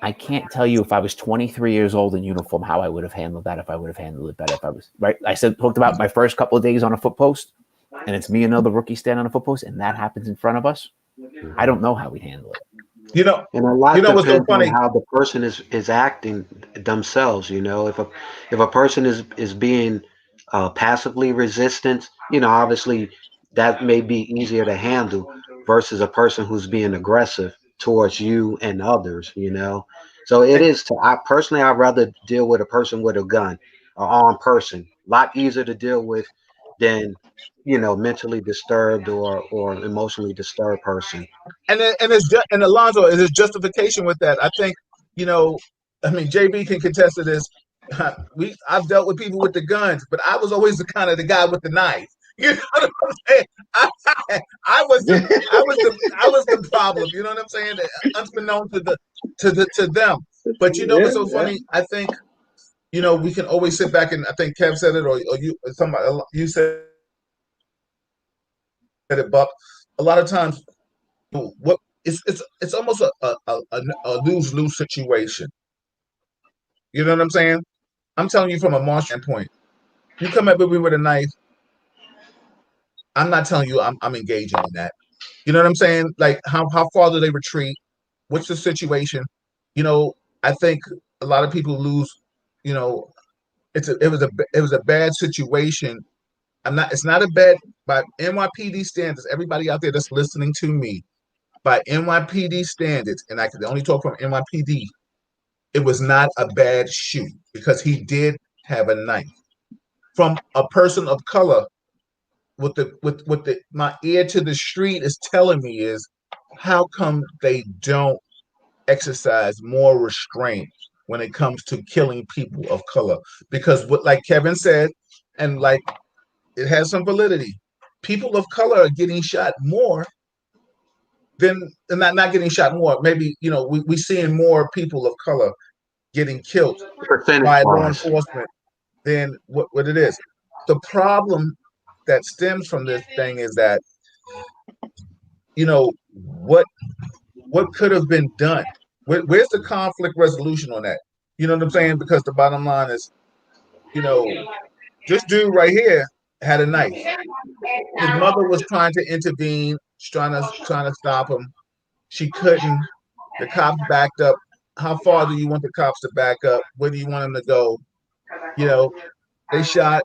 [SPEAKER 3] I can't tell you if I was 23 years old in uniform how I would have handled that, if I would have handled it better if I was right. I talked about my first couple of days on a foot post, and it's me and another rookie standing on a foot post, and that happens in front of us. I don't know how we'd handle it.
[SPEAKER 5] And a lot
[SPEAKER 1] what's so
[SPEAKER 5] depends on
[SPEAKER 1] funny?
[SPEAKER 5] how the person is acting themselves. If a person is being passively resistant, obviously that may be easier to handle versus a person who's being aggressive towards you and others. So it is. I personally, I'd rather deal with a person with a gun, an armed person. A lot easier to deal with than mentally disturbed or emotionally disturbed person.
[SPEAKER 1] And it's just, and Alonzo, is justification with that. I think you know I mean, JB can contest to this. I've dealt with people with the guns, but I was always the guy with the knife. You know what I'm saying? I was the problem. You know what I'm saying? Unbeknown to them. But you know
[SPEAKER 4] Yeah,
[SPEAKER 1] what's so
[SPEAKER 4] yeah.
[SPEAKER 1] funny? I think we can always sit back and I think Kev said it or you somebody you said it, Buck. A lot of times, what it's almost a lose-lose situation. You know what I'm saying? I'm telling you from a martial standpoint. You come at me with a knife. I'm not telling you I'm engaging in that. You know what I'm saying? Like how far do they retreat? What's the situation? I think a lot of people lose. You know, it was a bad situation. It's not a bad by NYPD standards. Everybody out there that's listening to me, by NYPD standards, and I can only talk from NYPD. It was not a bad shoot because he did have a knife. From a person of color, with my ear to the street is telling me is how come they don't exercise more restraint when it comes to killing people of color? Because what like Kevin said, and like it has some validity, people of color are getting shot more than not getting shot more. Maybe we seeing more people of color getting killed
[SPEAKER 5] Percentage
[SPEAKER 1] by law
[SPEAKER 5] wise.
[SPEAKER 1] enforcement than what it is. The problem that stems from this thing is that what could have been done. Where's the conflict resolution on that? You know what I'm saying? Because the bottom line is, this dude right here had a knife. His mother was trying to intervene, trying to stop him. She couldn't. The cops backed up. How far do you want the cops to back up? Where do you want them to go? You know, they shot.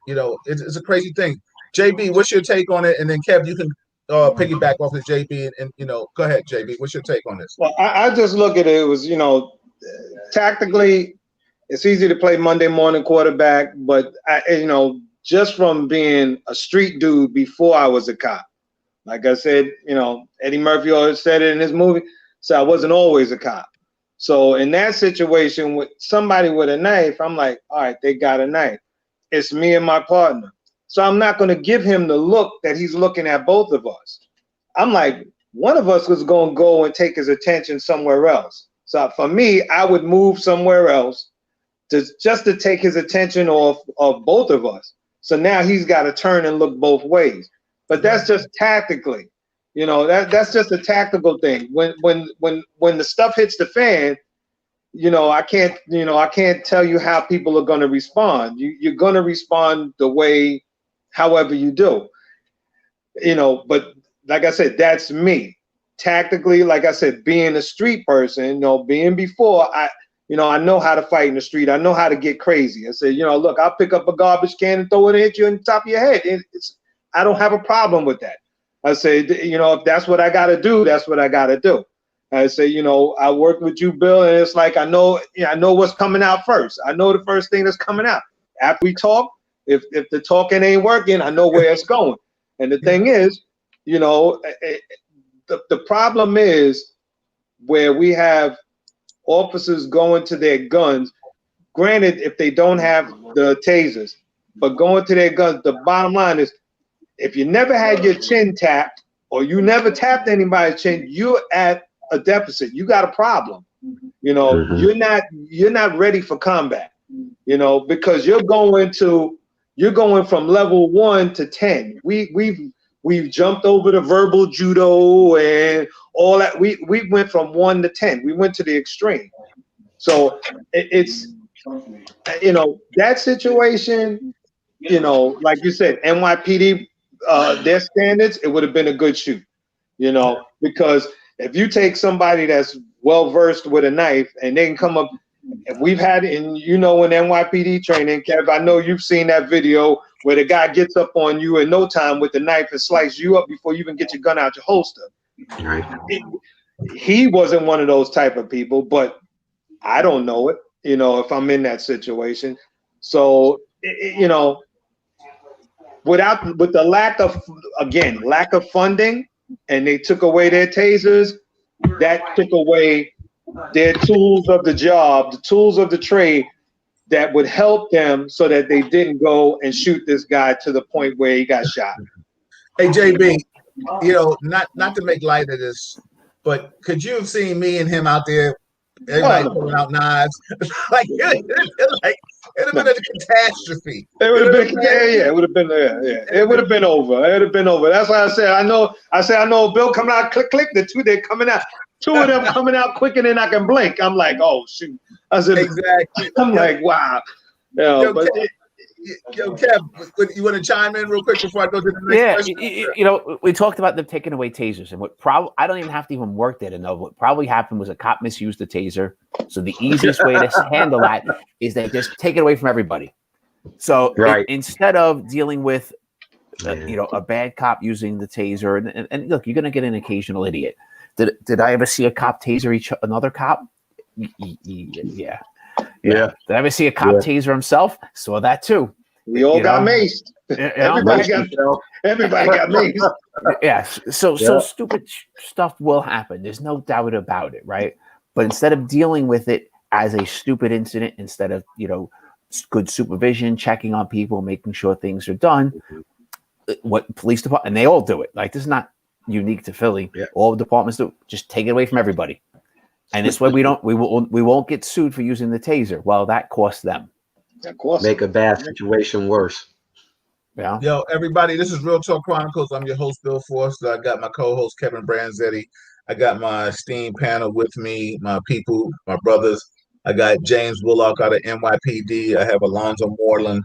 [SPEAKER 1] It's a crazy thing. JB, what's your take on it? And then Kev, you can piggyback off of JB and go ahead, JB. What's your take on this?
[SPEAKER 4] Well, I just look at it. It was, tactically, it's easy to play Monday morning quarterback, but just from being a street dude before I was a cop, like I said, Eddie Murphy always said it in his movie, so I wasn't always a cop. So in that situation with somebody with a knife, I'm like, all right, they got a knife. It's me and my partner. So I'm not going to give him the look that he's looking at both of us. I'm like, one of us was going to go and take his attention somewhere else. So for me, I would move somewhere else just to take his attention off of both of us. So now he's got to turn and look both ways. But that's just tactically, that's just a tactical thing. When the stuff hits the fan, I can't tell you how people are going to respond. You're going to respond the way, however you do. But like I said, that's me. Tactically, like I said, being a street person, being before, I know how to fight in the street. I know how to get crazy. I said, look, I'll pick up a garbage can and throw it and hit you on the top of your head. I don't have a problem with that. I say, if that's what I got to do, that's what I got to do. I say, I worked with you, Bill, and it's like I know what's coming out first. I know the first thing that's coming out. After we talk, if the talking ain't working, I know where it's going. And the thing is, the problem is where we have officers going to their guns. Granted, if they don't have the tasers, but going to their guns, the bottom line is, if you never had your chin tapped or you never tapped anybody's chin, you're at a deficit. You got a problem. You're not ready for combat. Because you're going from level 1 to 10. We've jumped over the verbal judo and all that. We went from 1 to 10. We went to the extreme. So it's that situation. Like you said, NYPD, their standards, it would have been a good shoot. Because if you take somebody that's well versed with a knife and they can come up, if we've had in NYPD training, Kev, I know you've seen that video where the guy gets up on you in no time with the knife and slices you up before you even get your gun out your holster.
[SPEAKER 5] Right.
[SPEAKER 4] He wasn't one of those type of people, but I don't know it, if I'm in that situation. So, with the lack of funding, and they took away their tasers, that took away their tools of the job, the tools of the trade that would help them so that they didn't go and shoot this guy to the point where he got shot.
[SPEAKER 1] Hey, JB, not to make light of this, but could you have seen me and him out there every night pulling out knives? Like it'd have been a catastrophe.
[SPEAKER 4] It would have been, it would have been, it would have been over. It would have been over. That's why I said, I know Bill coming out, click, the two, they're coming out. Two of them coming out quicker than I can blink. I'm like, oh shoot. I said,
[SPEAKER 1] exactly.
[SPEAKER 4] I'm like, wow.
[SPEAKER 1] Kev, you want to chime in real quick before I go to the next question?
[SPEAKER 3] We talked about them taking away tasers, and I don't even have to even work there to know what probably happened was a cop misused the taser. So the easiest way to handle that is they just take it away from everybody. So instead of dealing with a bad cop using the taser, and look, you're going to get an occasional idiot. Did I ever see a cop taser another cop? Yeah. Did I ever see a cop taser himself? Saw that too.
[SPEAKER 4] We all got maced. Everybody got maced.
[SPEAKER 3] Yes. So stupid stuff will happen. There's no doubt about it, right? But instead of dealing with it as a stupid incident, instead of good supervision, checking on people, making sure things are done, what police department, and they all do it. Like, this is not unique to Philly. Yeah. All departments do. Just take it away from everybody. And this way we won't get sued for using the taser. Well, that costs them.
[SPEAKER 5] Make a bad situation worse.
[SPEAKER 3] Yeah.
[SPEAKER 1] Yo, everybody, this is Real Talk Chronicles. I'm your host, Bill Forster. I got my co-host, Kevin Branzetti. I got my esteemed panel with me, my people, my brothers. I got James Willock out of NYPD. I have Alonzo Moreland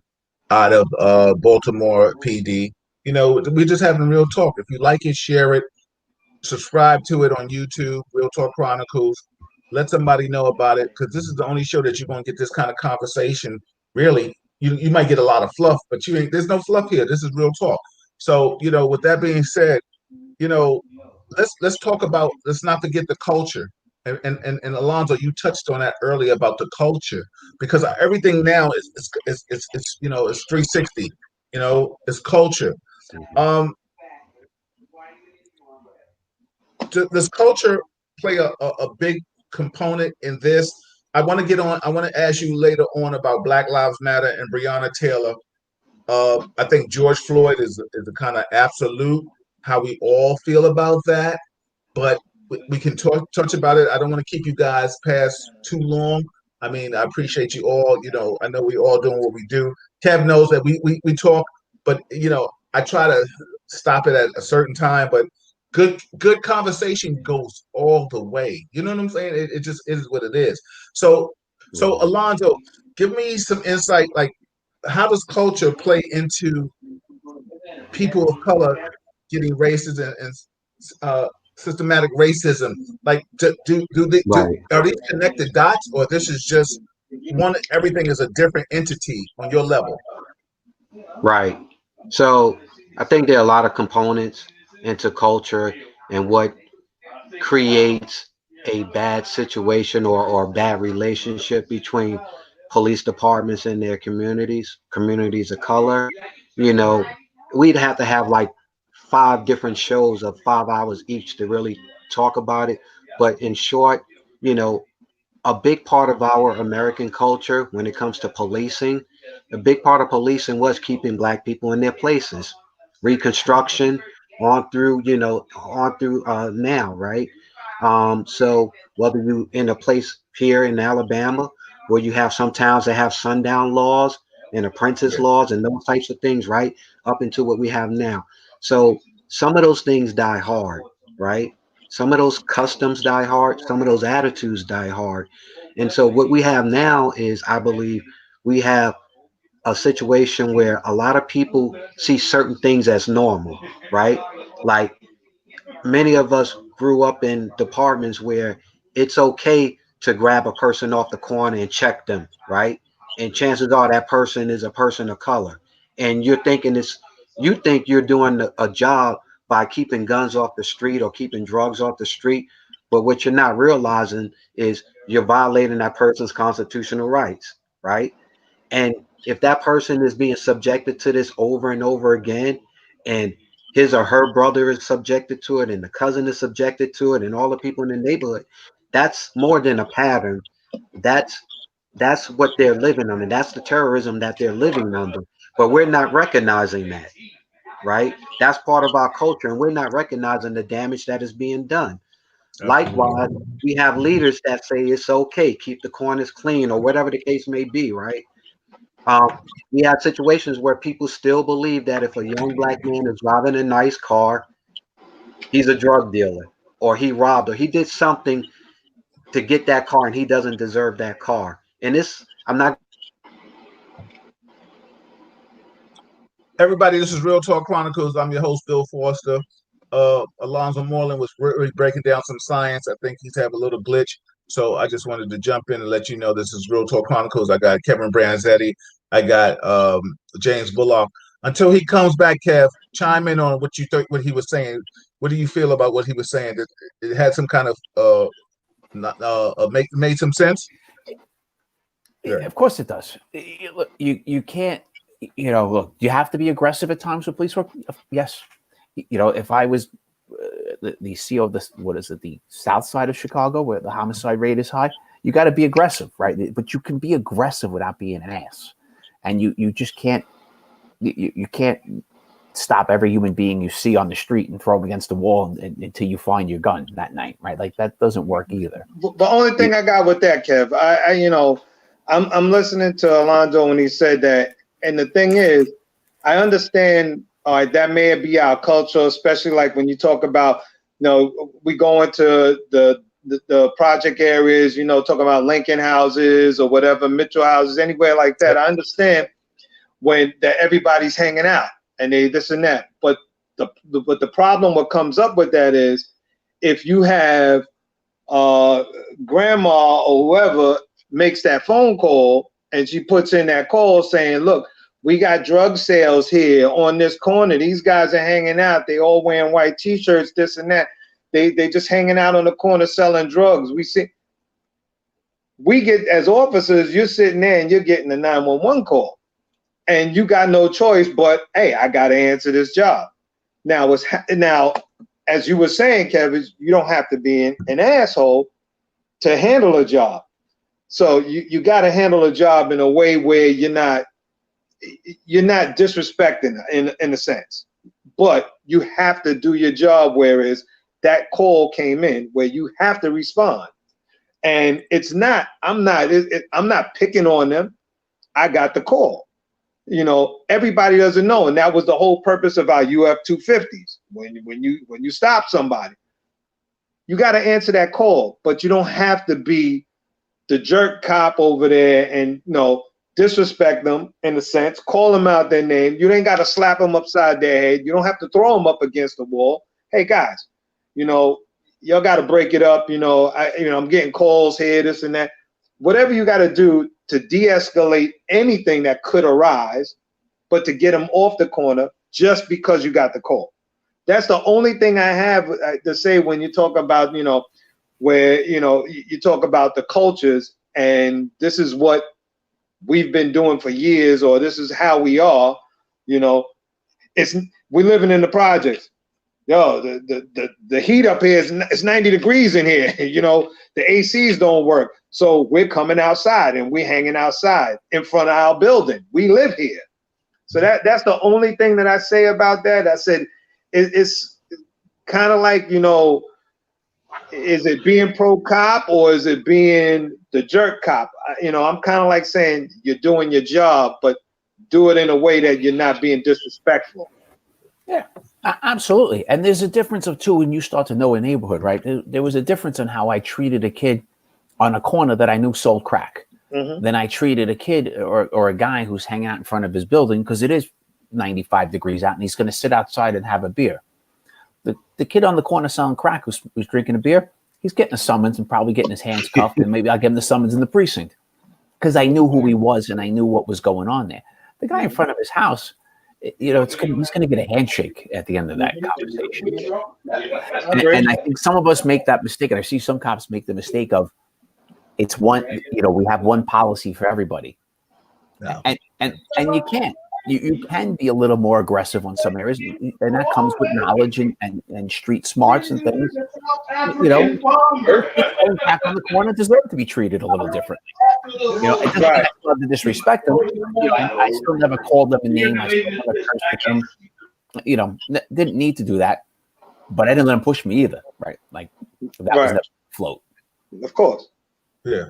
[SPEAKER 1] out of Baltimore PD. We're just having real talk. If you like it, share it. Subscribe to it on YouTube, Real Talk Chronicles. Let somebody know about it, because this is the only show that you're going to get this kind of conversation. Really, you might get a lot of fluff, but there's no fluff here. This is real talk. So, with that being said, let's talk about, let's not forget the culture. And Alonzo, you touched on that earlier about the culture, because everything now is 360. It's culture. Does culture play a big component in this? I want to ask you later on about Black Lives Matter and Breonna Taylor. I think George Floyd is a kind of absolute how we all feel about that, but we can touch about it. I don't want to keep you guys past too long. I mean, I appreciate you all. I know we all doing what we do. Kev knows that we talk, but I try to stop it at a certain time, but good conversation goes all the way. You know what I'm saying? It just is what it is. So Alonzo, give me some insight. Like, how does culture play into people of color getting racist and systematic racism? Like, are these connected dots, or this is just one? Everything is a different entity on your level.
[SPEAKER 5] Right. So I think there are a lot of components into culture and what creates a bad situation or bad relationship between police departments and their communities of color. We'd have to have like 5 different shows of 5 hours each to really talk about it. But in short, a big part of our American culture when it comes to policing, a big part of policing was keeping Black people in their places. Reconstruction on through, now, right? So whether you in a place here in Alabama where you have some towns that have sundown laws and apprentice laws and those types of things, right? Up into what we have now. So some of those things die hard, right? Some of those customs die hard. Some of those attitudes die hard. And so what we have now is, I believe, we have a situation where a lot of people see certain things as normal, right? Like many of us grew up in departments where it's okay to grab a person off the corner and check them, right? And chances are that person is a person of color. And you think you're doing a job by keeping guns off the street or keeping drugs off the street. But what you're not realizing is you're violating that person's constitutional rights, right? And if that person is being subjected to this over and over again, and his or her brother is subjected to it, and the cousin is subjected to it, and all the people in the neighborhood, That's more than a pattern. That's what they're living under. That's the terrorism that they're living under. But we're not recognizing that, right? That's part of our culture, and we're not recognizing the damage that is being done. Likewise, we have leaders that say it's okay, keep the corners clean, or whatever the case may be, right? We have situations where people still believe that if a young black man is driving a nice car, he's a drug dealer, or he robbed, or he did something to get that car, and he doesn't deserve that car. And this, I'm not.
[SPEAKER 1] Everybody, this is Real Talk Chronicles. I'm your host, Bill Foster. Alonzo Moreland was really breaking down some science. I think he's having a little glitch. So I just wanted to jump in and let you know this is Real Talk Chronicles. I got Kevin Branzetti. I got James Bullock. Until he comes back, Kev, chime in on what you think, what he was saying. What do you feel about what he was saying? It had some kind of made some sense?
[SPEAKER 3] Of course it does. You can't, look, you have to be aggressive at times with police work. Yes. If I was the CEO of this, the south side of Chicago, where the homicide rate is high, you got to be aggressive, right? But you can be aggressive without being an ass. And you just can't, you can't stop every human being you see on the street and throw them against the wall until you find your gun that night, right? Like that doesn't work either.
[SPEAKER 4] The only thing I got with that, Kev, I'm listening to Alonzo when he said that, and the thing is, I understand. All right, that may be our culture, especially like when you talk about, we go into the project areas, talking about Lincoln houses or whatever, Mitchell houses, anywhere like that. I understand when that everybody's hanging out and they this and that, but the problem what comes up with that is if you have grandma or whoever makes that phone call and she puts in that call saying, look, we got drug sales here on this corner. These guys are hanging out. They all wearing white T-shirts, this and that. They just hanging out on the corner selling drugs. We get, as officers, you're sitting there and you're getting a 911 call. And you got no choice but, hey, I got to answer this job. Now, as you were saying, Kevin, you don't have to be an asshole to handle a job. So you got to handle a job in a way where you're not disrespecting in a sense, but you have to do your job. Whereas that call came in where you have to respond, and I'm not picking on them. I got the call. Everybody doesn't know, and that was the whole purpose of our UF 250s. When you stop somebody, you got to answer that call, but you don't have to be the jerk cop over there and disrespect them in a sense, call them out their name. You ain't got to slap them upside their head. You don't have to throw them up against the wall. Hey guys, y'all got to break it up. I'm getting calls here, this and that. Whatever you got to do to de-escalate anything that could arise, but to get them off the corner just because you got the call. That's the only thing I have to say when you talk about, where, you talk about the cultures and this is what we've been doing for years, or this is how we are, we're living in the projects. The heat up here is 90 degrees in here. The ACs don't work. So we're coming outside and we're hanging outside in front of our building. We live here. So that's the only thing that I say about that. I said, it's kind of like, is it being pro cop or is it being the jerk cop? I'm kind of like saying you're doing your job, but do it in a way that you're not being disrespectful.
[SPEAKER 3] Yeah, absolutely. And there's a difference of too when you start to know a neighborhood, right? There was a difference in how I treated a kid on a corner that I knew sold crack. Mm-hmm. Then I treated a kid or a guy who's hanging out in front of his building because it is 95 degrees out and he's going to sit outside and have a beer. The kid on the corner selling crack who's drinking a beer, he's getting a summons and probably getting his hands cuffed, and maybe I'll give him the summons in the precinct because I knew who he was and I knew what was going on there. The guy in front of his house, he's going to get a handshake at the end of that conversation. And I think some of us make that mistake, and I see some cops make the mistake of it's one. We have one policy for everybody, and you can't. You can be a little more aggressive on some areas, and that comes with knowledge and street smarts and things. you know, those kids going back on the corner deserve to be treated a little differently. You know, it doesn't mean I still have to disrespect them. You know, I still never called them a name. I still never cursed at them. You know, didn't need to do that, but I didn't let them push me either, right? Like that was never float.
[SPEAKER 4] Of course.
[SPEAKER 1] Yeah.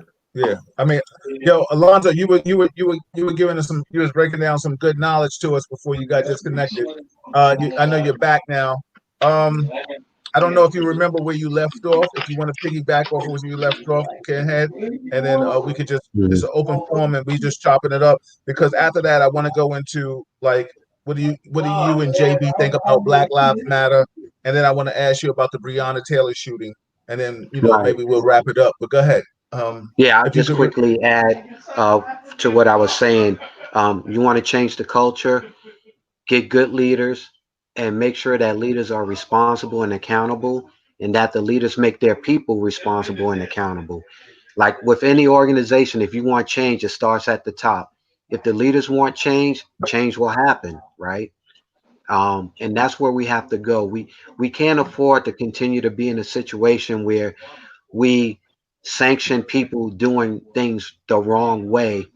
[SPEAKER 1] I mean, yo, Alonzo, you were giving us you was breaking down some good knowledge to us before you got disconnected. I know you're back now. I don't know if you remember where you left off. If you want to piggyback off where you left off, go ahead, and then we could it's an open forum and we just chopping it up. Because after that, I want to go into like what do you and JB think about Black Lives Matter, and then I want to ask you about the Breonna Taylor shooting, and then maybe we'll wrap it up. But go ahead.
[SPEAKER 5] I'll just quickly add to what I was saying. You want to change the culture, get good leaders, and make sure that leaders are responsible and accountable, and that the leaders make their people responsible and accountable. Like with any organization, if you want change, it starts at the top. If the leaders want change, change will happen, right? And that's where we have to go. We can't afford to continue to be in a situation where we sanction people doing things the wrong way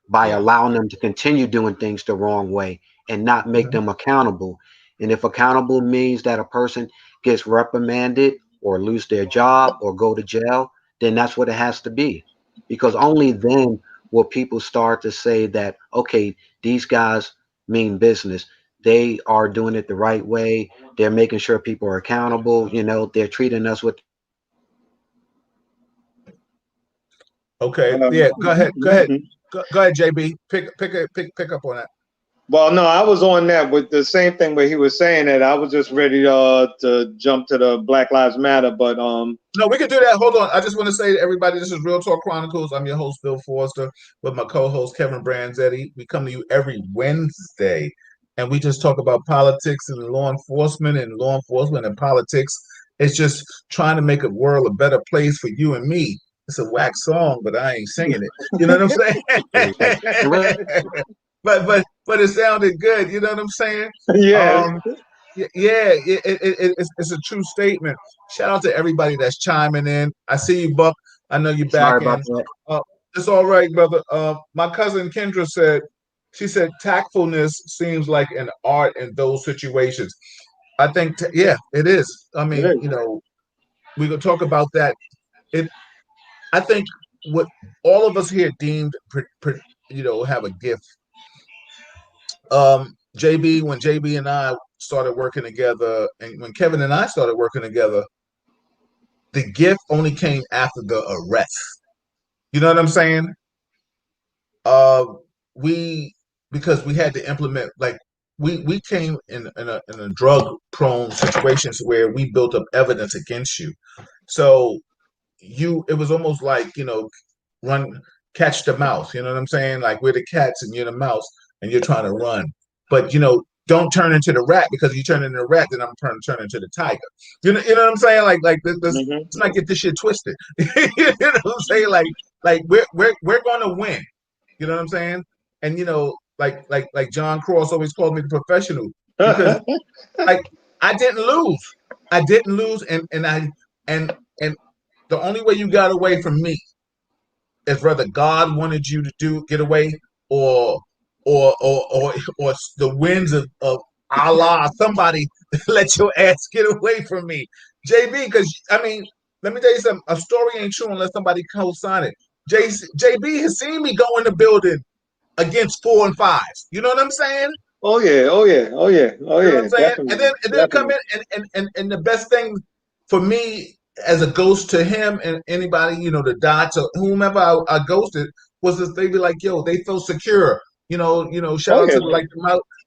[SPEAKER 5] by allowing them to continue doing things the wrong way and not make them accountable. And if accountable means that a person gets reprimanded or lose their job or go to jail, then that's what it has to be. Because only then will people start to say that, okay, these guys mean business. They are doing it the right way. They're making sure people are accountable. They're treating us with.
[SPEAKER 1] Okay. Yeah. Go ahead. Go ahead, JB. Pick up on that.
[SPEAKER 4] Well, no, I was on that with the same thing where he was saying that. I was just ready to jump to the Black Lives Matter, but
[SPEAKER 1] no, we can do that. Hold on. I just want to say to everybody, this is Real Talk Chronicles. I'm your host, Bill Forster, with my co-host Kevin Branzetti. We come to you every Wednesday, and we just talk about politics and law enforcement and politics. It's just trying to make a world a better place for you and me. It's a whack song, but I ain't singing it. You know what I'm saying? But it sounded good. You know what I'm saying?
[SPEAKER 4] Yeah.
[SPEAKER 1] It's a true statement. Shout out to everybody that's chiming in. I see you, Buck. I know you're back in. It's all right, brother. My cousin Kendra said, tactfulness seems like an art in those situations. I think, it is. I mean, we could talk about that. I think what all of us here deemed, have a gift. When JB and I started working together, and when Kevin and I started working together, the gift only came after the arrest. You know what I'm saying? Because we had to implement, like we came in a drug prone situations where we built up evidence against you. So it was almost like, catch the mouse. You know what I'm saying? Like we're the cats and you're the mouse and you're trying to run. But don't turn into the rat, because you turn into the rat, then I'm turn into the tiger. You know what I'm saying? Let's not get this shit twisted. You know what I'm saying? Like we're gonna win. You know what I'm saying? And like John Cross always called me the professional, because like I didn't lose, and the only way you got away from me is whether God wanted you to get away, or the winds of Allah, somebody let your ass get away from me, JB. Because I mean, let me tell you something. A story ain't true unless somebody co-sign it. JB has seen me go in the building against 4 and 5s. You know what I'm saying?
[SPEAKER 4] Oh yeah.
[SPEAKER 1] You know what I'm saying? And then come in and the best thing for me as a ghost to him and anybody, the dots or whomever I ghosted, was that they be like, yo, they feel secure. Shout out to like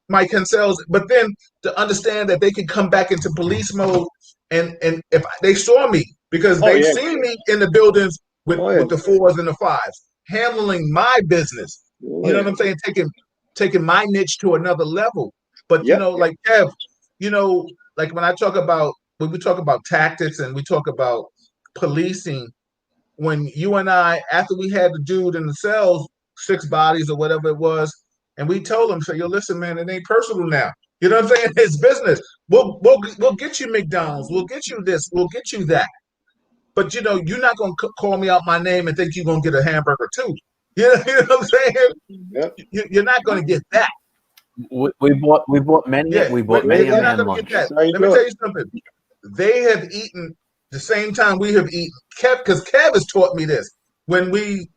[SPEAKER 1] Mike Hensel's. But then to understand that they can come back into police mode, and if they saw me, because they've seen me in the buildings with the 4s and the 5s, handling my business. You know what I'm saying? Taking my niche to another level. But like Kev, like when we talk about tactics and we talk about policing, when you and I, after we had the dude in the cells, 6 bodies or whatever it was, and we told him, yo, listen, man, it ain't personal now. You know what I'm saying? It's business. We'll get you McDonald's. We'll get you this. We'll get you that. But you know, you're not gonna call me out my name and think you're gonna get a hamburger too. You know what I'm saying?
[SPEAKER 4] Yep.
[SPEAKER 1] You're not gonna get that.
[SPEAKER 3] We bought many
[SPEAKER 1] Yeah,
[SPEAKER 3] many a
[SPEAKER 1] you're not
[SPEAKER 3] man
[SPEAKER 1] gonna get
[SPEAKER 3] lunch.
[SPEAKER 1] that.
[SPEAKER 4] That's how you
[SPEAKER 1] Let me
[SPEAKER 4] do
[SPEAKER 1] tell
[SPEAKER 4] it.
[SPEAKER 1] you something. They have eaten the same time we have eaten. Kev, because Kev has taught me this. When we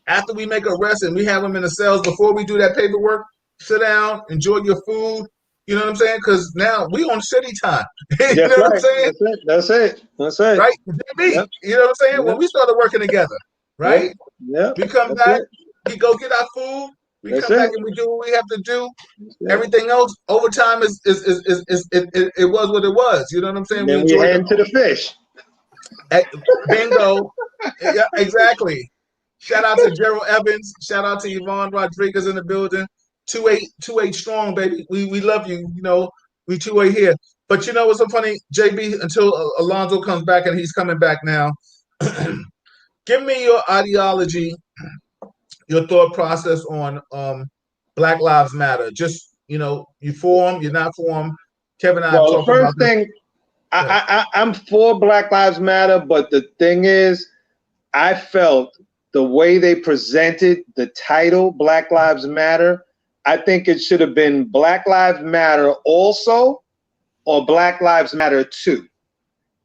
[SPEAKER 1] after we make arrests and we have them in the cells before we do that paperwork, sit down, enjoy your food. You know what I'm saying? Because now we on city time. You
[SPEAKER 4] That's
[SPEAKER 1] know what I'm
[SPEAKER 4] right.
[SPEAKER 1] saying?
[SPEAKER 4] That's it.
[SPEAKER 1] Right? JB,
[SPEAKER 4] Yep.
[SPEAKER 1] you know what I'm saying? When
[SPEAKER 4] Yep.
[SPEAKER 1] we started working together,
[SPEAKER 4] Yep.
[SPEAKER 1] right?
[SPEAKER 4] Yep.
[SPEAKER 1] We come
[SPEAKER 4] That's
[SPEAKER 1] back,
[SPEAKER 4] it.
[SPEAKER 1] we go get our food, we
[SPEAKER 4] That's
[SPEAKER 1] come back
[SPEAKER 4] it.
[SPEAKER 1] and we do what we have to do.
[SPEAKER 4] Yeah.
[SPEAKER 1] Everything else, overtime it was what it was. You know what I'm saying?
[SPEAKER 4] And
[SPEAKER 1] We
[SPEAKER 4] then we
[SPEAKER 1] enjoyed
[SPEAKER 4] head to the fish.
[SPEAKER 1] bingo. Yeah, exactly. Shout out to Gerald Evans. Shout out to Yvonne Rodriguez in the building. 2-8 strong, baby. We love you. You know, we 2-8 here. But you know what's so funny, JB, until Alonzo comes back, and he's coming back now. Give me your ideology, your thought process on Black Lives Matter. Just, you know, you for them, you're not for them. Kevin and I have
[SPEAKER 4] Well, the
[SPEAKER 1] talked about
[SPEAKER 4] first
[SPEAKER 1] this.
[SPEAKER 4] thing, I'm for Black Lives Matter, but the thing is, I felt the way they presented the title Black Lives Matter, I think it should have been Black Lives Matter also or Black Lives Matter too.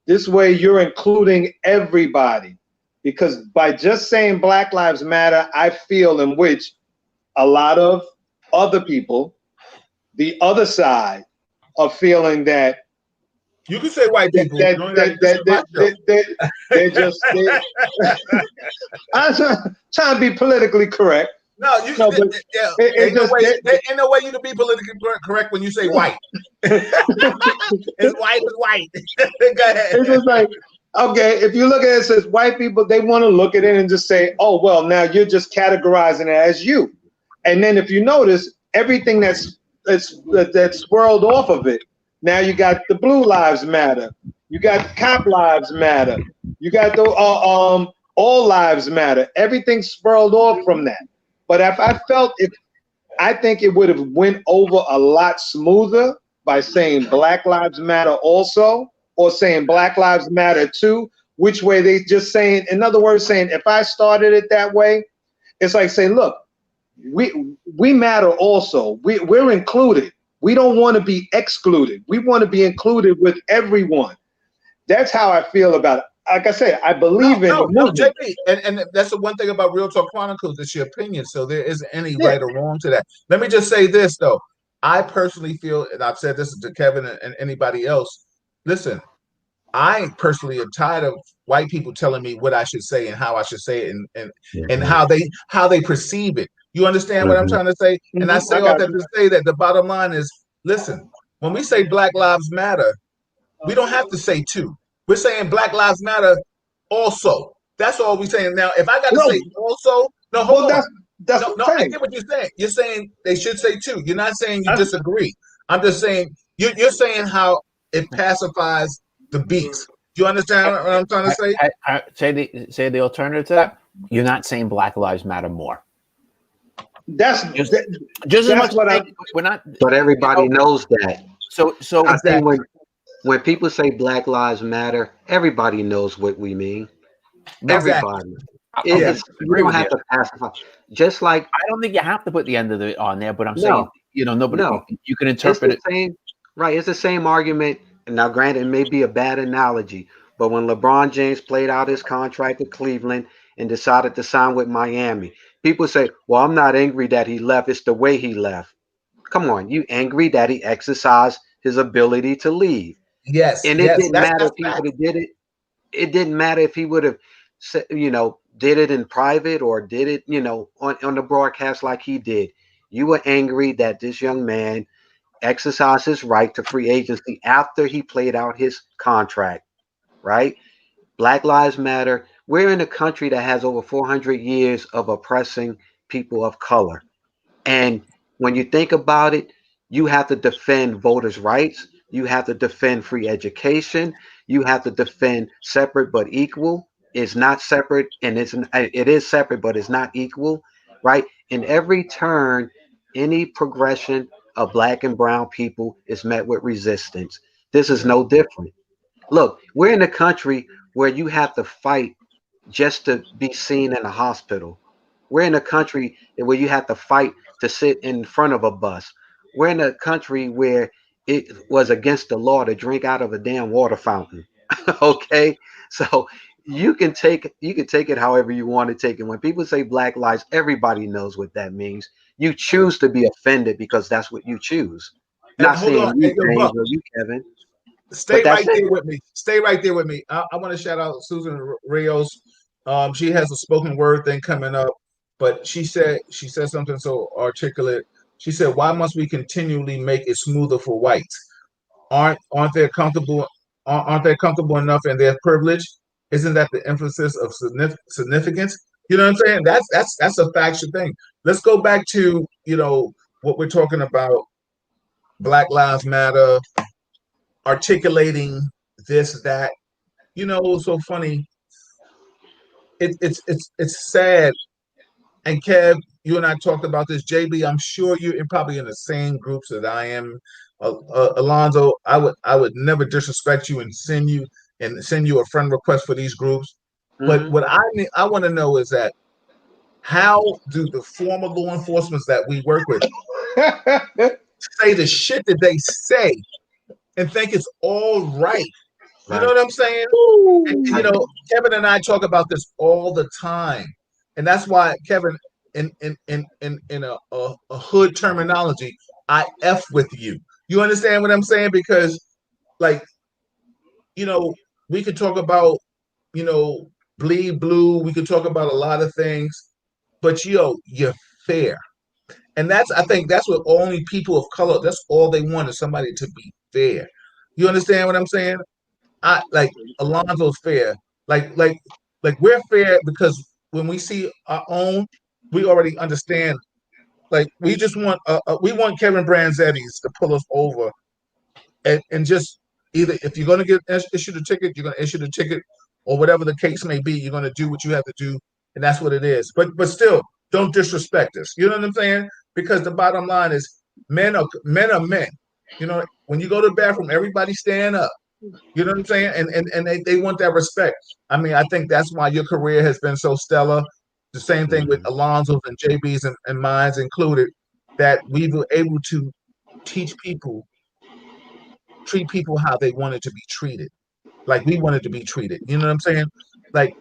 [SPEAKER 4] This way you're including everybody, because by just saying Black Lives Matter, I feel in which a lot of other people, the other side, are feeling that
[SPEAKER 1] You can say white people.
[SPEAKER 4] that
[SPEAKER 1] You only got
[SPEAKER 4] that
[SPEAKER 1] to this
[SPEAKER 4] that
[SPEAKER 1] is my
[SPEAKER 4] that,
[SPEAKER 1] show.
[SPEAKER 4] they're just I'm trying to be politically correct.
[SPEAKER 1] No, you
[SPEAKER 4] No, but
[SPEAKER 1] yeah,
[SPEAKER 4] it just
[SPEAKER 1] ain't no way you can be politically correct when you say white. It's white is white. Go ahead.
[SPEAKER 4] it's just like, okay, if you look at it, it says white people, they want to look at it and just say, oh well, now you're just categorizing it as you. And then if you notice, everything that's swirled off of it, now you got the Blue Lives Matter, you got Cop Lives Matter, you got the All Lives Matter. Everything swirled off from that. But I think it would have went over a lot smoother by saying Black Lives Matter also, or saying Black Lives Matter too, which way they just saying, in other words, saying if I started it that way, it's like saying, look, we matter also. We're included. We don't want to be excluded. We want to be included with everyone. That's how I feel about it. Like I said, I believe in the movement.
[SPEAKER 1] JP, and that's the one thing about Real Talk Chronicles. It's your opinion, so there isn't any
[SPEAKER 4] Yeah.
[SPEAKER 1] right or wrong to that. Let me just say this though. I personally feel, and I've said this to Kevin and anybody else. Listen, I personally am tired of white people telling me what I should say and how I should say it, and how they perceive it. You understand what I'm trying to say? And I say
[SPEAKER 4] I
[SPEAKER 1] all
[SPEAKER 4] got
[SPEAKER 1] that
[SPEAKER 4] you.
[SPEAKER 1] to say that the bottom line is, listen, when we say Black Lives Matter, we don't have to say two. We're saying Black Lives Matter also. That's all we're saying. Now, if I got to
[SPEAKER 4] No,
[SPEAKER 1] say also, no, hold
[SPEAKER 4] well,
[SPEAKER 1] on.
[SPEAKER 4] that's
[SPEAKER 1] No,
[SPEAKER 4] the
[SPEAKER 1] no, I
[SPEAKER 4] thing.
[SPEAKER 1] get what you're saying. You're saying they should say two. You're not saying you disagree. I'm just saying you're saying how it pacifies the beast. Do you understand what I'm trying to say?
[SPEAKER 3] Say the alternative to that. You're not saying Black Lives Matter more.
[SPEAKER 4] That's
[SPEAKER 3] Just as much.
[SPEAKER 4] what
[SPEAKER 3] We're not.
[SPEAKER 5] But everybody knows that.
[SPEAKER 3] So
[SPEAKER 5] I think
[SPEAKER 1] Exactly.
[SPEAKER 5] when people say Black Lives Matter, everybody knows what we mean. Everybody.
[SPEAKER 1] Yeah.
[SPEAKER 5] It's you don't have to pacify. Just like
[SPEAKER 3] I don't think you have to put the end of it on there, but I'm
[SPEAKER 5] no,
[SPEAKER 3] saying, nobody.
[SPEAKER 5] no.
[SPEAKER 3] You can
[SPEAKER 5] It's
[SPEAKER 3] interpret
[SPEAKER 5] the
[SPEAKER 3] it.
[SPEAKER 5] same, right? It's the same argument. Now, granted, it may be a bad analogy, but when LeBron James played out his contract with Cleveland and decided to sign with Miami, people say, "Well, I'm not angry that he left. It's the way he left." Come on, you angry that he exercised his ability to leave?
[SPEAKER 1] Yes.
[SPEAKER 5] And it
[SPEAKER 1] Yes.
[SPEAKER 5] didn't
[SPEAKER 1] That's
[SPEAKER 5] matter if he
[SPEAKER 1] fact.
[SPEAKER 5] would have did it. It didn't matter if he would have, did it in private or did it, on the broadcast like he did. You were angry that this young man exercised his right to free agency after he played out his contract, right? Black Lives Matter. We're in a country that has over 400 years of oppressing people of color. And when you think about it, you have to defend voters' rights. You have to defend free education. You have to defend separate but equal. It's not separate, and it is separate, but it's not equal, right? In every turn, any progression of black and brown people is met with resistance. This is no different. Look, we're in a country where you have to fight just to be seen in a hospital. We're in a country where you have to fight to sit in front of a bus. We're in a country where it was against the law to drink out of a damn water fountain. Okay? So you can take it however you want to take it. When people say black lives, everybody knows what that means. You choose to be offended because that's what you choose.
[SPEAKER 1] And
[SPEAKER 5] Not
[SPEAKER 1] hold
[SPEAKER 5] saying
[SPEAKER 1] on,
[SPEAKER 5] you,
[SPEAKER 1] hey, yo,
[SPEAKER 5] James,
[SPEAKER 1] Buck,
[SPEAKER 5] or you, Kevin,
[SPEAKER 1] stay
[SPEAKER 5] but that's
[SPEAKER 1] right
[SPEAKER 5] it.
[SPEAKER 1] there with me. Stay right there with me. I want to shout out Susan Rios. She has a spoken word thing coming up, but she said something so articulate. She said, "Why must we continually make it smoother for whites? Aren't they comfortable? Aren't they comfortable enough in their privilege? Isn't that the emphasis of significance? You know what I'm saying? That's a factual thing. Let's go back to what we're talking about. Black Lives Matter, articulating this, that. It's so funny. It's sad. And Kev, you and I talked about this. JB, I'm sure you're probably in the same groups that I am. Alonzo, I would never disrespect you and send you a friend request for these groups. But what I want to know is that how do the former law enforcement that we work with say the shit that they say and think it's all right? You know what I'm saying? And Kevin and I talk about this all the time, and that's why Kevin, in a hood terminology, I f with you. You understand what I'm saying? Because like we could talk about you know bleed blue. We could talk about a lot of things, but you're fair, and I think that's what only people of color. That's all they want is somebody to be fair. You understand what I'm saying? I like Alonzo's fair. Like we're fair because when we see our own, we already understand. Like we want Kevin Branzetti's to pull us over and just either if you're going to get issued a ticket, you're going to issue the ticket, or whatever the case may be, you're going to do what you have to do, and that's what it is. But still, don't disrespect us. You know what I'm saying? Because the bottom line is men. When you go to the bathroom, everybody stand up. You know what I'm saying? And they want that respect. I mean, I think that's why your career has been so stellar. The same thing with Alonzo's and JB's and mine's included, that we were able to teach people, treat people how they wanted to be treated, like we wanted to be treated. You know what I'm saying? Like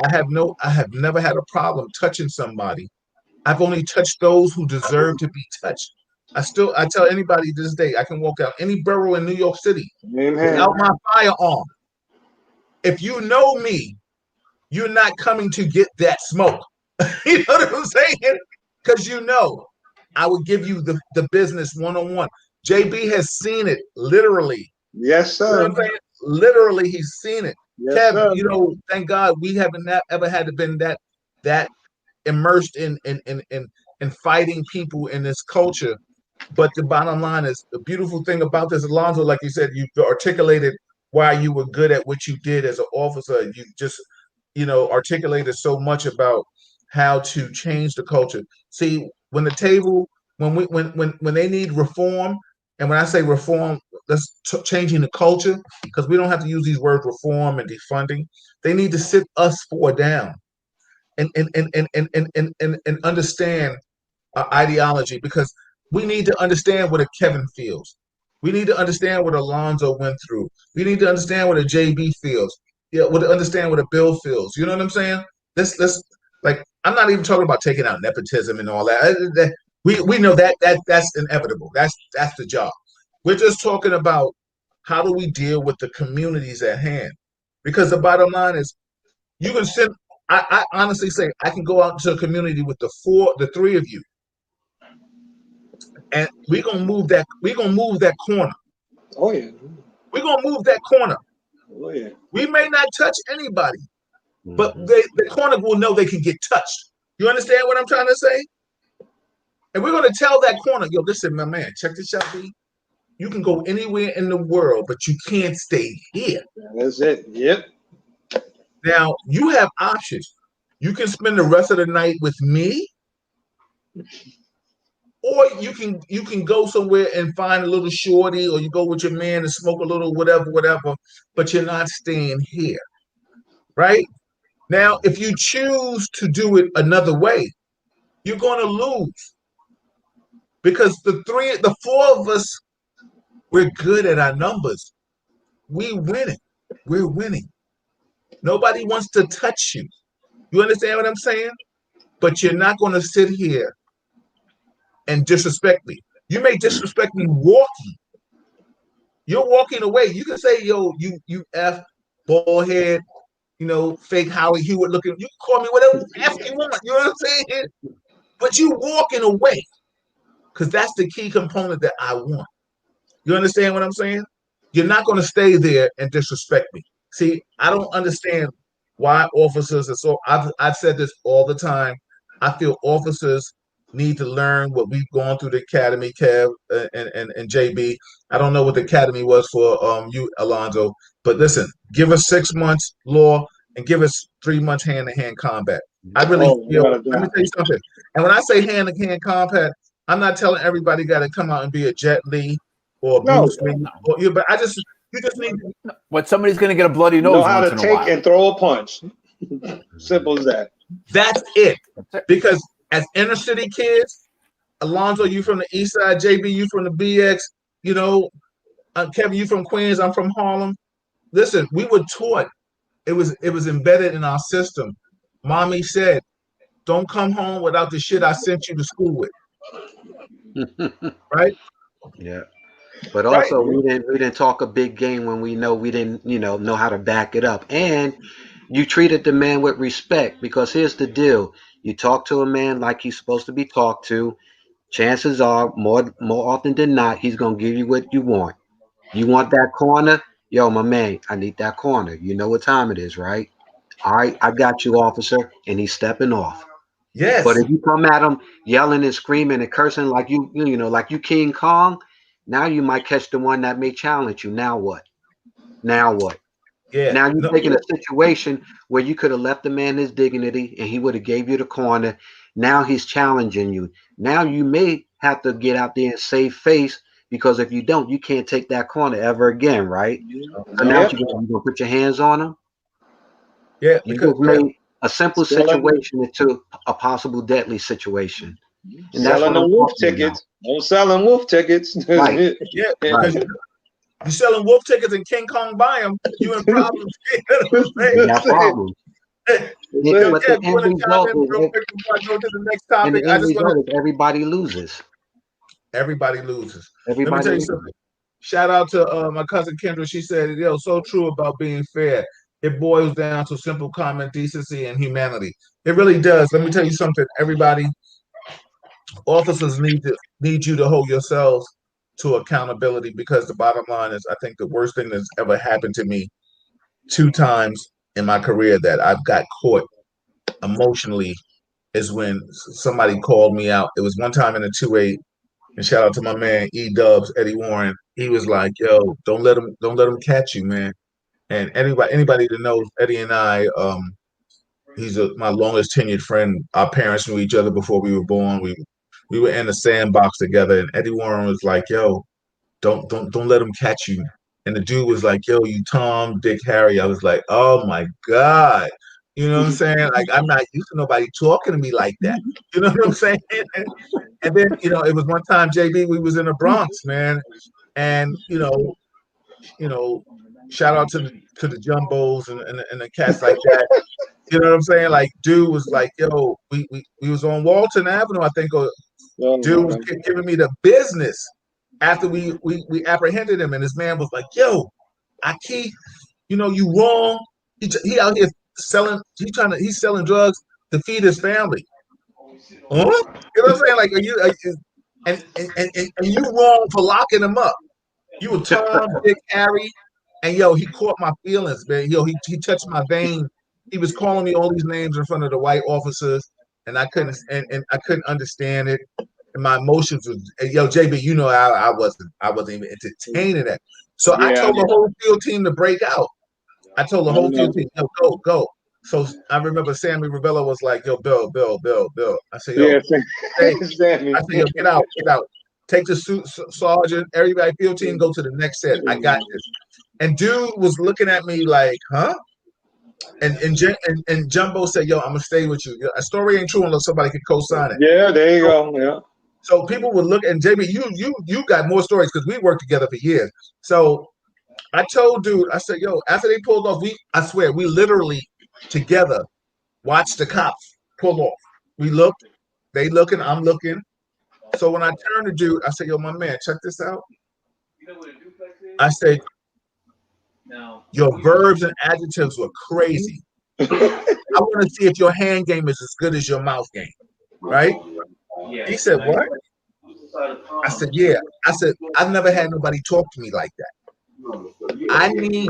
[SPEAKER 1] I have never had a problem touching somebody. I've only touched those who deserve to be touched. I tell anybody to this day, I can walk out any borough in New York City without my firearm. If you know me, you're not coming to get that smoke. You know what I'm saying? Because I would give you the business one-on-one. JB has seen it literally.
[SPEAKER 4] Yes,
[SPEAKER 1] You know
[SPEAKER 4] sir.
[SPEAKER 1] what I'm saying? Literally, he's seen it.
[SPEAKER 4] Yes,
[SPEAKER 1] Kev,
[SPEAKER 4] sir.
[SPEAKER 1] thank God we haven't ever had to been that immersed in fighting people in this culture. But the bottom line is the beautiful thing about this, Alonzo, like you said, you articulated why you were good at what you did as an officer. You just, articulated so much about how to change the culture. See, when they need reform, and when I say reform, that's changing the culture, because we don't have to use these words reform and defunding. They need to sit us four down and understand ideology, because we need to understand what a Kevin feels. We need to understand what Alonzo went through. We need to understand what a JB feels. Yeah, understand what a Bill feels. You know what I'm saying? Let's like I'm not even talking about taking out nepotism and all that. We know that's inevitable. That's the job. We're just talking about how do we deal with the communities at hand. Because the bottom line is you can send I honestly say I can go out into a community with the three of you, and we're gonna move that corner.
[SPEAKER 4] Oh yeah.
[SPEAKER 1] We're gonna move that corner.
[SPEAKER 4] Oh yeah.
[SPEAKER 1] We may not touch anybody, but the corner will know they can get touched. You understand what I'm trying to say? And we're gonna tell that corner, yo, listen, my man, check this out, B. You can go anywhere in the world, but you can't stay here.
[SPEAKER 4] That's it. Yep.
[SPEAKER 1] Now you have options. You can spend the rest of the night with me, Or you can go somewhere and find a little shorty, or you go with your man and smoke a little whatever, but you're not staying here, right? Now, if you choose to do it another way, you're going to lose because the four of us, we're good at our numbers. We winning. We're winning. Nobody wants to touch you. You understand what I'm saying? But you're not going to sit here and disrespect me. You may disrespect me walking. You're walking away. You can say, yo, you F, bald head, fake Howard Hewitt looking. You can call me whatever F you want. You know what I'm saying? But you walking away because that's the key component that I want. You understand what I'm saying? You're not going to stay there and disrespect me. See, I don't understand why officers are so. I've said this all the time. I feel officers need to learn what we've gone through the academy, Kev and JB. I don't know what the academy was for you, Alonzo, but listen, give us 6 months law and give us 3 months hand-to-hand combat. I really feel. Let me tell you something. And when I say hand-to-hand combat, I'm not telling everybody got to come out and be a Jet Li or Bruce Lee. But you just need to.
[SPEAKER 3] But somebody's going to get a bloody nose.
[SPEAKER 4] Know how to take and throw a punch. Simple as that.
[SPEAKER 1] That's it. Because as inner city kids, Alonzo, you from the East Side, JB, you from the BX, Kevin, you from Queens, I'm from Harlem. Listen, we were taught. It was embedded in our system. Mommy said, "Don't come home without the shit I sent you to school with." Right?
[SPEAKER 5] Yeah. But also, we didn't talk a big game when we know we didn't, know how to back it up. And you treated the man with respect, because here's the deal: you talk to a man like he's supposed to be talked to. Chances are, more often than not, he's gonna give you what you want. You want that corner? Yo, my man, I need that corner. You know what time it is, right? All right, I got you, officer. And he's stepping off.
[SPEAKER 1] Yes.
[SPEAKER 5] But if you come at him yelling and screaming and cursing like like you King Kong, now you might catch the one that may challenge you. Now what? Now what?
[SPEAKER 1] Yeah.
[SPEAKER 5] Now you're taking a situation where you could have left the man his dignity and he would have gave you the corner. Now he's challenging you. Now you may have to get out there and save face, because if you don't, you can't take that corner ever again, right? So now you're gonna put your hands on him.
[SPEAKER 1] Yeah,
[SPEAKER 5] you just made a simple situation into a possible deadly situation. And
[SPEAKER 4] selling the wolf tickets. Don't selling wolf tickets.
[SPEAKER 1] Right. Yeah, because you're selling wolf tickets and King Kong buy them, you in problems.
[SPEAKER 5] You got problems. Everybody loses.
[SPEAKER 1] Everybody loses. Let me tell you something. Shout out to my cousin Kendra. She said, so true about being fair. It boils down to simple common decency and humanity. It really does. Let me tell you something. Everybody, officers need you to hold yourselves to accountability, because the bottom line is, I think the worst thing that's ever happened to me 2 times in my career that I've got caught emotionally is when somebody called me out. It was one time in a 2-8, and shout out to my man E-Dubs, Eddie Warren. He was like, "Yo, don't let him catch you, man." And anybody that knows Eddie and I, he's my longest tenured friend. Our parents knew each other before we were born. We were in the sandbox together, and Eddie Warren was like, "Yo, don't let him catch you." And the dude was like, "Yo, you Tom, Dick, Harry." I was like, "Oh my God." You know what I'm saying? Like, I'm not used to nobody talking to me like that. You know what I'm saying? And then, it was one time, JB, we was in the Bronx, man. And, shout out to the Jumbos and the cats like that. You know what I'm saying? Like, dude was like, "Yo, we was on Walton Avenue, I think, or dude was giving me the business after we apprehended him." And this man was like, "Yo, Aki, you wrong. He out here selling. He's selling drugs to feed his family. Huh? You know what I'm saying? Like, are you and you wrong for locking him up? You were Tom, Dick, Harry, and he caught my feelings, man. He touched my vein. He was calling me all these names in front of the white officers, and I couldn't I couldn't understand it. And my emotions was, JB, I wasn't even entertaining that. So I told the whole field team to break out. I told the whole field team, go. So I remember Sammy Rivella was like, "Yo, Bill." I said, "Yo,
[SPEAKER 4] Yeah,
[SPEAKER 1] hey."
[SPEAKER 4] Sammy.
[SPEAKER 1] I said, "Yo, get out. Take the suit, sergeant. Everybody, field team, go to the next set. I got this." And dude was looking at me like, "Huh?" And Jumbo said, "Yo, I'm gonna stay with you. A story ain't true unless somebody can co-sign it."
[SPEAKER 4] Yeah, there you go. Yeah.
[SPEAKER 1] So people would look, and JB, you got more stories because we worked together for years. So I told dude, I said, "Yo, after they pulled off, I swear, we literally together watched the cops pull off. We looked, they looking, I'm looking. So when I turned to dude, I said, "Yo, my man, check this out." I said, "Your verbs and adjectives were crazy. I want to see if your hand game is as good as your mouth game, right?" He said, "What?" I said, "Yeah." I said, "I've never had nobody talk to me like that. I need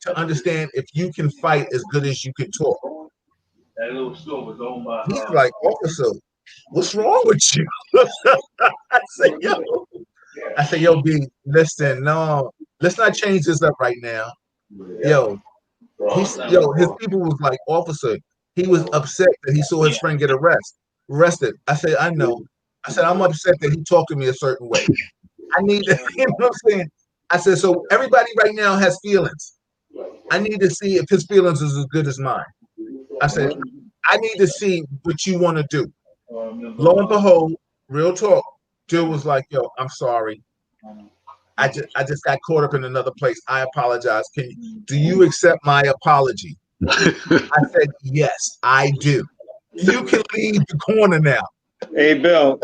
[SPEAKER 1] to understand if you can fight as good as you can talk." He's like, "Officer, what's wrong with you?" I said, yo, B, listen, no, let's not change this up right now. Yo, his people was like, "Officer," he was upset that he saw his friend get arrested. I said, "I know." I said, "I'm upset that he talked to me a certain way. I need to," you know what I'm saying? I said, "So everybody right now has feelings. I need to see if his feelings is as good as mine." I said, "I need to see what you want to do." Lo and behold, real talk, dude was like, "Yo, I'm sorry. I just got caught up in another place. I apologize. Do you accept my apology?" I said, "Yes, I do. You can leave the corner now."
[SPEAKER 4] Hey, Bill,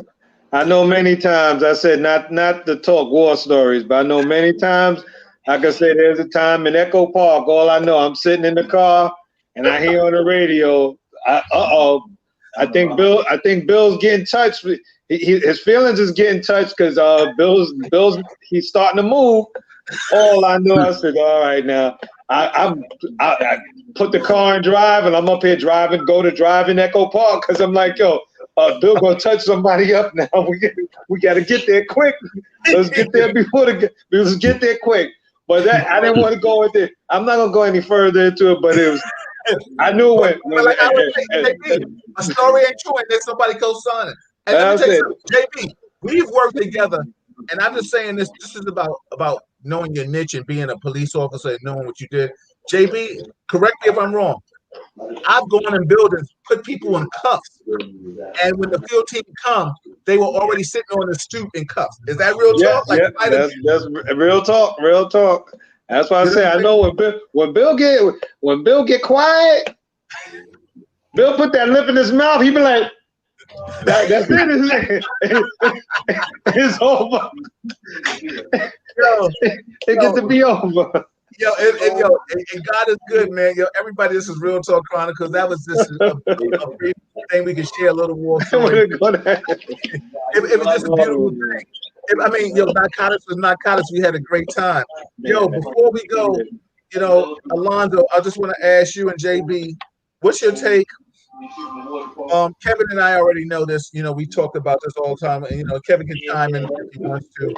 [SPEAKER 4] I know many times I said not to talk war stories, but I know many times I can say there's a time in Echo Park. All I know, I'm sitting in the car and I hear on the radio, I think Bill's getting touched. His feelings is getting touched because Bill's he's starting to move. All I know, I said, all right now. I put the car in drive and I'm up here driving Echo Park because I'm like, yo, Bill gonna touch somebody up now. We gotta get there quick. Let's get there let's get there quick. But I didn't want to go into it. I'm not gonna go any further into it, but it was I knew when
[SPEAKER 1] like I was saying, JB, a story ain't true and then somebody co-sign it. And let me tell you something, JB, we've worked together, and I'm just saying this is about knowing your niche and being a police officer and knowing what you did. JB, correct me if I'm wrong. I've gone in buildings, put people in cuffs, and when the field team come, they were already sitting on the stoop in cuffs. Is that real talk?
[SPEAKER 4] That's real talk. Real talk. That's why I say I know when Bill get quiet, Bill put that lip in his mouth. He be like, "That's it. It's over. It gets to be over."
[SPEAKER 1] Yo, and God is good, man. Yo, everybody, this is Real Talk Chronicles. That was just a brief thing we could share a little war story. It was just a beautiful thing. I mean, narcotics was narcotics. We had a great time. Yo, before we go, Alonzo, I just want to ask you and JB, what's your take? Kevin and I already know this. We talked about this all the time. And, Kevin can chime in if he wants to.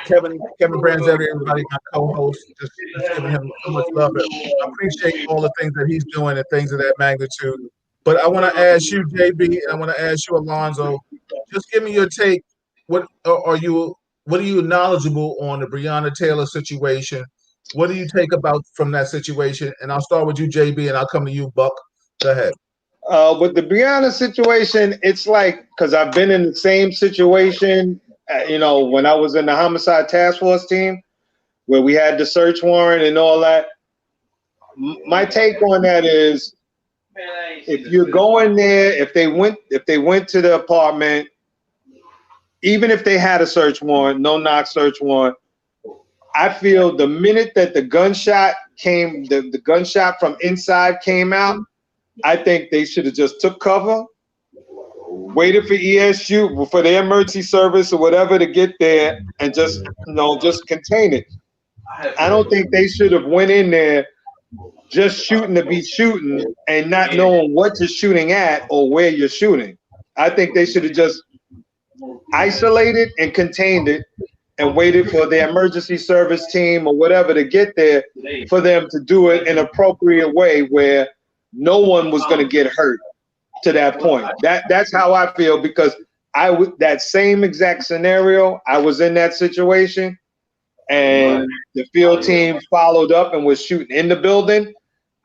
[SPEAKER 1] Kevin Branzetti, everybody, my co-host, just giving him so much love. I appreciate all the things that he's doing and things of that magnitude. But I want to ask you, JB, and I want to ask you, Alonzo, just give me your take. What are you knowledgeable on the Breonna Taylor situation? What do you take about from that situation? And I'll start with you, JB, and I'll come to you, Buck. Go ahead.
[SPEAKER 4] With the Breonna situation, it's like, because I've been in the same situation, when I was in the homicide task force team, where we had the search warrant and all that. My take on that is, if you're going there, if they went to the apartment, even if they had a search warrant, no knock search warrant, I feel the minute that the gunshot came, the gunshot from inside came out, I think they should have just took cover, waited for ESU, for the emergency service or whatever to get there, and just contain it. I don't think they should have went in there just shooting to be shooting and not knowing what you're shooting at or where you're shooting. I think they should have just isolated and contained it and waited for the emergency service team or whatever to get there for them to do it in an appropriate way where no one was going to get hurt to that point. That's how I feel, because that same exact scenario, I was in that situation, and the field team followed up and was shooting in the building.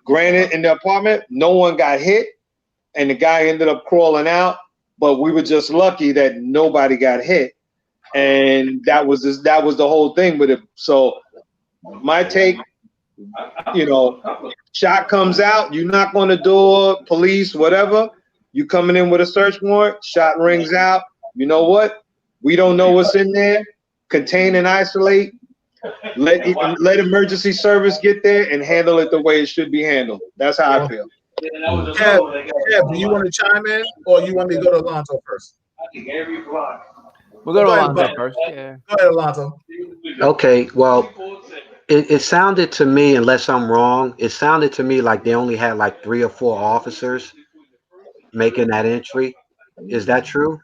[SPEAKER 4] Granted, in the apartment, no one got hit, and the guy ended up crawling out, but we were just lucky that nobody got hit. And that was the whole thing with it. So my take, shot comes out, you knock on the door, police, whatever, you coming in with a search warrant, shot rings out. You know what? We don't know what's in there. Contain and isolate. Let emergency service get there and handle it the way it should be handled. That's how I feel.
[SPEAKER 1] Kev, do you want to chime in, or you want me to go to Alonzo first?
[SPEAKER 3] We'll go to Alonzo first. Yeah.
[SPEAKER 1] Go ahead, Alonzo.
[SPEAKER 5] Okay, well, it sounded to me, unless I'm wrong, it sounded to me like they only had like 3 or 4 officers making that entry. Is that true?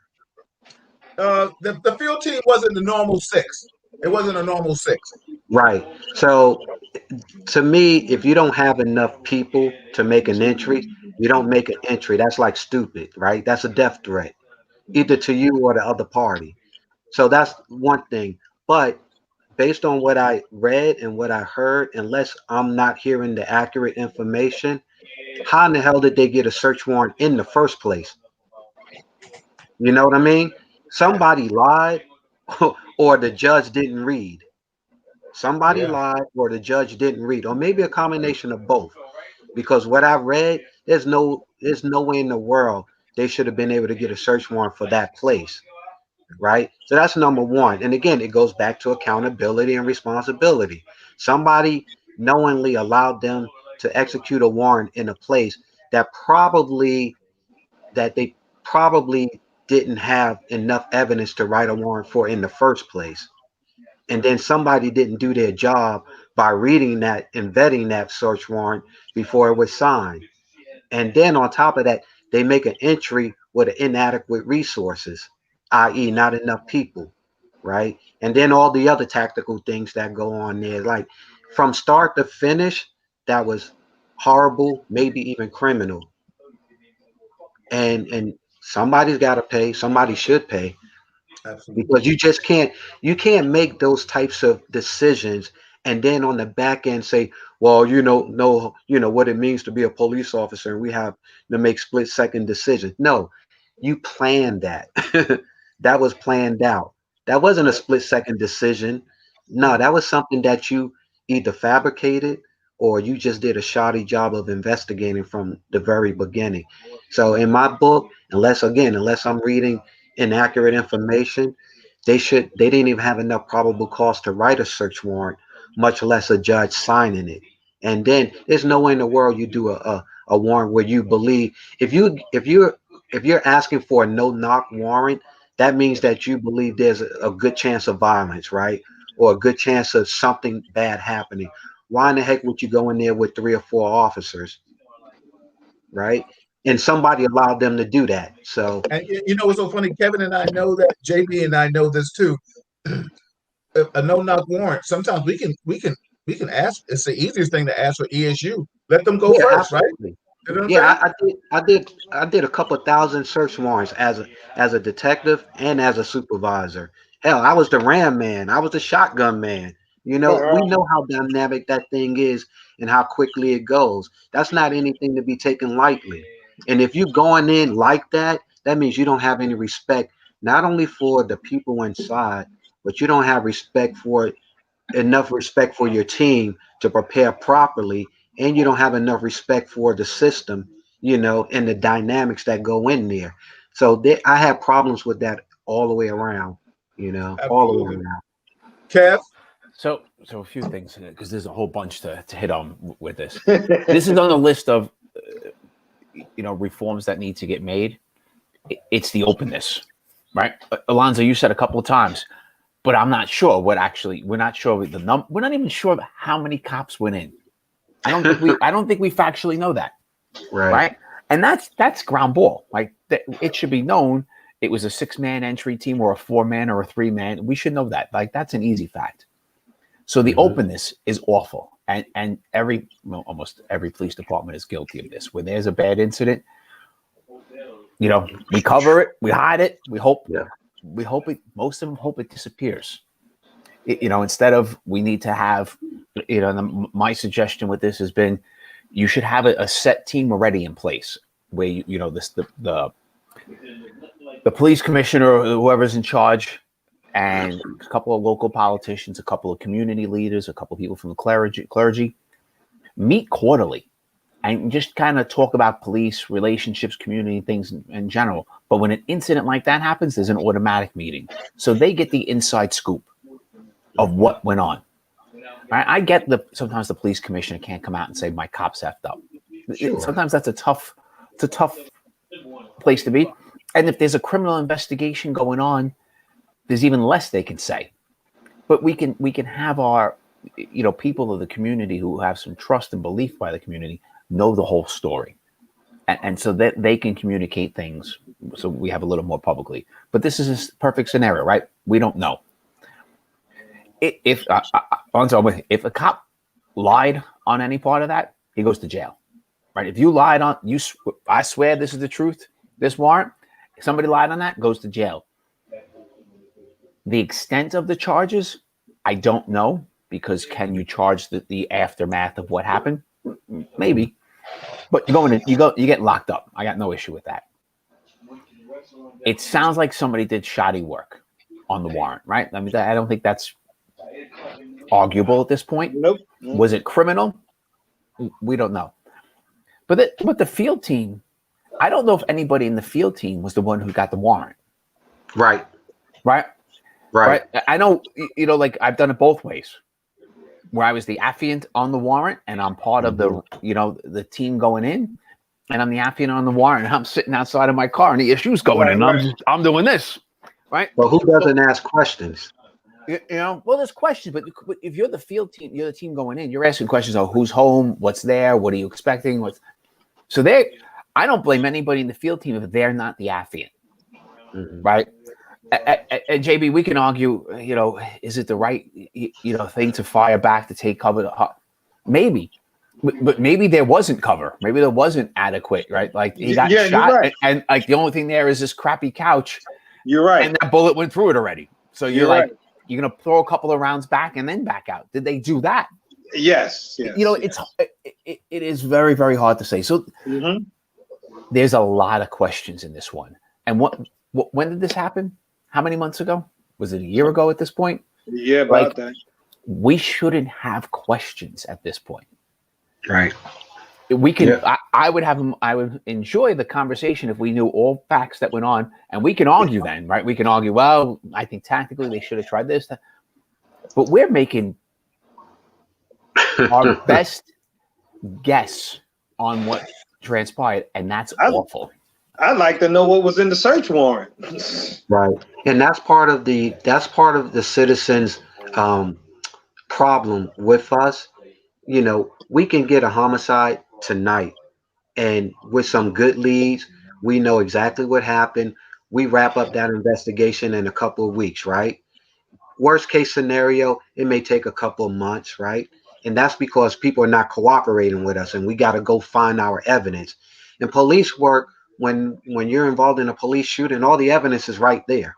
[SPEAKER 1] The field team wasn't the normal 6. It wasn't a normal 6.
[SPEAKER 5] Right. So to me, if you don't have enough people to make an entry, you don't make an entry. That's like stupid, right? That's a death threat, either to you or the other party. So that's one thing. But based on what I read and what I heard, unless I'm not hearing the accurate information, how in the hell did they get a search warrant in the first place? You know what I mean? Somebody lied or the judge didn't read. Somebody lied or the judge didn't read, or maybe a combination of both. Because what I read, there's no way in the world they should have been able to get a search warrant for that place. Right? So that's number one. And again, it goes back to accountability and responsibility. Somebody knowingly allowed them to execute a warrant in a place that they probably didn't have enough evidence to write a warrant for in the first place. And then somebody didn't do their job by reading that and vetting that search warrant before it was signed. And then on top of that, they make an entry with inadequate resources, i.e. not enough people, right? And then all the other tactical things that go on there, like from start to finish, that was horrible, maybe even criminal. And somebody's got to pay. Somebody should pay. Absolutely. Because you can't make those types of decisions and then on the back end say, well, know what it means to be a police officer and we have to make split-second decisions. No, you planned that. That was planned out. That wasn't a split-second decision. No, that was something that you either fabricated or you just did a shoddy job of investigating from the very beginning. So in my book, unless I'm reading inaccurate information, they didn't even have enough probable cause to write a search warrant, much less a judge signing it. And then there's no way in the world you do a warrant where you believe if you're asking for a no-knock warrant, that means that you believe there's a good chance of violence, right? Or a good chance of something bad happening. Why in the heck would you go in there with 3 or 4 officers, right? And somebody allowed them to do that. So,
[SPEAKER 1] and what's so funny, Kevin and I know that, JB and I know this too. A no-knock warrant. Sometimes we can ask. It's the easiest thing to ask for ESU. Let them go first, absolutely. Right? You know
[SPEAKER 5] I did a couple of thousand search warrants as a detective and as a supervisor. Hell, I was the ram man. I was the shotgun man. We know how dynamic that thing is and how quickly it goes. That's not anything to be taken lightly. And if you're going in like that, that means you don't have any respect, not only for the people inside, but you don't have enough respect for your team to prepare properly. And you don't have enough respect for the system, and the dynamics that go in there. So I have problems with that all the way around, all the way around.
[SPEAKER 1] Kev?
[SPEAKER 3] So a few things, because there's a whole bunch to hit on with this. This is on the list of, reforms that need to get made. It's the openness, right? Alonzo, you said a couple of times, but I'm not sure we're not sure we're not even sure how many cops went in. I don't think we factually know that.
[SPEAKER 5] Right.
[SPEAKER 3] And that's ground ball. Like it should be known it was a 6-man entry team or a 4-man or a 3-man. We should know that. Like, that's an easy fact. So the openness is awful. And almost every police department is guilty of this. When there's a bad incident, we cover it, we hide it, we hope most of them hope it disappears. Instead of, we need to have, my suggestion with this has been, you should have a set team already in place where the police commissioner or whoever's in charge, and a couple of local politicians, a couple of community leaders, a couple of people from the clergy meet quarterly and just kind of talk about police relationships, community things in general. But when an incident like that happens, there's an automatic meeting. So they get the inside scoop of what went on. I get sometimes the police commissioner can't come out and say my cops effed up. Sure. Sometimes that's a tough place to be. And if there's a criminal investigation going on, there's even less they can say. But we can have our people of the community who have some trust and belief by the community know the whole story, and so that they can communicate things, so we have a little more publicly. But this is a perfect scenario, right? We don't know if a cop lied on any part of that, he goes to jail, right? If you lied on I swear this is the truth, this warrant, if somebody lied on that, goes to jail. The extent of the charges, I don't know, because can you charge the aftermath of what happened? Maybe, but you get locked up. I got no issue with that. It sounds like somebody did shoddy work on the warrant, right? I mean, I don't think that's arguable at this point.
[SPEAKER 4] Nope.
[SPEAKER 3] Was it criminal? We don't know. But the field team, I don't know if anybody in the field team was the one who got the warrant.
[SPEAKER 5] Right.
[SPEAKER 3] I know, like I've done it both ways, where I was the affiant on the warrant and I'm part of the team going in, and I'm the affiant on the warrant and I'm sitting outside of my car and the issue's going in. I'm doing this, right?
[SPEAKER 5] Well, who doesn't ask questions?
[SPEAKER 3] Well, there's questions, but if you're the field team, you're the team going in, you're asking questions of who's home, what's there, what are you expecting, I don't blame anybody in the field team if they're not the affiant, right? And JB, we can argue, is it the right, thing to fire back to take cover? Maybe, but maybe there wasn't cover. Maybe there wasn't adequate, right? Like he got shot, right. and like the only thing there is this crappy couch.
[SPEAKER 4] You're right,
[SPEAKER 3] and that bullet went through it already. So you're like,
[SPEAKER 4] right.
[SPEAKER 3] You're gonna throw a couple of rounds back and then back out. Did they do that?
[SPEAKER 4] Yes.
[SPEAKER 3] It is very, very hard to say. So there's a lot of questions in this one. And when did this happen? How many months ago? Was it a year ago at this point?
[SPEAKER 4] Yeah, about that.
[SPEAKER 3] We shouldn't have questions at this point.
[SPEAKER 5] Right.
[SPEAKER 3] We can. Yeah. I would enjoy the conversation if we knew all facts that went on, and we can argue then, right? We can argue. Well, I think tactically they should have tried this, but we're making our best guess on what transpired, and that's awful.
[SPEAKER 4] I'd like to know what was in the search warrant.
[SPEAKER 5] Right. And that's part of the citizens' problem with us. We can get a homicide tonight, and with some good leads, we know exactly what happened. We wrap up that investigation in a couple of weeks, right? Worst case scenario, it may take a couple of months, right? And that's because people are not cooperating with us, and we got to go find our evidence. And police work, when you're involved in a police shooting, all the evidence is right there.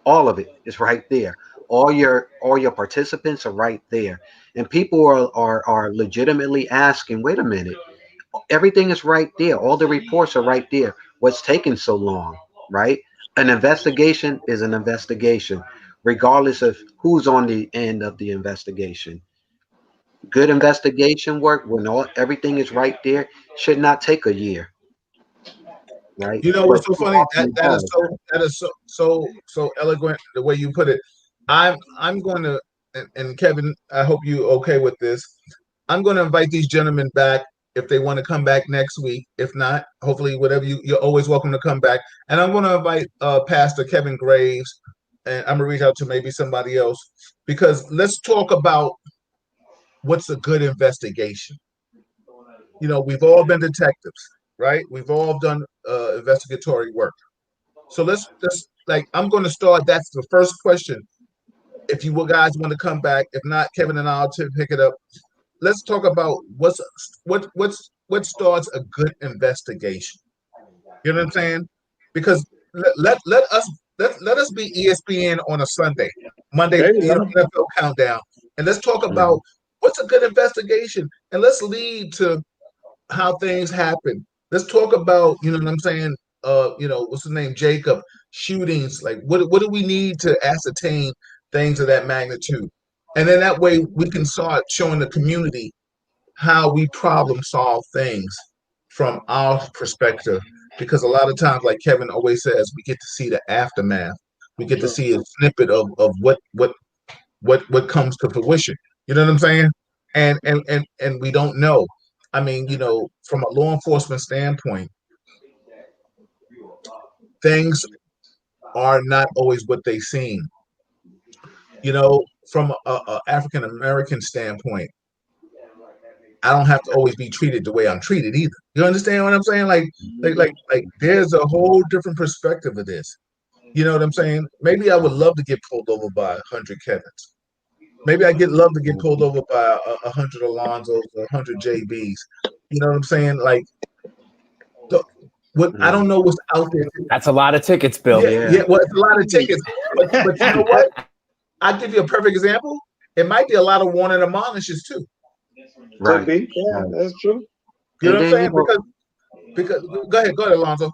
[SPEAKER 5] All of it is right there. All your participants are right there. And people are legitimately asking, wait a minute, everything is right there. All the reports are right there. What's taking so long, right? An investigation is an investigation, regardless of who's on the end of the investigation. Good investigation work, when everything is right there, should not take a year. Right.
[SPEAKER 1] What's so funny? That is so eloquent the way you put it. I'm going to, and Kevin, I hope you okay with this. I'm going to invite these gentlemen back if they want to come back next week. If not, hopefully, whatever you're always welcome to come back. And I'm going to invite Pastor Kevin Graves, and I'm going to reach out to maybe somebody else, because let's talk about what's a good investigation. We've all been detectives, right? We've all done investigatory work. So let's like I'm going to start. That's the first question. If you guys want to come back, if not, Kevin and I'll pick it up. Let's talk about what starts a good investigation. You know what I'm saying? Because let us be ESPN on a Sunday, Monday,
[SPEAKER 4] There you
[SPEAKER 1] you know,
[SPEAKER 4] go.
[SPEAKER 1] NFL countdown, and let's talk about
[SPEAKER 5] Mhm.
[SPEAKER 1] what's a good investigation, and let's lead to how things happen. Let's talk about, you know what I'm saying? What's his name? Jacob shootings. Like, what do we need to ascertain things of that magnitude? And then that way we can start showing the community how we problem solve things from our perspective. Because a lot of times, like Kevin always says, we get to see the aftermath. We get to
[SPEAKER 4] Sure.
[SPEAKER 1] see a snippet of what comes to fruition. You know what I'm saying? And we don't know. I mean, from a law enforcement standpoint, things are not always what they seem. From a African American standpoint, I don't have to always be treated the way I'm treated either. You understand what I'm saying? Like there's a whole different perspective of this. You know what I'm saying? Maybe I would love to get pulled over by 100 Kevins. Maybe I get love to get pulled over by 100 Alonzos or 100 JBs. You know what I'm saying? Like, what I don't know what's out there.
[SPEAKER 3] That's a lot of tickets, Bill.
[SPEAKER 1] Yeah,
[SPEAKER 5] Yeah.
[SPEAKER 1] yeah. Well, it's a lot of tickets, but you know what? I'll give you a perfect example. It might be a lot of warning admonishes too.
[SPEAKER 4] Could
[SPEAKER 5] Right.
[SPEAKER 4] be. Yeah,
[SPEAKER 5] Right.
[SPEAKER 4] that's true.
[SPEAKER 1] You know
[SPEAKER 5] And
[SPEAKER 1] what I'm
[SPEAKER 5] then
[SPEAKER 1] saying? Because go ahead, Alonzo.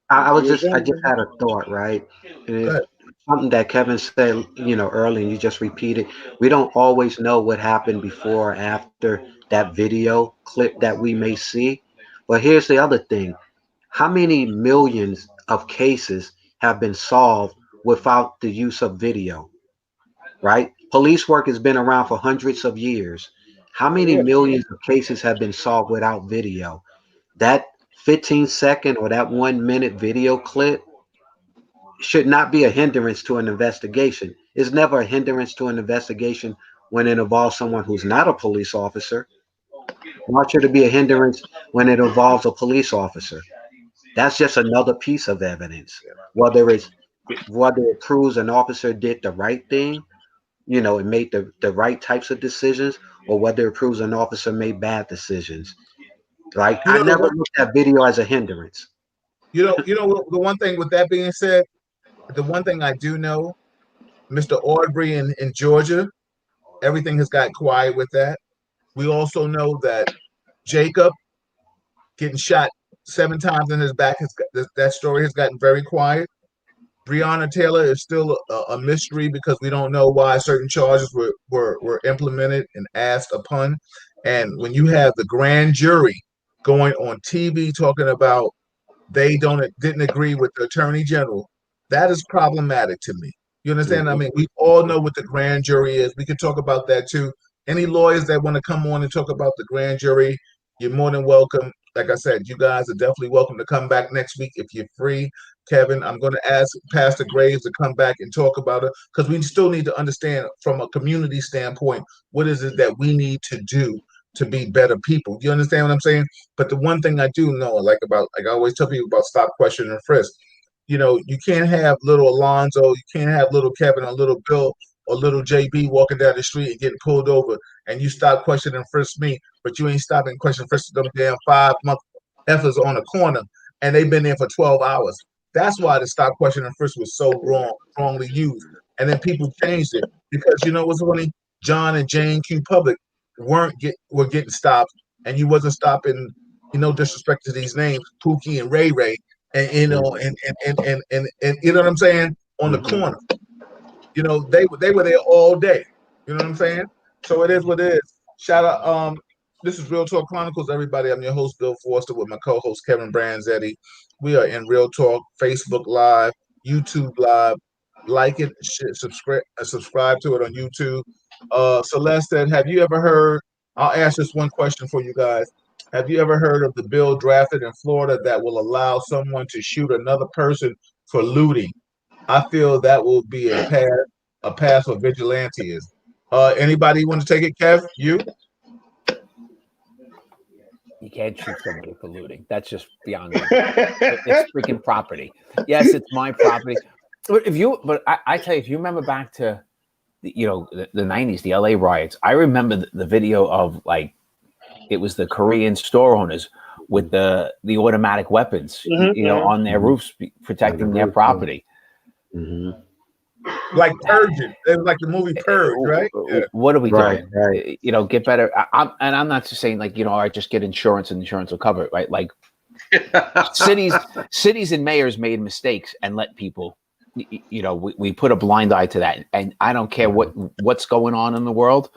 [SPEAKER 5] I just had a thought, right? And
[SPEAKER 1] Go
[SPEAKER 5] it's
[SPEAKER 1] ahead.
[SPEAKER 5] something that Kevin said, early, and you just repeated. We don't always know what happened before or after that video clip that we may see. But here's the other thing. How many millions of cases have been solved without the use of video, right? Police work has been around for hundreds of years. How
[SPEAKER 4] Oh
[SPEAKER 5] many
[SPEAKER 4] yeah.
[SPEAKER 5] millions of cases have been solved without video? That 15-second or that 1 minute video clip should not be a hindrance to an investigation. It's never a hindrance to an investigation when it involves someone who's not a police officer. Why should it be a hindrance when it involves a police officer? That's just another piece of evidence. Whether it's whether it proves an officer did the right thing, and made the right types of decisions, or whether it proves an officer made bad decisions. Like
[SPEAKER 1] You
[SPEAKER 5] I
[SPEAKER 1] know the
[SPEAKER 5] never
[SPEAKER 1] one.
[SPEAKER 5] looked at video as a hindrance.
[SPEAKER 1] The one thing. With that being said, the one thing I do know, Mr. Aubrey in Georgia, everything has got quiet with that. We also know that Jacob getting shot 7 times in his back that story has gotten very quiet. Breonna Taylor is still a mystery because we don't know why certain charges were implemented and asked upon. And when you have the grand jury going on TV talking about they didn't agree with the attorney general, that is problematic to me. You understand? I
[SPEAKER 5] Mhm.
[SPEAKER 1] mean, we all know what the grand jury is. We can talk about that too. Any lawyers that want to come on and talk about the grand jury, you're more than welcome. Like I said, you guys are definitely welcome to come back next week if you're free. Kevin, I'm going to ask Pastor Graves to come back and talk about it because we still need to understand from a community standpoint what is it that we need to do to be better people. You understand what I'm saying? But the one thing I do know, like I always tell people about stop, question, and frisk. You can't have little Alonzo, you can't have little Kevin or little Bill or little JB walking down the street and getting pulled over, and you stop, question, and frisk me, but you ain't stopping, question, frisk them damn 5 month efforts on a corner, and they've been there for 12 hours. That's why the stop, question, and frisk was so wrongly used, and then people changed it because you know what's funny? John and Jane Q. Public were getting stopped, and you wasn't stopping. Disrespect to these names, Pookie and Ray Ray, and
[SPEAKER 5] Mhm.
[SPEAKER 1] and you know what I'm saying on the
[SPEAKER 5] Mhm.
[SPEAKER 1] corner. They were there all day. You know what I'm saying? So it is what it is. Shout out. This is Real Talk Chronicles, everybody. I'm your host, Bill Forster, with my co-host Kevin Branzetti. We are in Real Talk, Facebook Live, YouTube Live. Like it, subscribe to it on YouTube. Celeste said, "Have you ever heard?" I'll ask this one question for you guys. Have you ever heard of the bill drafted in Florida that will allow someone to shoot another person for looting? I feel that will be a path for vigilantes. Anybody want to take it, Kev? You?
[SPEAKER 3] You can't shoot somebody for looting. That's just beyond me. It's freaking property. Yes, it's my property. But I tell you, if you remember back to the 90s, the LA riots, I remember the video of like it was the Korean store owners with the automatic weapons, on their roofs protecting their property.
[SPEAKER 5] Mm-hmm.
[SPEAKER 1] Like Purging. It was like the movie Purge, right? Yeah.
[SPEAKER 3] What are we doing?
[SPEAKER 5] Right.
[SPEAKER 3] Get better. I'm not just saying like, all right, just get insurance and insurance will cover it, right? Like cities and mayors made mistakes and let people, we put a blind eye to that. And I don't care what's going on in the world.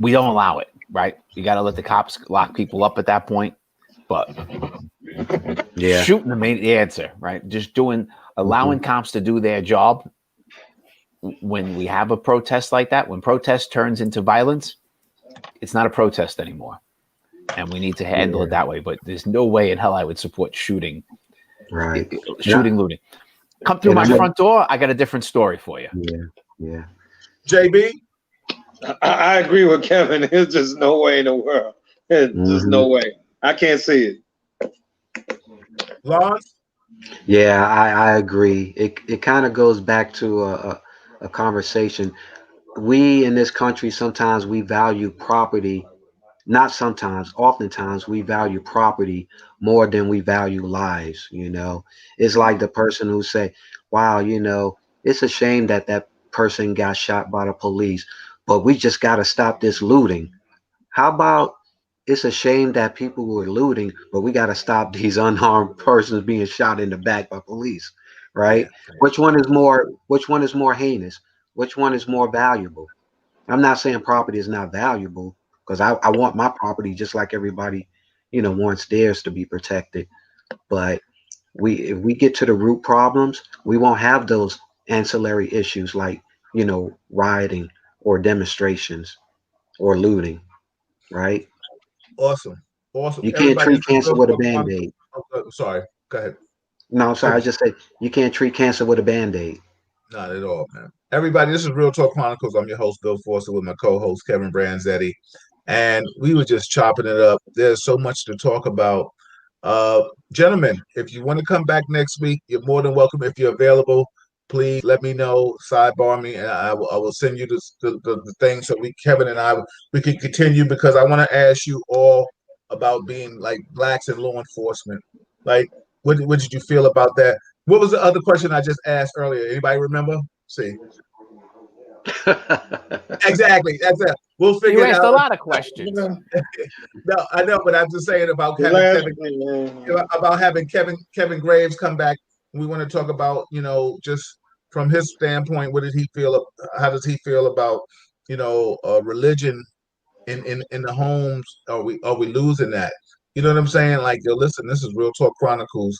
[SPEAKER 3] We don't allow it, right? You got to let the cops lock people up at that point. But shooting the answer, right? Just allowing cops to do their job. When we have a protest like that, when protest turns into violence, it's not a protest anymore. And we need to handle it that way. But there's no way in hell I would support shooting, looting. Come through my front door, I got a different story for you.
[SPEAKER 5] Yeah.
[SPEAKER 1] JB?
[SPEAKER 4] I agree with Kevin. There's just no way in the world. There's just no way. I can't see it.
[SPEAKER 1] Lawrence?
[SPEAKER 5] Yeah, I agree. It kind of goes back to a conversation. We in this country, sometimes we value property. Not sometimes, oftentimes we value property more than we value lives. It's like the person who say, wow, it's a shame that that person got shot by the police, but we just got to stop this looting. How about it's a shame that people were looting, but we got to stop these unarmed persons being shot in the back by police, right?
[SPEAKER 1] Yeah.
[SPEAKER 5] Which one is more heinous? Which one is more valuable? I'm not saying property is not valuable, because I want my property just like everybody, wants theirs to be protected. But if we get to the root problems, we won't have those ancillary issues like, rioting or demonstrations or looting, right?
[SPEAKER 1] Awesome.
[SPEAKER 5] You can't
[SPEAKER 1] Everybody,
[SPEAKER 5] treat cancer with a Band-Aid.
[SPEAKER 1] Sorry. Go ahead.
[SPEAKER 5] No, I'm sorry. I just said you can't treat cancer with a Band-Aid.
[SPEAKER 1] Not at all, man. Everybody, this is Real Talk Chronicles. I'm your host, Bill Forster, with my co-host, Kevin Branzetti. And we were just chopping it up. There's so much to talk about. Gentlemen, if you want to come back next week, you're more than welcome. If you're available, please let me know, sidebar me, and I will send you the thing so Kevin and I, we can continue, because I want to ask you all about being like blacks in law enforcement. Like, what did you feel about that? What was the other question I just asked earlier? Anybody remember? See. Exactly. That's it. We'll figure
[SPEAKER 3] You
[SPEAKER 1] it
[SPEAKER 3] asked
[SPEAKER 1] out.
[SPEAKER 3] a lot of questions.
[SPEAKER 1] No, I know, but I'm just saying about having Kevin Graves come back. We want to talk about, just from his standpoint, what did he feel? How does he feel about, religion in the homes? Are we losing that? You know what I'm saying? Like, yo, listen, this is Real Talk Chronicles.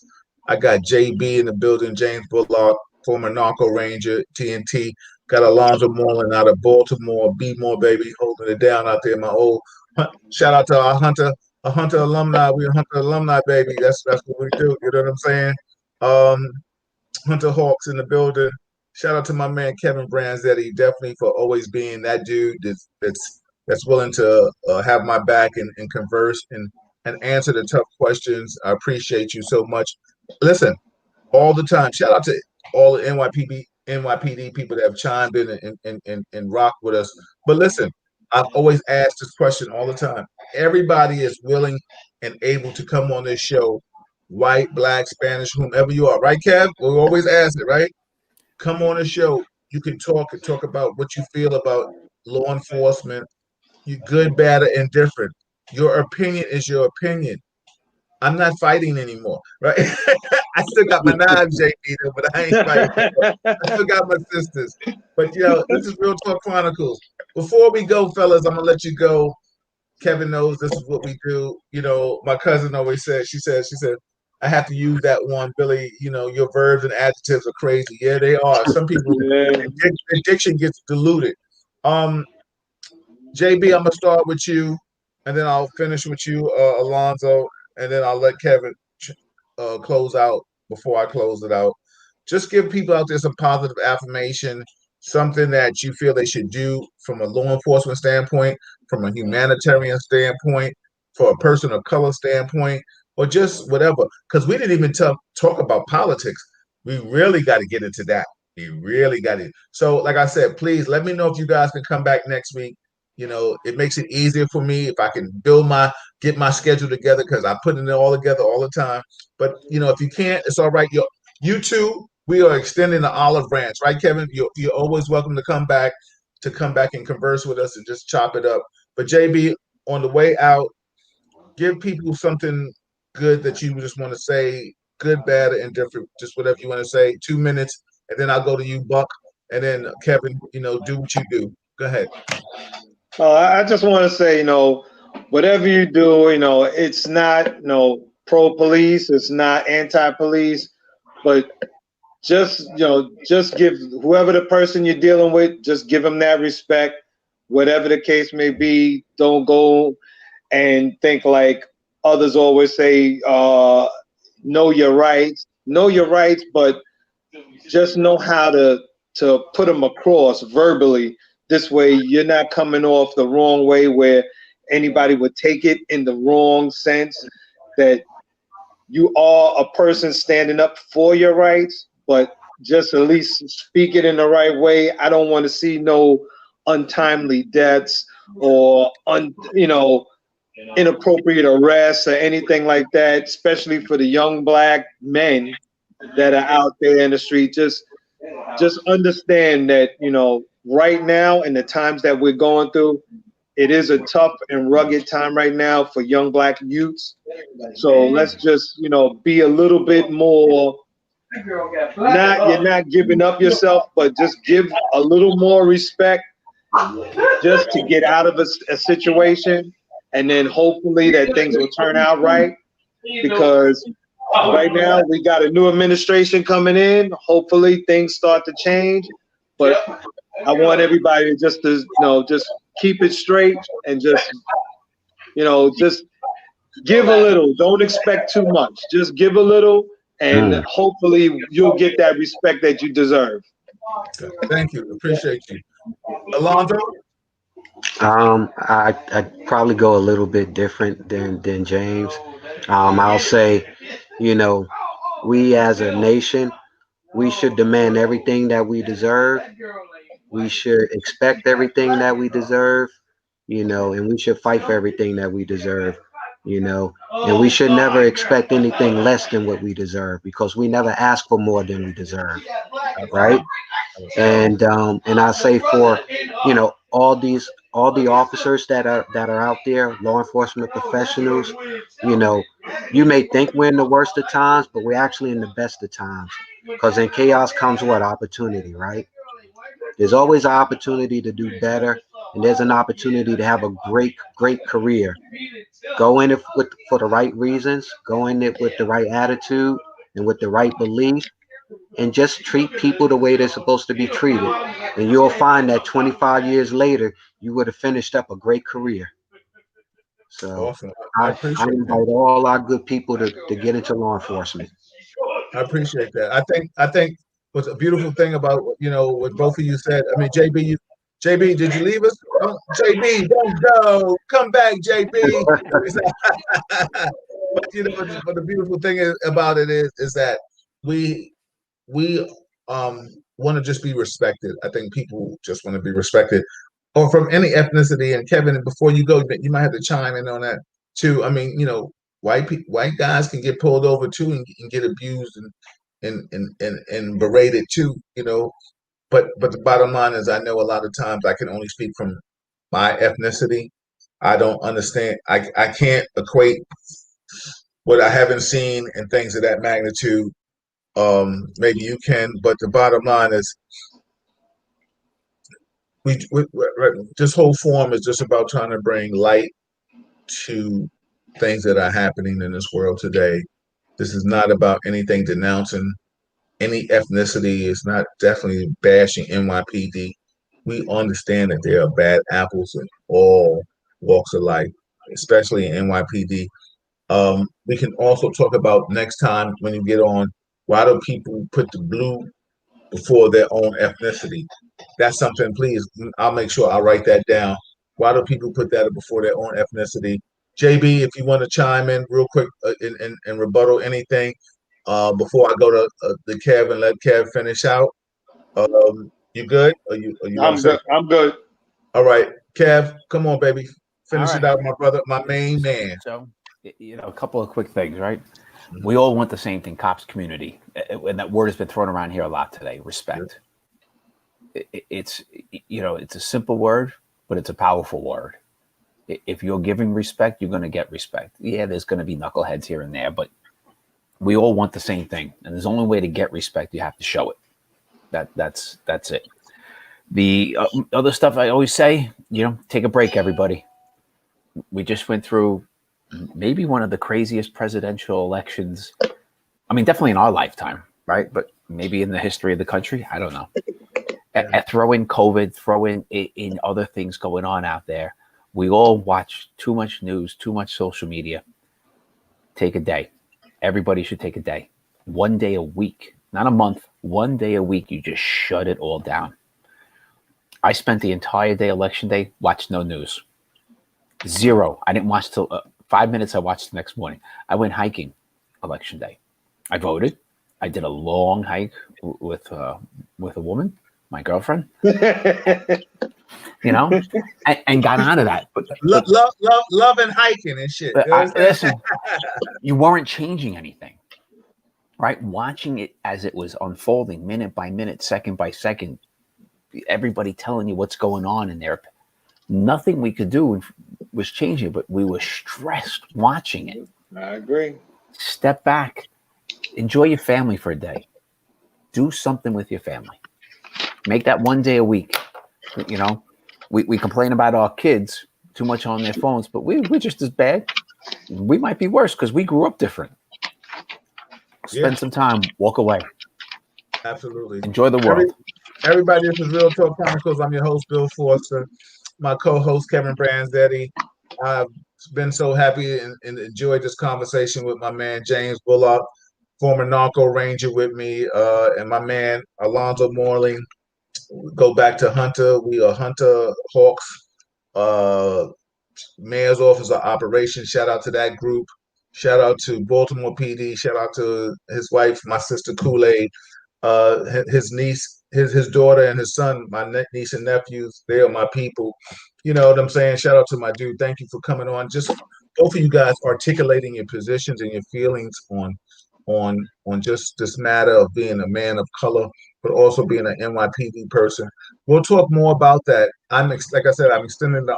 [SPEAKER 1] I got JB in the building, James Bullock, former Narco Ranger, TNT. Got Alonzo Moreland out of Baltimore, B more baby, holding it down out there. My old shout out to our Hunter alumni. We're Hunter alumni, baby. That's what we do. You know what I'm saying? Hunter Hawks in the building. Shout out to my man Kevin Branzetti, definitely for always being that dude that's willing to have my back and converse and answer the tough questions. I appreciate you so much. Listen, all the time. Shout out to all the NYPD people that have chimed in and rocked with us. But listen, I've always asked this question all the time. Everybody is willing and able to come on this show, white, black, Spanish, whomever you are, right, Kev? We always ask it, right? Come on the show. You can talk about what you feel about law enforcement. You good, bad, or indifferent. Your opinion is your opinion. I'm not fighting anymore, right? I still got my knives, JP, though, but I ain't fighting anymore. I still got my sisters. But, this is Real Talk Chronicles. Before we go, fellas, I'm going to let you go. Kevin knows this is what we do. My cousin always said, she said, I have to use that one, Billy. Your verbs and adjectives are crazy. Yeah, they are. Some people, addiction gets diluted. JB, I'm going to start with you, and then I'll finish with you, Alonzo, and then I'll let Kevin close out before I close it out. Just give people out there some positive affirmation, something that you feel they should do from a law enforcement standpoint, from a humanitarian standpoint, for a person of color standpoint, or just whatever. Because we didn't even talk about politics. We really got to get into that. We really got it. So, like I said, please let me know if you guys can come back next week. It makes it easier for me if I can get my schedule together because I'm putting it all together all the time. But if you can't, it's all right. You too. We are extending the olive branch, right, Kevin? You're always welcome to come back and converse with us and just chop it up. But JB, on the way out, give people something good that you just want to say, good, bad, or indifferent, just whatever you want to say. 2 minutes, and then I'll go to you, Buck, and then Kevin. Do what you do. Go ahead.
[SPEAKER 4] I just want to say, whatever you do, it's not, pro police, it's not anti police, but just give whoever the person you're dealing with, just give them that respect, whatever the case may be. Don't go and think like others always say, know your rights, but just know how to put them across verbally. This way you're not coming off the wrong way where anybody would take it in the wrong sense, that you are a person standing up for your rights, but just at least speak it in the right way. I don't want to see no untimely deaths or inappropriate arrests or anything like that, especially for the young black men that are out there in the street. Just understand that, right now in the times that we're going through, it is a tough and rugged time right now for young black youths. So let's just, be a little bit more, you're not giving up yourself, but just give a little more respect just to get out of a situation. And then hopefully that things will turn out right, because right now we got a new administration coming in. Hopefully things start to change, but I want everybody just to, just keep it straight and just give a little. Don't expect too much. Just give a little, and hopefully you'll get that respect that you deserve.
[SPEAKER 1] Thank you. Appreciate you. Alonzo?
[SPEAKER 5] I'd probably go a little bit different than James. I'll say, we as a nation, we should demand everything that we deserve. We should expect everything that we deserve, and we should fight for everything that we deserve, and we should never expect anything less than what we deserve, because we never ask for more than we deserve, right? And I say for all the officers that are out there, law enforcement professionals, you may think we're in the worst of times, but we're actually in the best of times, because in chaos comes what? Opportunity, right? There's always an opportunity to do better, and there's an opportunity to have a great career. Go in it for the right reasons, go in it with the right attitude and with the right belief, and just treat people the way they're supposed to be treated. And you'll find that 25 years later, you would have finished up a great career. So
[SPEAKER 1] Awesome. I
[SPEAKER 5] I
[SPEAKER 1] appreciate that.
[SPEAKER 5] invite all our good people to get into law enforcement.
[SPEAKER 1] I appreciate that. I think what's a beautiful thing about what both of you said. I mean, JB, did you leave us? Oh, JB, don't go. Come back, JB. But the beautiful thing about it is that we want to just be respected. I think people just want to be respected, or from any ethnicity. And Kevin, before you go, you might have to chime in on that too. I mean, white guys can get pulled over too and get abused and berated too. But the bottom line is, I know a lot of times I can only speak from my ethnicity. I don't understand. I can't equate what I haven't seen and things of that magnitude. Maybe you can, but the bottom line is, this whole forum is just about trying to bring light to things that are happening in this world today. This is not about anything denouncing any ethnicity. It's not definitely bashing NYPD. We understand that there are bad apples in all walks of life, especially in NYPD. We can also talk about next time when you get on, why do people put the blue before their own ethnicity? That's something, please. I'll make sure I write that down. Why do people put that before their own ethnicity? JB, if you want to chime in real quick and rebuttal anything before I go to the Kev and let Kev finish out. You good? Or you want to
[SPEAKER 4] I'm
[SPEAKER 1] say?
[SPEAKER 4] good. I'm good.
[SPEAKER 1] All right, Kev, come on, baby.
[SPEAKER 3] All
[SPEAKER 1] Finish it
[SPEAKER 3] right.
[SPEAKER 1] out, my brother, my main man.
[SPEAKER 3] So, a couple of quick things, right?
[SPEAKER 1] Mhm.
[SPEAKER 3] We all want the same thing, cops community. And that word has been thrown around here a lot today, respect. It's a simple word, but it's a powerful word. If you're giving respect, you're going to get respect. Yeah, there's going to be knuckleheads here and there, but we all want the same thing. And there's only way to get respect, you have to show it. That's it. The other stuff I always say, take a break, everybody. We just went through maybe one of the craziest presidential elections. I mean, definitely in our lifetime, right? But maybe in the history of the country. I don't know. Throw in COVID, throw in other things going on out there. We all watch too much news, too much social media. Take a day. Everybody should take a day. 1 day a week, not a month. 1 day a week, you just shut it all down. I spent the entire day, election day, watched no news. Zero. I didn't watch till 5 minutes. I watched the next morning. I went hiking election day. I voted. I did a long hike with a woman, my girlfriend, and got out of that. But
[SPEAKER 1] love and hiking and shit.
[SPEAKER 3] Listen, you weren't changing anything, right? Watching it as it was unfolding, minute by minute, second by second, everybody telling you what's going on in there. Nothing we could do was changing, but we were stressed watching it.
[SPEAKER 4] I agree.
[SPEAKER 3] Step back. Enjoy your family for a day. Do something with your family. Make that 1 day a week. We complain about our kids too much on their phones, but we're just as bad. We might be worse because we grew up different. Spend some time. Walk away.
[SPEAKER 1] Absolutely.
[SPEAKER 3] Enjoy the world.
[SPEAKER 1] Everybody, this is Real Talk Chronicles. I'm your host, Bill Forster. My co-host, Kevin Branzetti. I've been so happy and enjoyed this conversation with my man, James Bullock, former Narco Ranger with me, and my man, Alonzo Morley. We go back to Hunter. We are Hunter Hawks, Mayor's Office of Operations. Shout out to that group. Shout out to Baltimore PD. Shout out to his wife, my sister Kool-Aid, his niece, his daughter, and his son, my niece and nephews. They are my people. You know what I'm saying? Shout out to my dude. Thank you for coming on. Just both of you guys articulating your positions and your feelings on just this matter of being a man of color, but also being an NYPD person. We'll talk more about that. Like I said, I'm extending the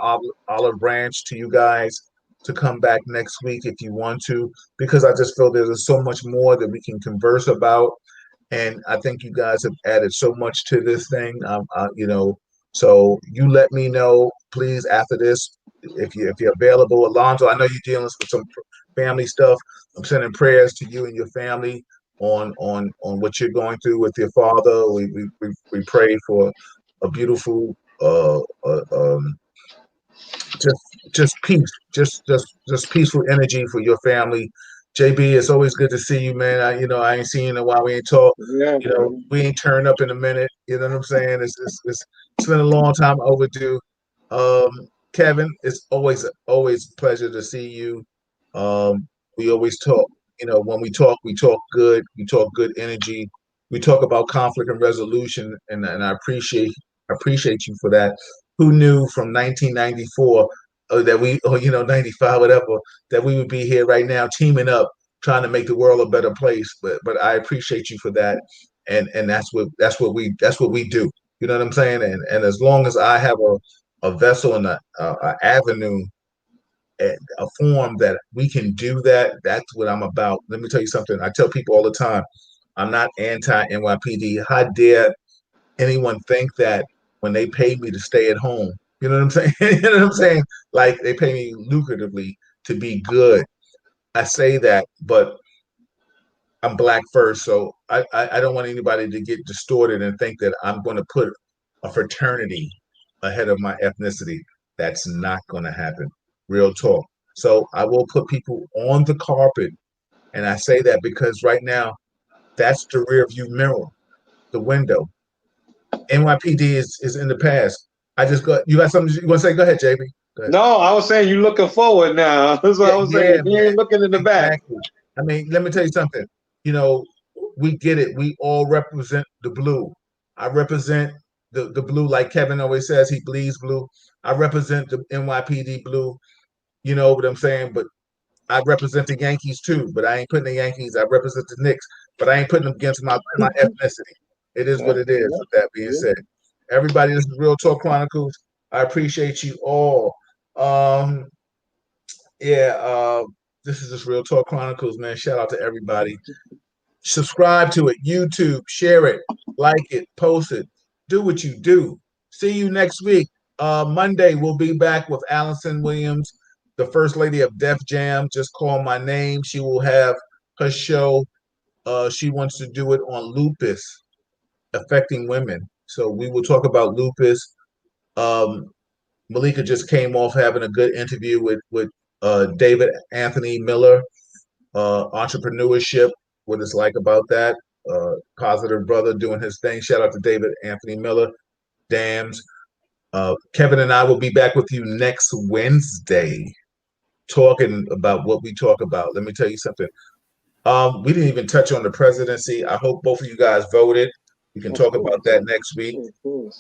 [SPEAKER 1] olive branch to you guys to come back next week if you want to, because I just feel there's so much more that we can converse about. And I think you guys have added so much to this thing. So you let me know, please, after this, if you're available. Alonzo, I know you're dealing with some family stuff. I'm sending prayers to you and your family on what you're going through with your father. We pray for a beautiful just peace, just peaceful energy for your family. JB, it's always good to see you, man. I ain't seen you in a while. We ain't talked.
[SPEAKER 4] Yeah,
[SPEAKER 1] We ain't turned up in a minute. You know what I'm saying? It's been a long time overdue. Kevin, it's always a pleasure to see you. We always talk. When we talk good. We talk good energy. We talk about conflict and resolution, and I appreciate you for that. Who knew from 1994 that 95, whatever, that we would be here right now teaming up, trying to make the world a better place. But I appreciate you for that, and that's what we do. You know what I'm saying? And as long as I have a vessel and a avenue, a form that we can do that, that's what I'm about. Let me tell you something. I tell people all the time, I'm not anti NYPD. How dare anyone think that when they pay me to stay at home? You know what I'm saying? You know what I'm saying? Like they pay me lucratively to be good. I say that, but I'm black first, so I don't want anybody to get distorted and think that I'm going to put a fraternity ahead of my ethnicity. That's not going to happen. Real talk. So I will put people on the carpet, and I say that because right now that's the rear view mirror, the window. NYPD is in the past. You got something you want to say? Go ahead, JB.
[SPEAKER 4] No, I was saying you looking forward now. That's what I was saying. You ain't looking in the back.
[SPEAKER 1] I mean, let me tell you something. You know, we get it. We all represent the blue. I represent the blue, like Kevin always says, he bleeds blue. I represent the NYPD blue. You know what I'm saying? But I represent the Yankees too. But I ain't putting the Yankees. I represent the Knicks. But I ain't putting them against my ethnicity. It is what it is. With that being said, everybody, this is Real Talk Chronicles. I appreciate you all. This is just Real Talk Chronicles, man. Shout out to everybody. Subscribe to it, YouTube, share it, like it, post it, do what you do. See you next week. Monday, we'll be back with Allison Williams, the First Lady of Def Jam. Just call my name. She will have her show. She wants to do it on lupus affecting women. So we will talk about lupus. Malika just came off having a good interview with David Anthony Miller, entrepreneurship, what it's like about that. Positive brother doing his thing. Shout out to David Anthony Miller. Dams. Kevin and I will be back with you next Wednesday talking about what we talk about. Let me tell you something. We didn't even touch on the presidency. I hope both of you guys voted. We can talk about that next week.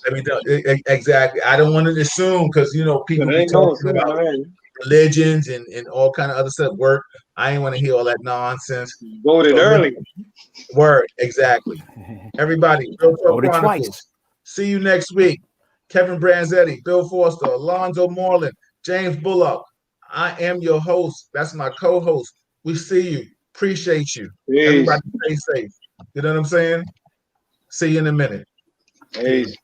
[SPEAKER 1] Let me tell exactly. I don't want to assume because people be talking about religions and all kind of other stuff. Work. I ain't want to hear all that nonsense.
[SPEAKER 4] Voted early.
[SPEAKER 1] Word. Exactly. Everybody. Real Talk Chronicles. Twice. See you next week. Kevin Branzetti, Bill Foster, Alonzo Moreland, James Bullock. I am your host. That's my co-host. We see you. Appreciate you. Peace. Everybody stay safe. You know what I'm saying? See you in a minute.
[SPEAKER 4] Peace.